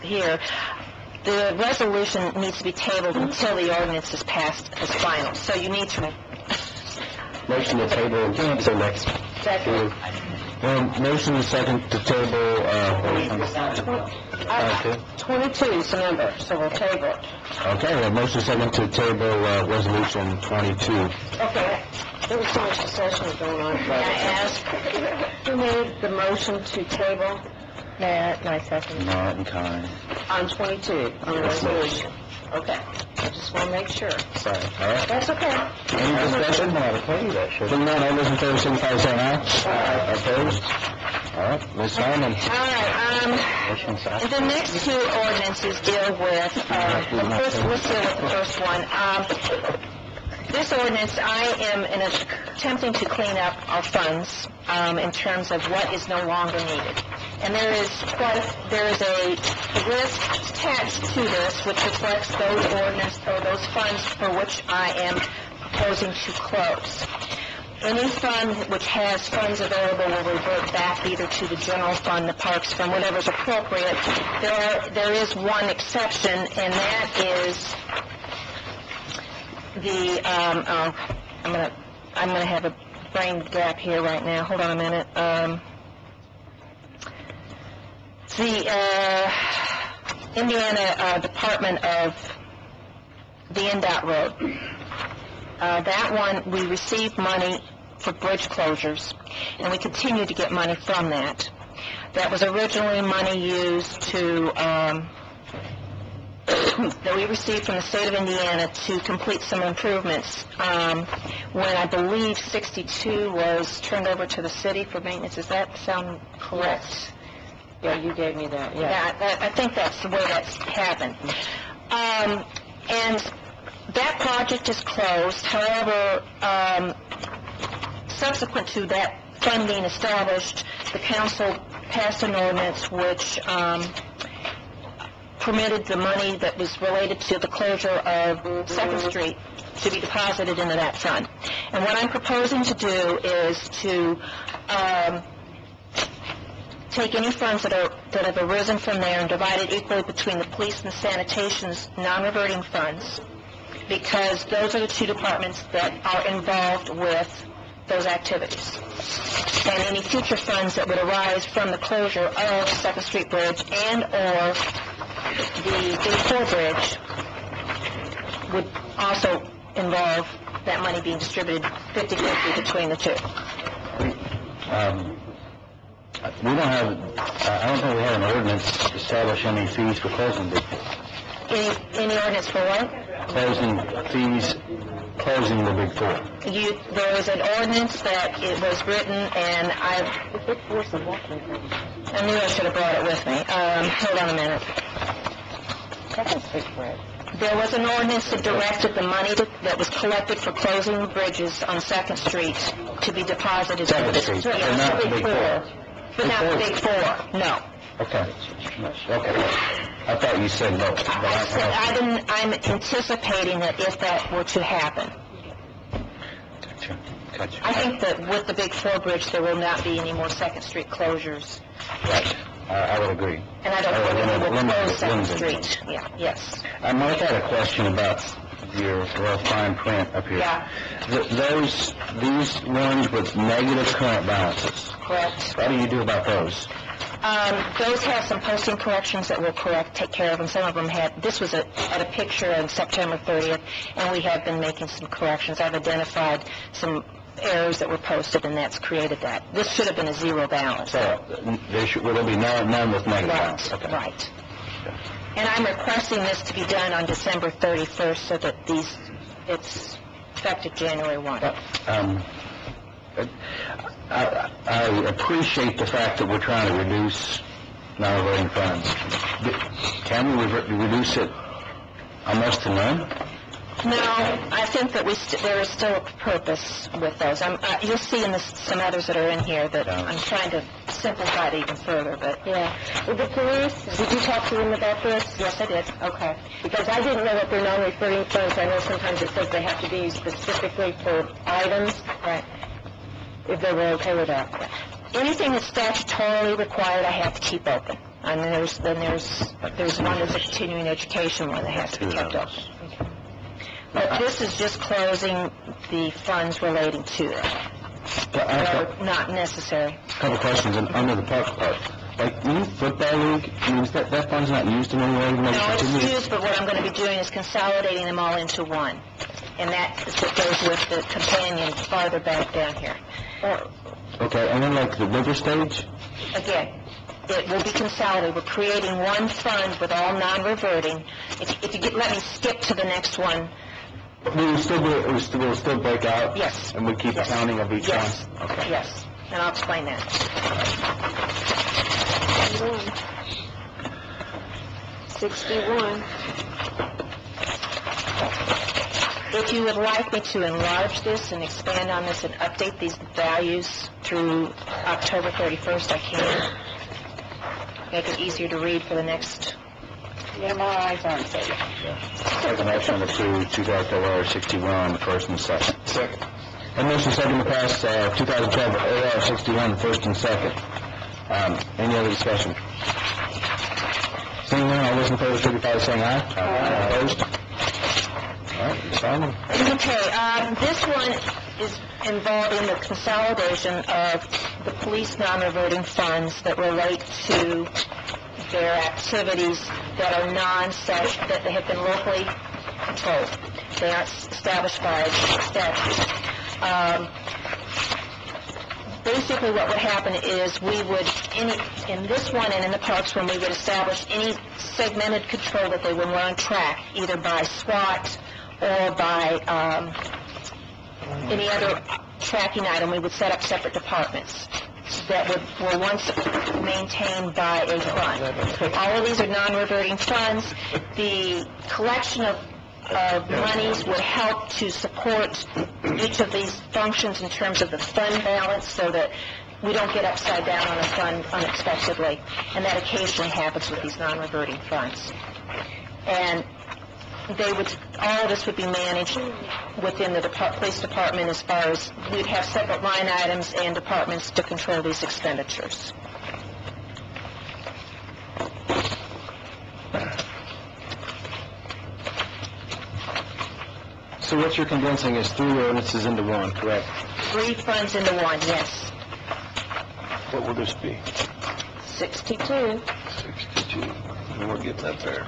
the resolution needs to be tabled until the ordinance is passed as final, so you need to... Motion to table, so next. Second. Motion is second to table, 22 is the number, so we'll table it. okay, well, motion second to table, resolution 22. Okay, there was so much discussion going on. May I ask, who made the motion to table? Matt, my second. Not in kind. On 22, on the resolution. Okay, I just want to make sure. Sorry. All right. That's okay. Any discussion? Seeing none, all those in favor signify by saying aye. Aye. Opposed? All right, Ms. Harmon. All right, the next two ordinances deal with, let's deal with the first one. This ordinance, I am attempting to clean up our funds in terms of what is no longer needed. And there is a list attached to this which reflects those those funds for which I am proposing to close. Any fund which has funds available will revert back either to the general fund, the parks fund, whatever's appropriate. There is one exception, and that is the I'm gonna have a brain gap here right now. Hold on a minute. The Indiana Department of the NDOT road. That one, we received money for bridge closures, and we continue to get money from that. That was originally money used to, that we received from the state of Indiana to complete some improvements, when I believe 62 was turned over to the city for maintenance. Does that sound correct? Yes. Yeah, you gave me that, yeah. I think that's the way that's happened. And that project is closed. However, subsequent to that fund being established, the council passed an ordinance which permitted the money that was related to the closure of 2nd Street to be deposited into that fund. And what I'm proposing to do is to take any funds that have arisen from there and divide it equally between the police and the sanitation's non-reverting funds, because those are the two departments that are involved with those activities. And any future funds that would arise from the closure of 2nd Street Bridge and or the Big 4 Bridge would also involve that money being distributed 50-50 between the two. We don't have, I don't think we have an ordinance to establish any fees for closing Big 4. Any ordinance for what? Closing fees, closing the Big 4. There is an ordinance that it was written, and I knew I should have brought it with me. Hold on a minute. There was an ordinance that directed the money that was collected for closing bridges on 2nd Street to be deposited. 2nd Street, but not the Big 4. But not the Big 4, no. Okay. Okay. I thought you said no. I'm anticipating that if that were to happen. Gotcha. I think that with the Big 4 Bridge, there will not be any more 2nd Street closures. Right. I would agree. And I don't think we will close 2nd Street. Yeah, yes. I might have a question about your fine print up here. Yeah. These ones with negative current balances. Correct. What do you do about those? Those have some posting corrections that will take care of them. Some of them had, this was at a picture on September 30th, and we have been making some corrections. I've identified some errors that were posted, and that's created that. This should have been a zero balance. So will there be none with negative balance? Okay. Right. And I'm requesting this to be done on December 31st so that it's effective January 1. I appreciate the fact that we're trying to reduce non-reverting funds. Can we reduce it almost to none? No, I think that there is still a purpose with those. You'll see in some others that are in here that I'm trying to simplify it even further, but... Yeah. With the police, did you talk to them about this? Yes, I did. Okay. Because I didn't know what they're non-referring funds. I know sometimes it says they have to be specifically for items. Right. If they were okay with that. Anything that's statutorily required, I have to keep open. And there's one that's a continuing education one that has to be kept open. But this is just closing the funds relating to it. They're not necessary. A couple questions under the park part. Like, the youth football league, I mean, that fund's not used in any way? No, it's used, but what I'm going to be doing is consolidating them all into one. And that goes with the companion farther back down here. Okay, and then like the river stage? Again, it will be consolidated. We're creating one fund with all non-reverting. If you let me skip to the next one. We will still break out? Yes. And we keep counting of each one? Okay. Yes, and I'll explain that. 61. If you would like me to enlarge this and expand on this and update these values through October 31st, I can. Make it easier to read for the next... Yeah, my eyes aren't so good. Second motion to approve 2012 AR 61, first and second. Second. And motion second to pass 2012 AR 61, first and second. Any other discussion? Seeing none, all those in favor signify by saying aye. Aye. Opposed? All right, Simon. Okay, this one is involving the consolidation of the police non-reverting funds that relate to their activities that are that they have been locally controlled. They aren't established by statute. Basically what would happen is we would, in this one and in the parks one, we would establish any segmented control that they would want on track, either by SWAT or by any other tracking item. We would set up separate departments that were once maintained by a fund. All of these are non-reverting funds. The collection of monies would help to support each of these functions in terms of the fund balance so that we don't get upside down on a fund unexpectedly. And that occasionally happens with these non-reverting funds. And all of this would be managed within the police department as far as we'd have separate line items and departments to control these expenditures. So what you're condensing is 3 ordinances into one, correct? 3 funds into one, yes. What will this be? 62. 62. And we're getting up there.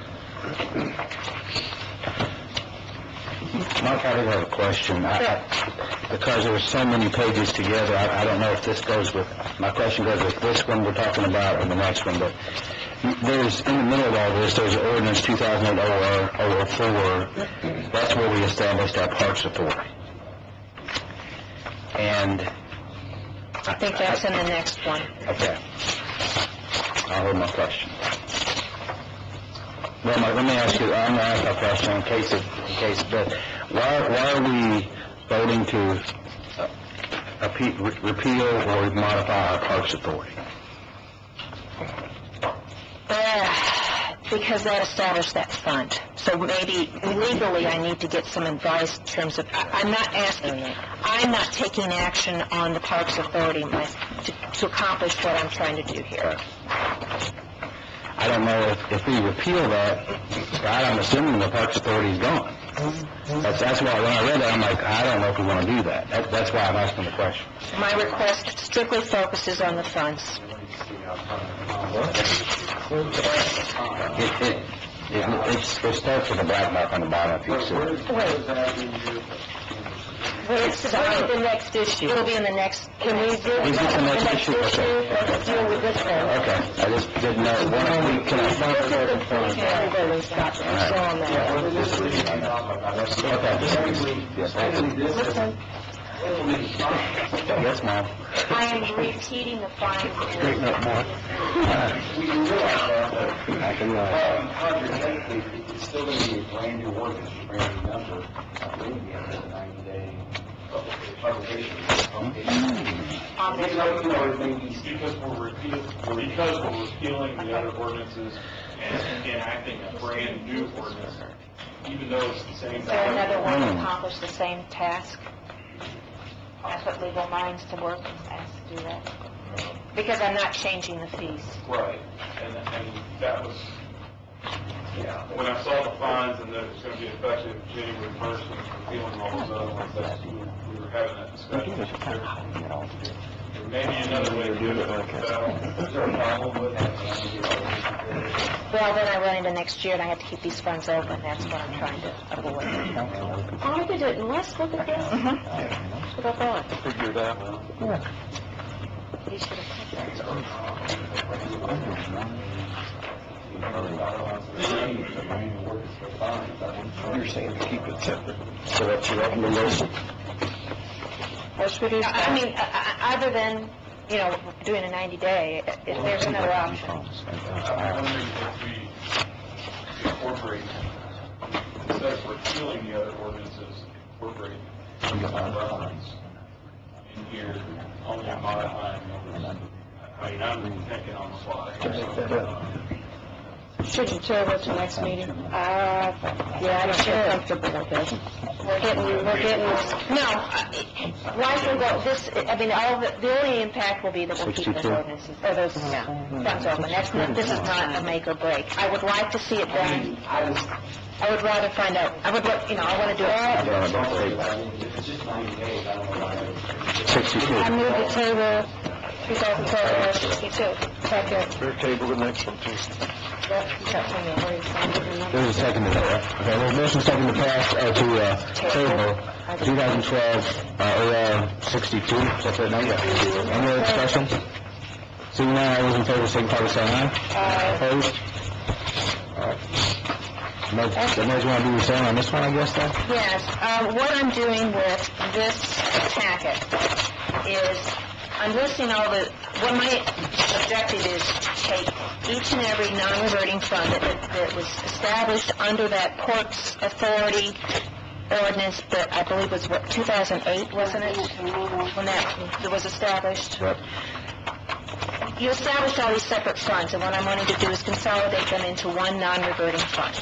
Mark, I do have a question. Because there are so many pages together, I don't know if this goes with, my question goes with this one we're talking about or the next one, but there's, in the middle of all this, there's ordinance 2008-004. That's where we established our Parks Authority. And I think that's in the next one. Okay. I'll hold my question. Well, let me ask you, I'm going to ask my question in case, but why are we voting to repeal or modify our Parks Authority? Because that established that fund. So maybe legally I need to get some advice in terms of, I'm not taking action on the Parks Authority to accomplish what I'm trying to do here. I don't know if we repeal that, I'm assuming the Parks Authority is gone. That's why when I read that, I'm like, I don't know if we want to do that. That's why I'm asking the question. My request strictly focuses on the funds. It starts with a black mark on the bottom if you see it. It's the next issue. It'll be in the next. Can we do the next issue? Okay. Let's deal with this one. Okay. I just didn't know. Can I find it? Yes, Mom. I am repeating the fines. Straighten up more. We can realize that, but I can, hypothetically, it's still going to be a brand new ordinance, a brand new number. I believe we have a 90-day publication. It may be Because we're repealing the other ordinances and enacting a brand new ordinance, even though it's the same. Is there another way to accomplish the same task? That's what legal minds to work has to do that. Because I'm not changing the fees. Right, and that was, when I saw the fines and that it was going to be effective January 1st and repealing all those other ones, we were having that discussion. There may be another way to do it, Is there a problem with that? Well, then I run into next year and I have to keep these funds open. That's what I'm trying to avoid. Oh, I could do it in less. Look at this. Look at that. Figure it out. Yeah. You should have cut You're saying to keep it separate. So that's your recommendation? I mean, other than, doing a 90-day, if there's another option. I'm wondering if we incorporate, instead of repealing the other ordinances, incorporate reference in here, only modifying numbers. I mean, I'm thinking on the fly. Should you table it to next meeting? Yeah, I don't feel comfortable with it. We're getting, Life will go, the only impact will be that we'll keep those ordinances, or those funds open. This is not a make or break. I would like to see it done. I would rather find out, I want to do it. If it's just 90 days, I don't know why. 62. I move the table 2012-62. Second. Fair table the next one, too. There's a second to that. Okay, there's a motion second to pass, to table 2012, OR 62. Is that right now? Yeah. Any other discussion? Seeing none, all those in favor, signify by saying aye. Opposed? All right. The next one, do the same on this one, I guess, then? Yes, what I'm doing with this packet is, I'm listing what my objective is to take each and every non-reverting fund that was established under that Ports Authority ordinance that I believe was, 2008, wasn't it? When that was established? Right. You established all these separate funds, and what I'm wanting to do is consolidate them into one non-reverting fund.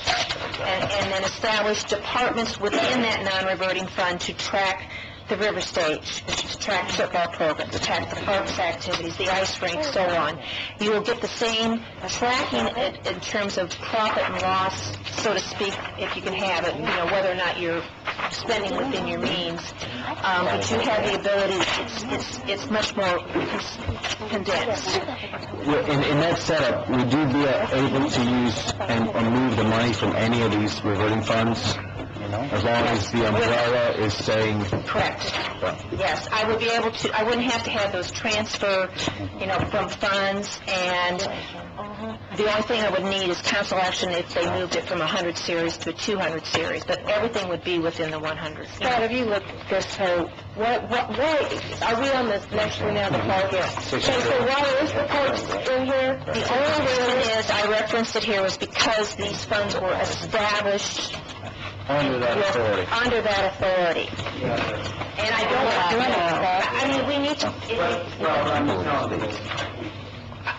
And then establish departments within that non-reverting fund to track the river stage, to track football programs, to track the parks activities, the ice rink, so on. You will get the same tracking in terms of profit and loss, so to speak, if you can have it, whether or not you're spending within your means. But you have the ability, it's much more condensed. In that setup, would you be able to use and move the money from any of these reverting funds? As long as the umbrella is saying... Correct. Yes, I would be able to, I wouldn't have to have those transfer, from funds, and the only thing I would need is council action if they moved it from a 100 series to a 200 series, but everything would be within the 100. Scott, have you looked at this whole, what, are we on this next one now, the park? Yes. So why is the parks in here? The only reason is, I referenced it here, was because these funds were established Under that authority. Under that authority. And I don't, we need to,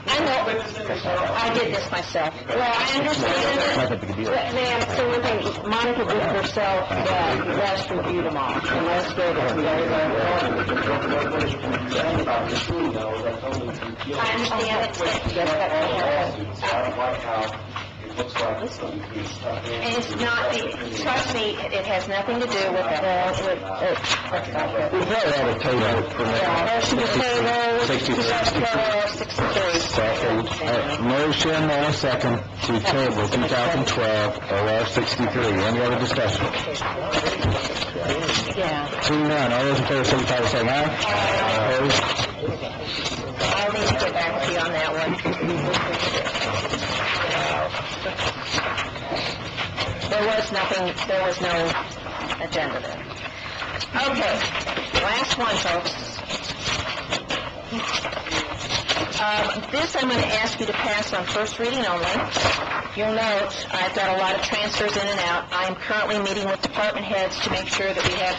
I know, I did this myself. Well, I understand it. Not that big a deal. Ma'am, so one thing, Monica did herself that West reviewed them all, and let's go to I understand it. And it's not, trust me, it has nothing to do with that. We've already had a table for that. 63. Second. Motion and a second to table 2012 OR 63. Any other discussion? Yeah. Seeing none, all those in favor, signify by saying aye. Opposed? I'll need to get back to you on that one. There was no agenda there. Okay. last one, folks. This I'm going to ask you to pass on first reading only. You'll note I've got a lot of transfers in and out. I am currently meeting with department heads to make sure that we have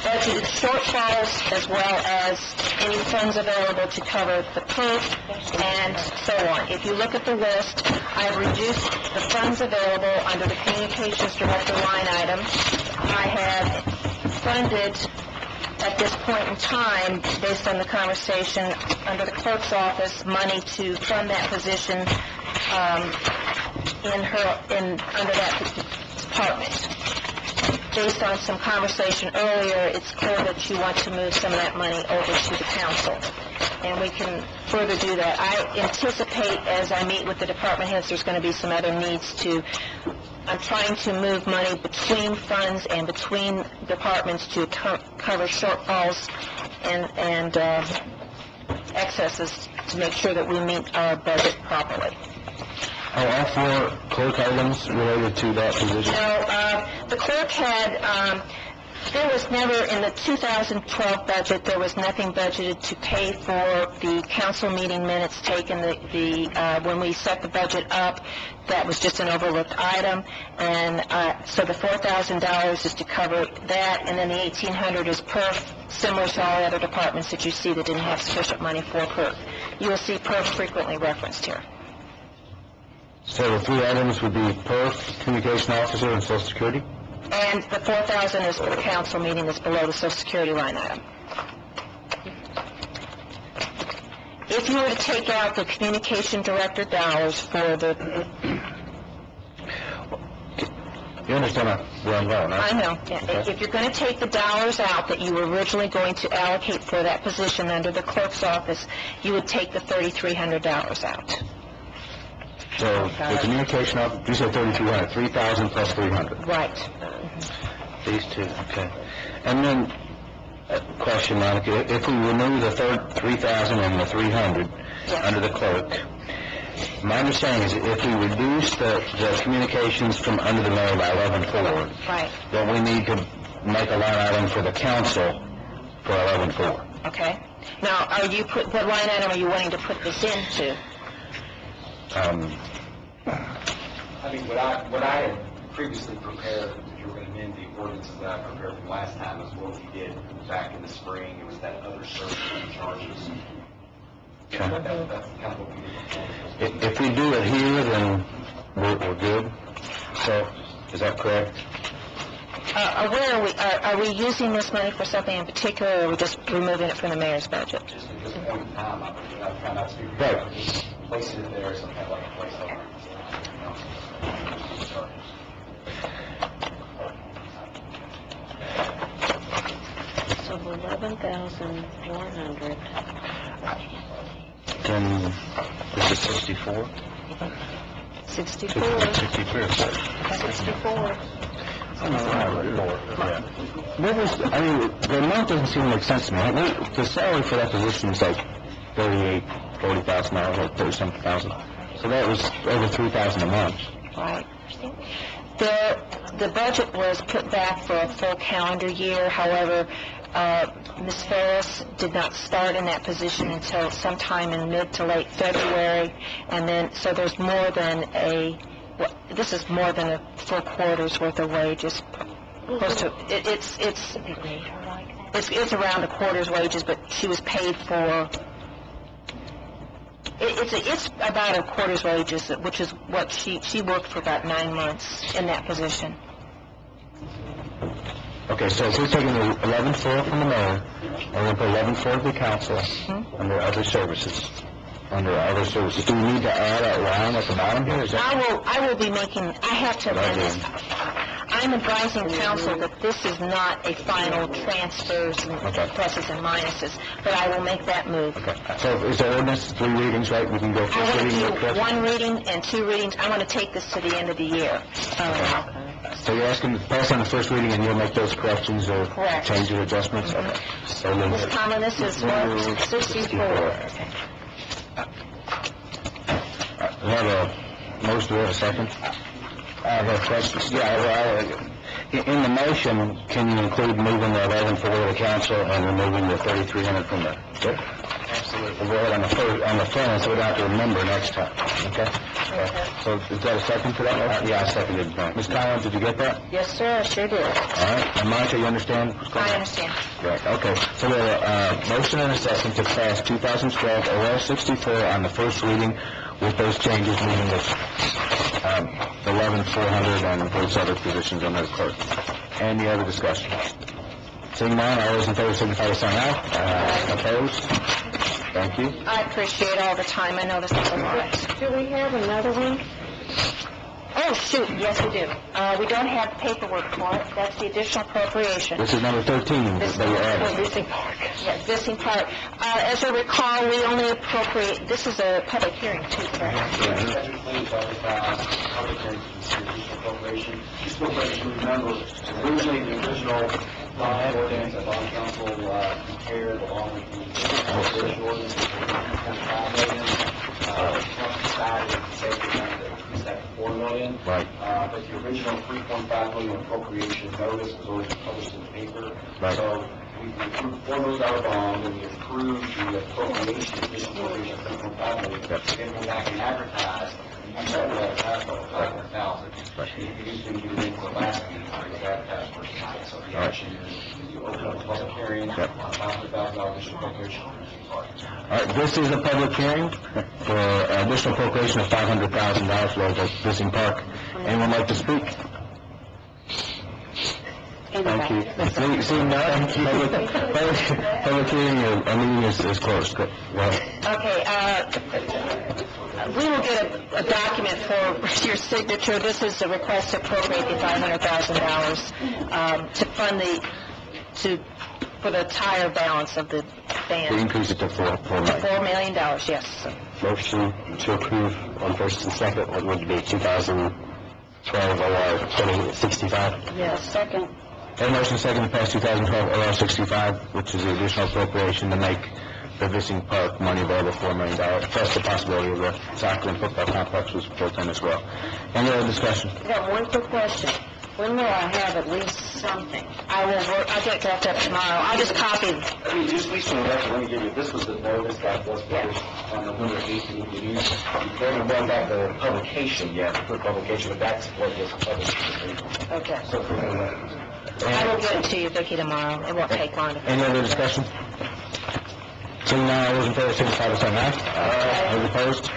budgeted shortfalls as well as any funds available to cover the PERF and so on. If you look at the list, I've reduced the funds available under the Communications Director line item. I have funded at this point in time, based on the conversation under the clerk's office, money to fund that position under that department. Based on some conversation earlier, it's clear that you want to move some of that money over to the council, and we can further do that. I anticipate, as I meet with the department heads, there's going to be some other needs to. I'm trying to move money between funds and between departments to cover shortfalls and excesses to make sure that we meet our budget properly. Are all 4 clerk items related to that position? No, the clerk had, there was never, in the 2012 budget, there was nothing budgeted to pay for the council meeting minutes taken, when we set the budget up. That was just an overlooked item, and so the $4,000 is to cover that, and then the $1,800 is PERF, similar to all other departments that you see that didn't have sufficient money for PERF. You will see PERF frequently referenced here. So the 3 items would be PERF, Communication Officer, and Social Security? And the $4,000 is for the council meeting that's below the Social Security line item. If you were to take out the Communication Director dollars for the... You understand where I'm going, right? I know. Yeah. If you're going to take the dollars out that you were originally going to allocate for that position under the clerk's office, you would take the $3,300 out. So the communication office, you said 3,200, 3,000 plus 300. Right. These two, okay. And then, question, Monica, if we remove the 3,000 and the 300 under the clerk, my understanding is if we reduce the communications from under the mayor by 11.4, right, then we need to make a line item for the council for 11.4. Okay. Now, what line item are you wanting to put this into? I mean, what I had previously prepared, if you were going to amend the ordinances that I prepared from last time, is what we did back in the spring. It was that other service charges. Okay. That's kind of what we did before. If we do it here, then we're good. So, is that correct? Are we using this money for something in particular, or are we just removing it from the mayor's budget? Just at this point in time, I've found out to be Right. just placing it there, some kind of like a placeholder. So 11,100. Then, this is 64? 64. 64. 64. What was, the amount doesn't seem to make sense to me. The salary for that position is like $40,000, like 30-something thousand. So that was over $3,000 a month. Right. The budget was put back for a full calendar year. However, Ms. Ferris did not start in that position until sometime in mid to late February, and then so there's more than this is more than a full quarter's worth of wages. Close to it's around a quarter's wages, but she was paid for. It's about a quarter's wages, which is what she worked for about 9 months in that position. Okay, so if we're taking the 11.4 from the mayor, and we're going to put 11.4 to the council under other services. Under other services, do we need to add a line at the bottom here? Is that I will be making. I have to amend this. I'm advising council that this is not a final transfers and pluses and minuses, but I will make that move. Okay. So is the ordinance 3 readings, right? We can go first I'm reading. going to do 1 reading and 2 readings. I want to take this to the end of the year. So you're asking to pass on the first reading and you'll make those corrections or Correct. changes or adjustments? Okay. So then, Ms. Conlon, this is what? 64. Okay. We have a motion, we have a second? I have a question. Yeah, well, In the motion, can you include moving the 11 forward to council and removing the 3,300 from there? Good? Absolutely. We'll go ahead on the front, so we don't have to remember next time, okay? So is that a second to that motion? Yeah, I seconded that. Ms. Collins, did you get that? Yes, sir, I sure did. All right. And Monica, you understand? I understand. Right, okay. So we have a motion and a second to pass 2012 OR 64 on the first reading with those changes, moving the 11,400 and those other positions on the clerk. Any other discussion? Seeing none, all those in favor signify by saying aye. Opposed? Thank you. I appreciate all the time. I know this is a lot. Do we have another one? Oh, shoot, yes, we do. We don't have paperwork for it. That's the additional appropriation. This is number 13 that you added. Visiting Park. Yes, Visiting Park. As I recall, we only appropriate, this is a public hearing too, correct? Budget claims advertised, public hearing for the additional appropriation. Just real quick, you remember, originally the original bond ordinance that bond council prepared along with the appropriation ordinance for $1.5 million. Council decided to say we're going to increase that to $4 million. Right. But the original $3.5 million appropriation notice was already published in the paper. Right. So we approved $4 million bond, and we approved the appropriation, additional appropriation of $3.5 million. Then went back and advertised. You said we advertised for $500,000. You used to do it for the last meeting, so it was advertised for tonight. So the action is you open up the public hearing, $500,000 additional appropriation. All right, this is a public hearing for additional appropriation of $500,000 for the Visiting Park. Anyone like to speak? Thank you. Seeing none, public hearing, our meeting is closed. Go ahead. Okay, we will get a document for your signature. This is a request to appropriate the $500,000 to fund for the entire balance of the band. We increase it to $4 million. $4 million, yes. Motion to approve on first and second, what would be 2012 OR 2065? Yes. Second. A motion second to pass 2012 OR 65, which is the additional appropriation to make the Visiting Park money available, $4 million, plus the possibility of the soccer and football complex was built in as well. Any other discussion? I got one quick question. When will I have at least something? I'll get that up tomorrow. I'll just copy it. I mean, just at least on the record, let me give you, this was the notice that was published on November 18th. You haven't done that the publication yet, the publication, but that's what was published. Okay. So for the record. I will get it to you, Vicki, tomorrow. It won't take long. Any other discussion? Seeing none, all those in favor signify by saying aye. Those opposed?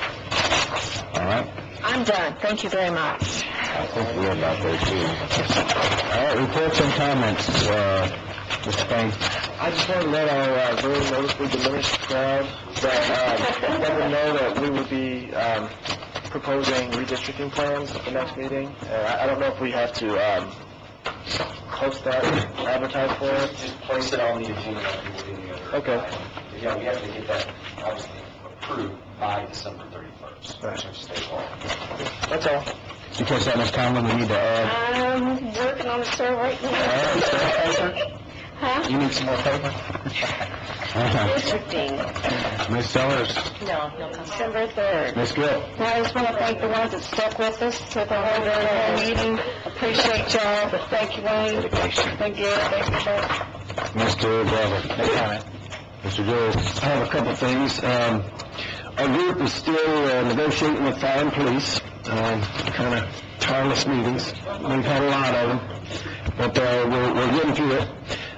All right. I'm done. Thank you very much. I think we're about there too. All right, reports and comments, Mr. Payne. I just want to let our very noticeably diminished crowd that let them know that we would be proposing redistricting plans at the next meeting. I don't know if we have to post that, advertise for it. Just place it on the agenda like you would any other. Okay. Yeah, we have to get that obviously approved by December 31st. Right. State law. That's all. You catch that, Ms. Conlon, we need to add. I'm working on it, sir, right now. Huh? You need some more paper? Districting. Ms. Sellers. No. December 3rd. Ms. Gill. Well, I just want to thank the ones that stuck with us to the whole meeting. Appreciate y'all. Thank you, Wayne. Thank you. Thank you, sir. Mr. Glover. Mr. George. I have a couple things. Our group is still negotiating with fire and police, kind of tireless meetings. We've had a lot of them, but we're getting through it.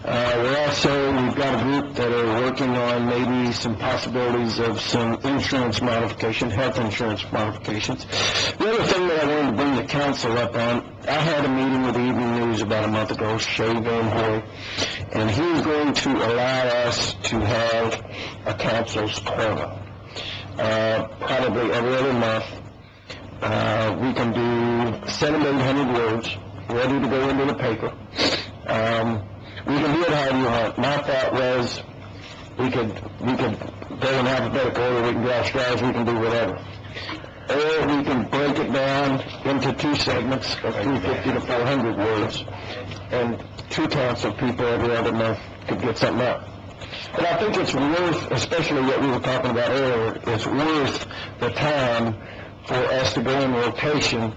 We've got a group that are working on maybe some possibilities of some insurance modification, health insurance modifications. The other thing that I wanted to bring the council up on, I had a meeting with the Evening News about a month ago, Shay Van Hoy, and he's going to allow us to have a council's corner. Probably every other month. We can do 700-800 words, ready to go into the paper. We can do it however you want. My thought was we could go in alphabetical order, we can draw straws, we can do whatever. Or we can break it down into two segments of 350 to 400 words, and two council people every other month could get something up. But I think it's worth, especially what we were talking about earlier, it's worth the time for us to go in rotation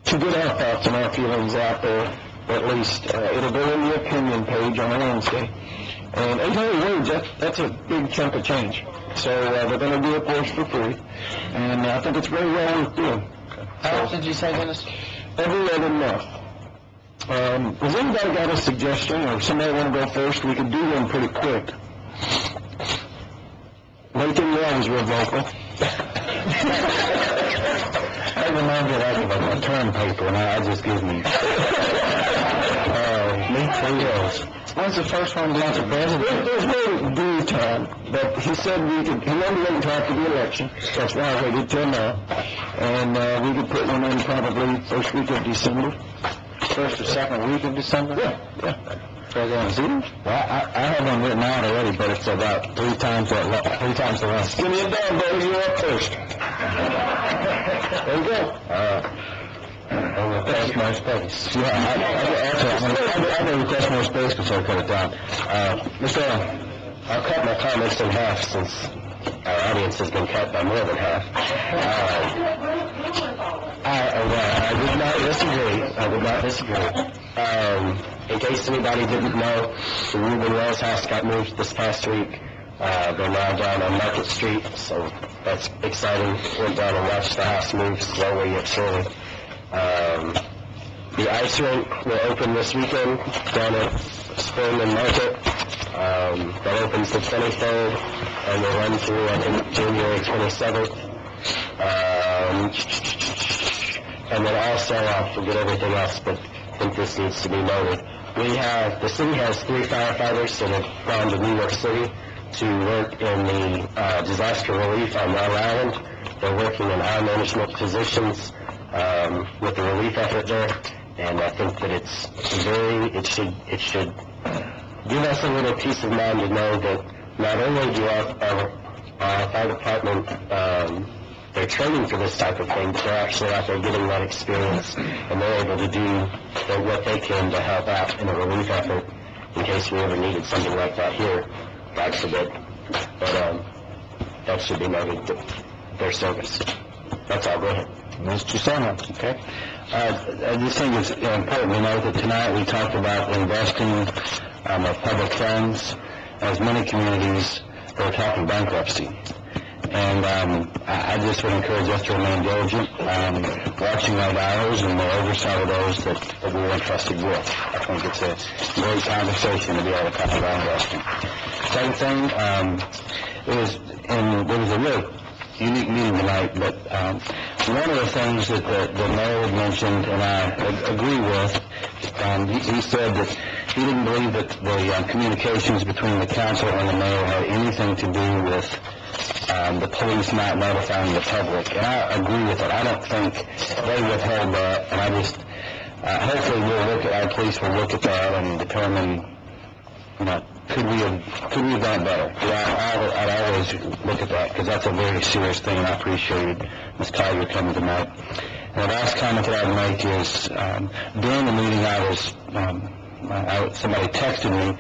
to get our thoughts and our feelings out there at least. It'll go in the opinion page on a Wednesday. And 800 words, that's a big chunk of change. So they're going to do it for us for free. And I think it's very well worth doing. How much did you say, Dennis? Every other month. Has anybody got a suggestion, or somebody want to go first? We could do one pretty quick. Lincoln, you're always real vocal. I remind you of a term paper, and I just gives me... me 3 years. When's the first one going to bed? There's no due time, but he said he wanted to wait until after the election. That's why I waited till now. And we could put one in probably first week of December. First or second week of December? Yeah. Well, I have one written out already, but it's about 3 times the less. Give me a down, buddy. You're up first. There you go. Request more space. Yeah, I will request more space before I cut it down. Mr. Allen, I'll cut my comments in half since our audience has been cut by more than half. I would not disagree. In case anybody didn't know, the Reuben Wells house got moved this past week. They're now down on Market Street, so that's exciting. Went down and watched the house move slowly yet surely. The ice rink will open this weekend down at Spring and Market. That opens the 23rd and will run through, I think, January 27th. And then also, I'll forget everything else, but I think this needs to be noted. The city has 3 firefighters that have gone to New York City to work in the disaster relief on Long Island. They're working in high management positions with the relief effort there, and I think that it should give us a little peace of mind to know that not only do our fire department they're training for this type of thing, but they're actually out there getting that experience, and they're able to do what they can to help out in a relief effort in case we ever needed something like that here, God forbid. But that should be noted, their service. That's all. Go ahead. Mr. Summer. Okay. I just think it's important to note that tonight we talked about investing of public funds. As many communities, they're talking bankruptcy. And I just would encourage us to remain diligent, watching our dollars and the oversight of those that we're entrusted with. I think it's a great conversation to be able to talk about investing. Second thing, there was a really unique meeting tonight, but one of the things that the mayor had mentioned, and I agree with, he said that he didn't believe that the communications between the council and the mayor had anything to do with the police not notifying the public, and I agree with it. I don't think they withheld that, and I just, hopefully our police will look at that and determine, could we have done better? I'd always look at that, because that's a very serious thing, and I appreciated Ms. Collier coming tonight. And the last comment that I'd make is, during the meeting somebody texted me,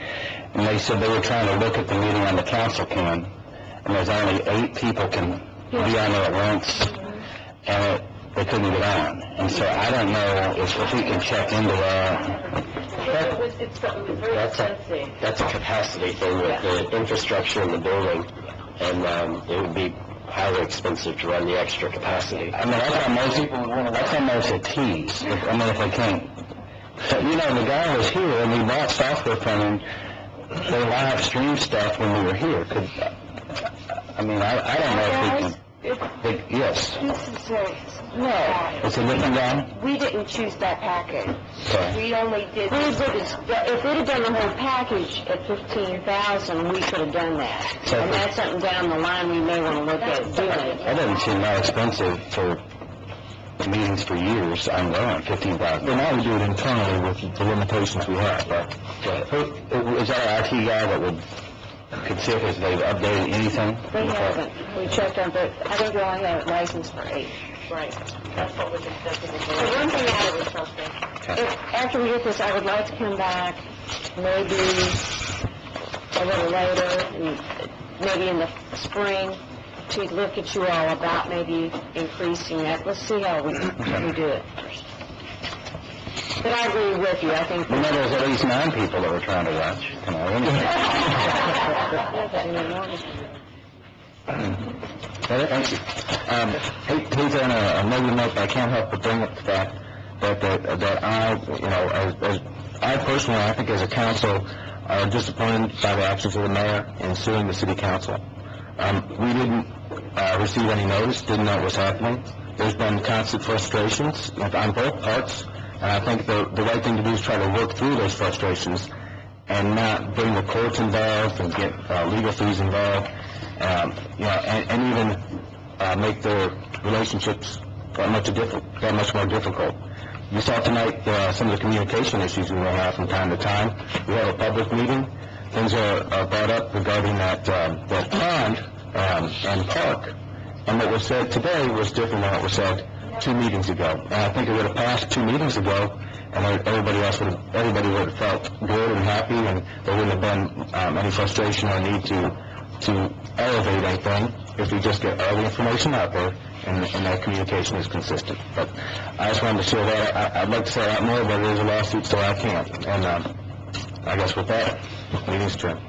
and they said they were trying to look at the meeting on the council cam, and there's only 8 people can be on there at once, and they couldn't get on. And so I don't know if we can check into that. That's a capacity thing with the infrastructure in the building, and it would be highly expensive to run the extra capacity. I mean, that's how most people want to. That's how most at tease. If they can't. But the guy was here, and we bought software from him. They live stream stuff when we were here. I don't know if we can. Yes. No. It's a different guy? We didn't choose that package. Okay. We only did, if we'd have done the whole package at $15,000, we could have done that. So and that's something down the line we may want to look at doing. That doesn't seem that expensive for meetings for years. I'm going $15,000. But now we do it internally with the limitations we have. Is that our IT guy that could see if they've updated anything? They haven't. We checked on, but I think we only have it licensed for 8. Right. That's what was accepted. The one thing I would something. After we get this, I would like to come back maybe a little later, maybe in the spring, to look at you all about maybe increasing that. Let's see how we do it first. But I agree with you, I think... You know, there's at least 9 people that were trying to watch. You know, Thank you. He's on a negative note, but I can't help but bring up the fact that I, you know, as I personally, I think as a council, are disappointed by the actions of the mayor in suing the city council. We didn't receive any notice, didn't know what was happening. There's been constant frustrations on both parts, and I think the right thing to do is try to work through those frustrations and not bring the courts involved and get legal fees involved, you know, and even make their relationships that much more difficult. You saw tonight some of the communication issues we will have from time to time. We have a public meeting. Things are brought up regarding that pond and park. And what was said today was different than what was said 2 meetings ago. And I think it would have passed 2 meetings ago, and everybody would have felt good and happy, and there wouldn't have been any frustration or need to elevate anything if we just get all the information out there and that communication is consistent. But I just wanted to share that. I'd like to say a lot more, but there's a lawsuit, so I can't. And I guess with that, meeting's adjourned.